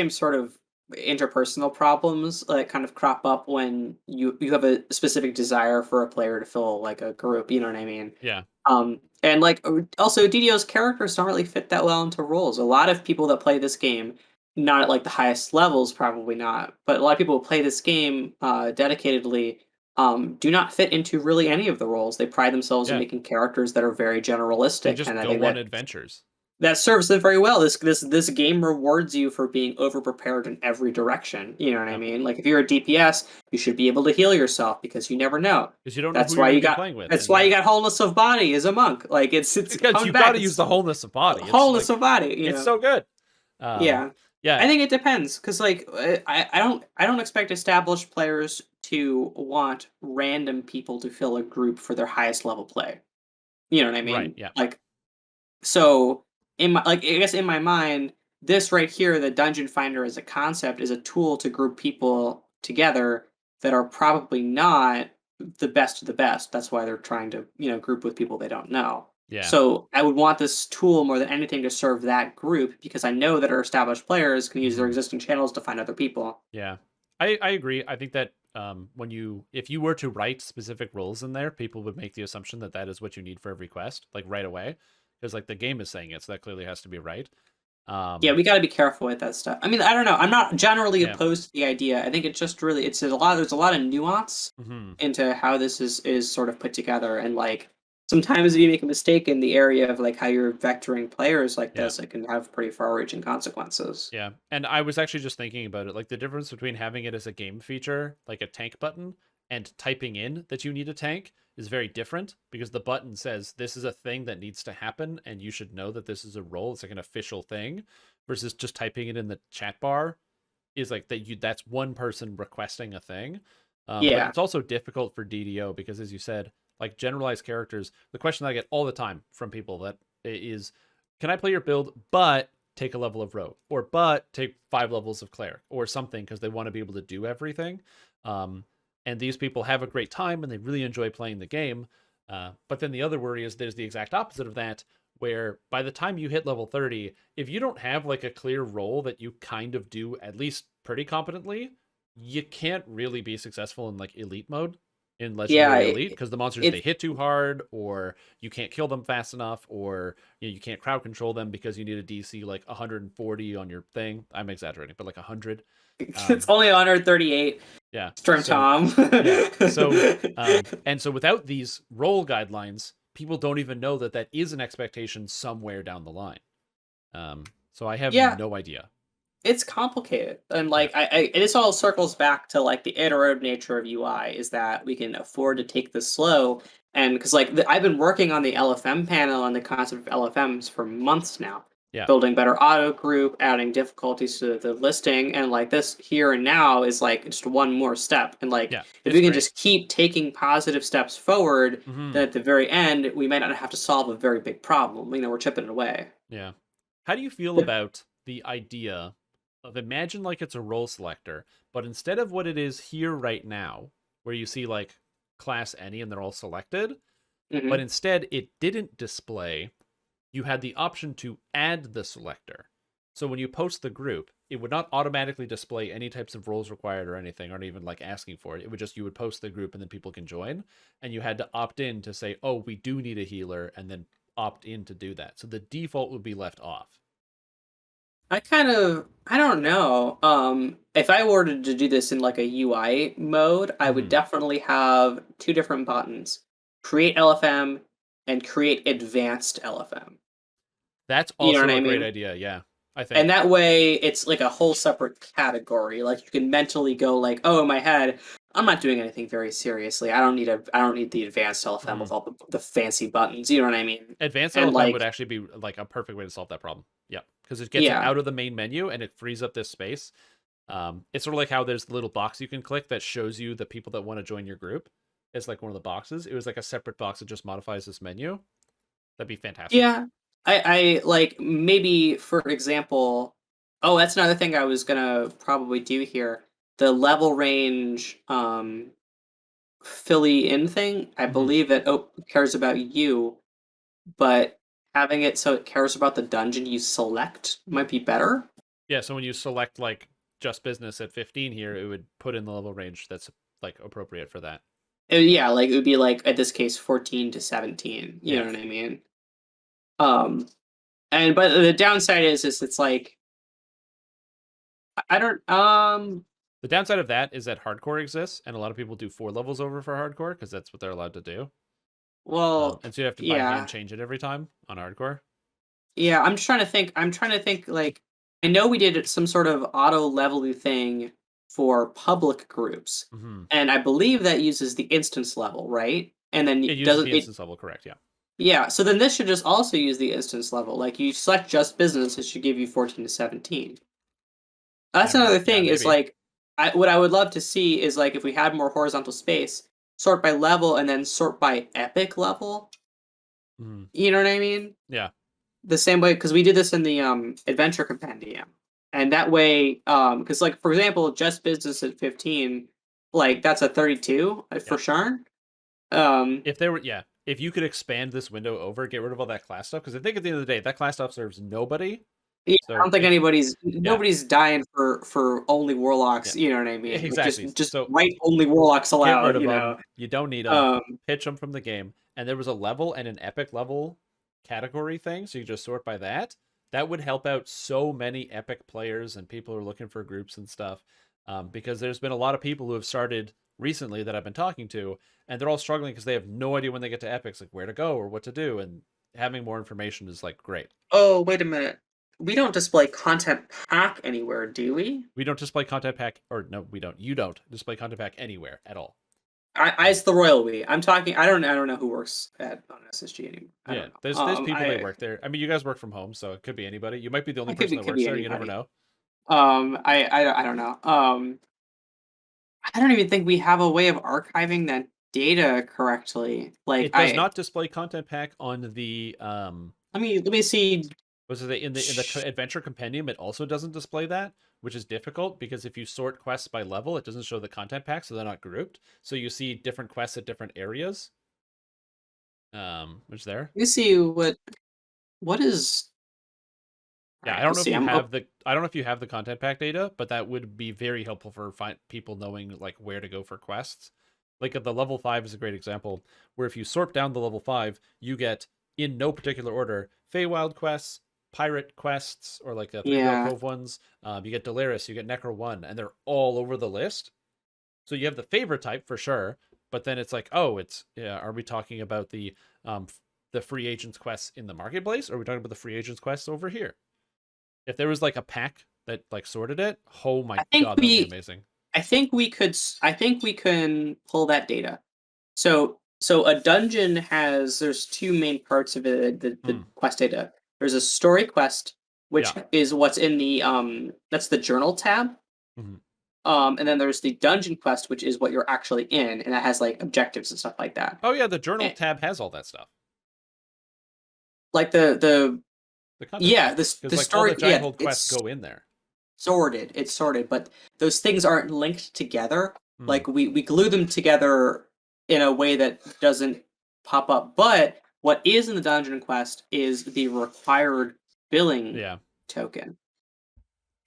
sort of interpersonal problems that kind of crop up when you have a specific desire for a player to fill like a group, you know what I mean? Yeah. And like also DDo's characters don't really fit that well into roles. A lot of people that play this game, not at like the highest levels, probably not, but a lot of people who play this game dedicatedly do not fit into really any of the roles. They pride themselves in Yeah, making characters that are very they generalistic, and just I go think on that adventures. that serves them very well. This game rewards you for being over prepared in every direction. You know what I Yeah, mean? Like if you're a DPS, you should be able to heal yourself because you never know. because you don't know who you're Why going you to be got playing with, that's and why you yeah, got wholeness of body as a monk. Like it's because coming you've got back. to use It's the wholeness of body. It's wholeness like of body. You it's know. so good. Um, Yeah. I yeah, think it depends because like I don't expect established players to want random people to fill a group for their highest level play. You know what I right. mean? Yeah. Like so in my like I guess in my mind, this right here, the dungeon finder as a concept is a tool to group people together that are probably not the best of the best. That's why they're trying to, group with people they don't know. Yeah. So I would want this tool more than anything to serve that group because I know that our established players can use their Hmm. existing channels to find other people. Yeah. I agree. I think that if you were to write specific roles in there, people would make the assumption that that is what you need for every quest, like right away, because like the game is saying it, so that clearly has to be right. Yeah, Um, we got to be careful with that stuff. I mean, I don't know. I'm not generally yeah. opposed to the idea. I think it's just really it's a lot. There's a lot of nuance Hmm. into how this is sort of put together, and like sometimes if you make a mistake in the area of like how you're vectoring players like Yeah. this, it can have pretty far-reaching consequences. Yeah. And I was actually just thinking about it, like the difference between having it as a game feature, like a tank button, and typing in that you need a tank is very different because the button says this is a thing that needs to happen and you should know that this is a role. It's like an official thing versus just typing it in the chat bar is like that's one person requesting a thing. But Yeah, it's also difficult for DDO because as you said, like generalized characters, the question that I get all the time from people that is, can I play your build but take a level of rogue or but take 5 levels of cleric or something because they want to be able to do everything. Um, and these people have a great time and they really enjoy playing the game. But then the other worry is there's the exact opposite of that, where by the time you hit level 30, if you don't have like a clear role that you kind of do at least pretty competently, you can't really be successful in like elite mode in yeah, legendary elite because the monsters they it hit too hard or you can't kill them fast enough or you can't crowd control them because you need a DC like 140 on your thing. I'm exaggerating, but like 100. it's Um, only 138. yeah. So Strimtom. yeah. And so without these role guidelines, people don't even know that that is an expectation somewhere down the line. So I have Yeah, no idea. it's complicated, and Yeah. like this all circles back to like the iterative nature of UI is that we can afford to take this slow, and because like I've been working on the LFM panel and the concept of LFMs for months now, Yeah. building better auto group, adding difficulties to the listing, and like this here and now is like just one more step, and like Yeah. if It's we can great. just keep taking positive steps forward, Hmm. then at the very end we might not have to solve a very big problem. We're chipping it away. Yeah. How do you feel about the idea of imagine like it's a role selector, but instead of what it is here right now, where you see like class any and they're all selected, but Hmm. instead it didn't display, you had the option to add the selector. So when you post the group, it would not automatically display any types of roles required or anything, or even like asking for it. It would just, you would post the group and then people can join. And you had to opt in to say, oh, we do need a healer, and then opt in to do that. So the default would be left off. I don't know. If I were to do this in like a UI mode, I would Hmm. definitely have two different buttons: create LFM and create advanced LFM. That's You know what also I a great mean? idea. Yeah, I And think. that way it's like a whole separate category. Like you can mentally go like, "Oh, in my head, I'm not doing anything very seriously. I don't need the advanced LFM Hmm. with all the fancy buttons." You know what I mean? Advanced And LFM would like, actually be like a perfect way to solve that problem. Yeah, because it gets it yeah. out of the main menu and it frees up this space. It's sort of like how there's the little box you can click that shows you the people that want to join your group. It's like one of the boxes. It was like a separate box that just modifies this menu. That'd be fantastic. Yeah. I like maybe for example, oh, that's another thing I was gonna probably do here. The level range Philly in thing, I Hmm. believe it cares about you, but having it so it cares about the dungeon you select might be better. Yeah, so when you select like just business at 15 here, it would put in the level range that's like appropriate for that. Yeah, like it would be like at this case 14 to 17. You Yeah. know what I mean? Um and but the downside is it's like I don't The downside of that is that hardcore exists, and a lot of people do 4 levels over for hardcore because that's what they're allowed to do. Well, And so you have to by hand yeah. change it every time on hardcore. Yeah, I'm just trying to think. I'm trying to think. Like, I know we did some sort of auto level thing for public groups, Mm-hmm. and I believe that uses the instance level, right? And then It uses doesn't the it? instance level, correct? Yeah. Yeah. So then this should just also use the instance level. Like you select just business, it should give you 14 to 17. Yeah, That's I mean, another yeah, thing. Is maybe. like, what I would love to see is like if we had more horizontal space, sort by level and then sort by epic level. Mm-hmm. You know what I mean? Yeah. The same way because we did this in the adventure compendium, and that way because like for example just business at 15, like that's a 32 Yeah. for sure. um If there were, yeah, if you could expand this window over, get rid of all that class stuff, because I think at the end of the day, that class stuff serves nobody. yeah, I So don't think if, yeah, nobody's dying for only yeah, warlocks, you know what I mean? Like exactly. just So write only warlocks get rid allowed, of you them. know. You don't need them. um Pitch them from the game. And there was a level and an epic level category thing, so you just sort by that. That would help out so many epic players and people who are looking for groups and stuff. Because there's been a lot of people who have started recently that I've been talking to, and they're all struggling because they have no idea when they get to epics, like where to go or what to do. And having more information is like great. oh wait a minute, we don't display content pack anywhere, do we? We don't display content pack, or no, we don't. You don't display content pack anywhere at all. I Um, it's the royal we. I'm talking. I don't know who works at on SSG anymore. I Yeah, don't know. there's people that work there. I mean, you guys work from home, so it could be anybody. You might be the only It could person be that works there. You never anybody. know. I don't know. I don't even think we have a way of archiving that data correctly. Like It does not display content pack on the let me see. was it in the adventure compendium? It also doesn't display that, which is difficult because if you sort quests by level, it doesn't show the content pack, so they're not grouped. So you see different quests at different areas. Which there. Let me see what is. All Yeah, I right, don't let's know if see. you have the I don't know if you have the content pack data, but that would be very helpful for people knowing like where to go for quests. Like at the level 5 is a great example where if you sort down the level 5, you get in no particular order Feywild quests, pirate quests, or like the Three Barrel Yeah, Cove ones. You get Delaris, you get Necro 1, and they're all over the list. So you have the favorite type for sure, but then it's like, oh, it's yeah, are we talking about um the free agents quests in the marketplace, or are we talking about the free agents quests over here? If there was like a pack that like sorted it, oh my I think god, that would be amazing. I think we could. I think we can pull that data. So a dungeon has there's two main parts of it, the Hmm. quest data. There's a story quest, which Yeah. is what's in the that's the journal tab. Hmm. And then there's the dungeon quest, which is what you're actually in, and that has like objectives and stuff like that. Oh yeah, the journal And, tab has all that stuff. like the The content yeah, pack, because the like all story, the giant yeah, hold quests it's go in there. it's sorted, but those things aren't linked together. Hmm. Like we glue them together in a way that doesn't pop up. But what is in the dungeon quest is the required billing Yeah. token.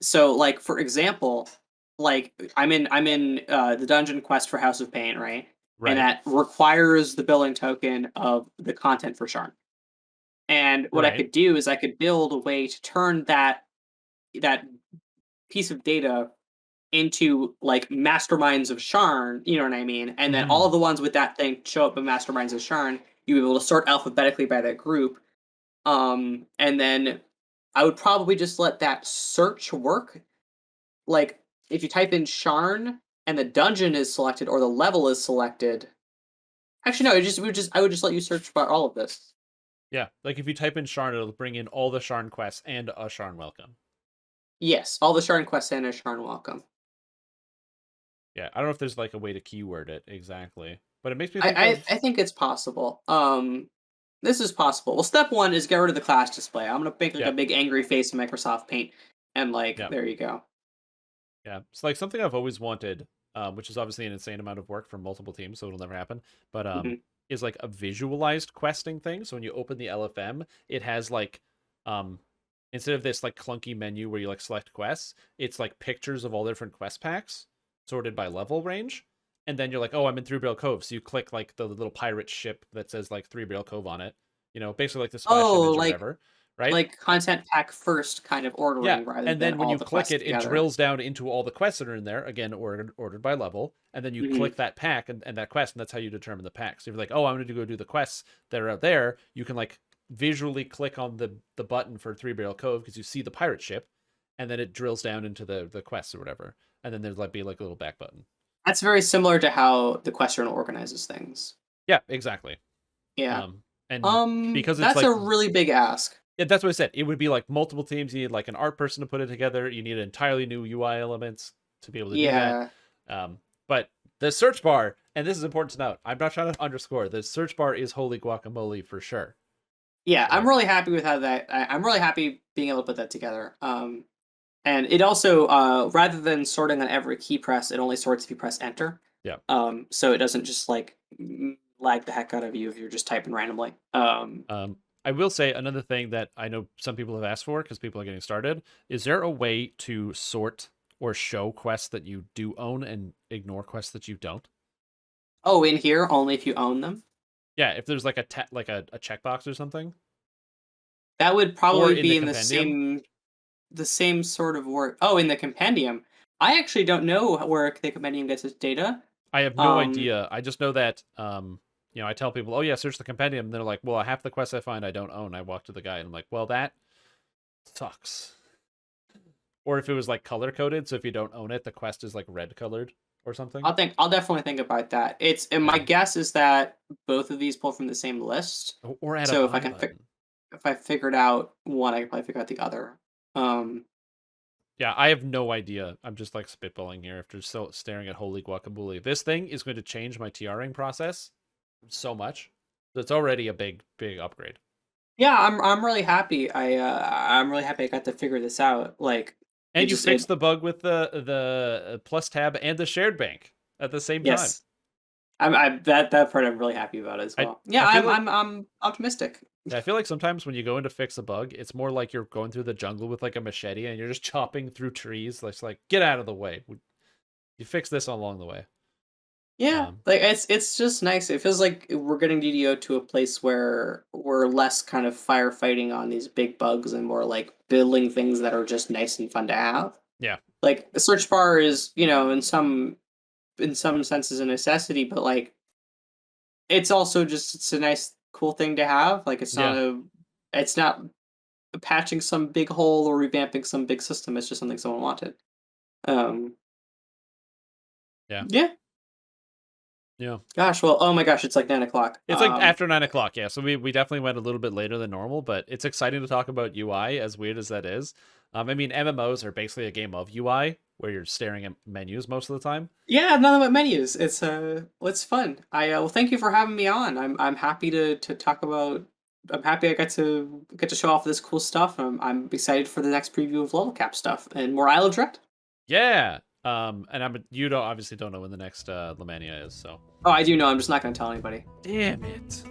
So like for example, like I'm in the dungeon quest for House of Pain, right? And Right. that requires the billing token of the content for Sharn. And what I Right. could do is I could build a way to turn that piece of data into like Masterminds of Sharn, you know what I mean? And then all Hmm. the ones with that thing show up in Masterminds of Sharn. You be able to sort alphabetically by that group. And then I would probably just let that search work. Like if you type in Sharn and the dungeon is selected or the level is selected. Actually, no, I would just let you search for all of this. Yeah. Like if you type in Sharn, it'll bring in all the Sharn quests and a Sharn welcome. Yes, all the Sharn quests and a Sharn welcome. Yeah. I don't know if there's like a way to keyword it exactly, but it makes me think I of think it's possible. This is possible. Well, step one is get rid of the class display. I'm gonna make like a yeah, big angry face in Microsoft Paint, and like yeah, there you go. yeah. It's like something I've always wanted, which is obviously an insane amount of work for multiple teams, so it'll never happen. But Hmm. is like a visualized questing thing. So when you open the LFM, it has like um instead of this like clunky menu where you like select quests, it's like pictures of all the different quest packs sorted by level range. And then you're like, oh, I'm in Three Barrel Cove. So you click like the little pirate ship that says like Three Barrel Cove on it. You know, basically like the splash Oh, image or like whatever, right? like content pack first kind of Yeah, ordering rather and than then when all you the click quests it, it together. drills down into all the quests that are in there. Again, ordered by level, and then you Hmm. click that pack and that quest, and that's how you determine the pack. So if you're like, oh, I'm going to go do the quests that are out there, you can like visually click on the button for Three Barrel Cove because you see the pirate ship, and then it drills down into the quests or whatever, and then there's like be like a little back button. That's very similar to how the quest journal organizes things. Yeah, exactly. Yeah. Um, and because it's That's a like really big ask. yeah, that's what I said. It would be like multiple teams. You need like an art person to put it together. You need entirely new UI elements to be able to do that. Yeah. But the search bar, and this is important to note, I'm not trying to underscore, the search bar is holy guacamole for sure. Yeah, I'm Right. really happy with how that. I'm really happy being able to put that together. And it also, rather than sorting on every key press, it only sorts if you press enter. Yeah. So it doesn't just like lag the heck out of you if you're just typing randomly. I will say another thing that I know some people have asked for because people are getting started. Is there a way to sort or show quests that you do own and ignore quests that you don't? Oh, in here only if you own them. Yeah, if there's like a checkbox or something, That would or probably in the be in compendium. the same sort of work. Oh, in the compendium. I actually don't know where the compendium gets its data. I have no Um, idea. I just know that I tell people, "Oh yeah, search the compendium." And they're like, "Well, half the quests I find I don't own." I walk to the guy and I'm like, "Well, that sucks." Or if it was like color coded, so if you don't own it, the quest is like red colored or something. I'll definitely think about that. And my Yeah. guess is that both of these pull from the same list. Or add a So buy button. if I figured out one, I could probably figure out the other. Um, Yeah, I have no idea. I'm just like spitballing here after still staring at holy guacamole. This thing is going to change my TRing process so much. So it's already a big upgrade. yeah, I'm really happy. I'm really happy I got to figure this out. Like it And you just fixed it the bug with the plus tab and the shared bank at the same time. yes. I that part I'm really happy about as I well. Yeah, I feel like I'm optimistic. yeah, I feel like sometimes when you go in to fix a bug, it's more like you're going through the jungle with like a machete and you're just chopping through trees. Like get out of the way. You fix this along the way. Yeah, Um, like it's just nice. It feels like we're getting DDO to a place where we're less kind of firefighting on these big bugs and more like building things that are just nice and fun to have. yeah, Like the search bar is, in some senses a necessity, but like it's also just it's a nice cool thing to have. Like yeah, it's not patching some big hole or revamping some big system. It's just something someone wanted. Um, yeah, yeah. yeah. Gosh, well, oh my gosh, it's like 9 o'clock. It's like after 9 o'clock, yeah. So we definitely went a little bit later than normal, but it's exciting to talk about UI, as weird as that is. I mean, MMOs are basically a game of UI where you're staring at menus most of the time. Yeah, nothing but menus. It's fun. Well, thank you for having me on. I'm happy to talk about. I'm happy I get to show off this cool stuff. I'm excited for the next preview of level cap stuff and more Isle of Dread. Yeah. And you don't obviously don't know when the next Lemania is, so Oh, I do know. I'm just not going to tell anybody. damn it.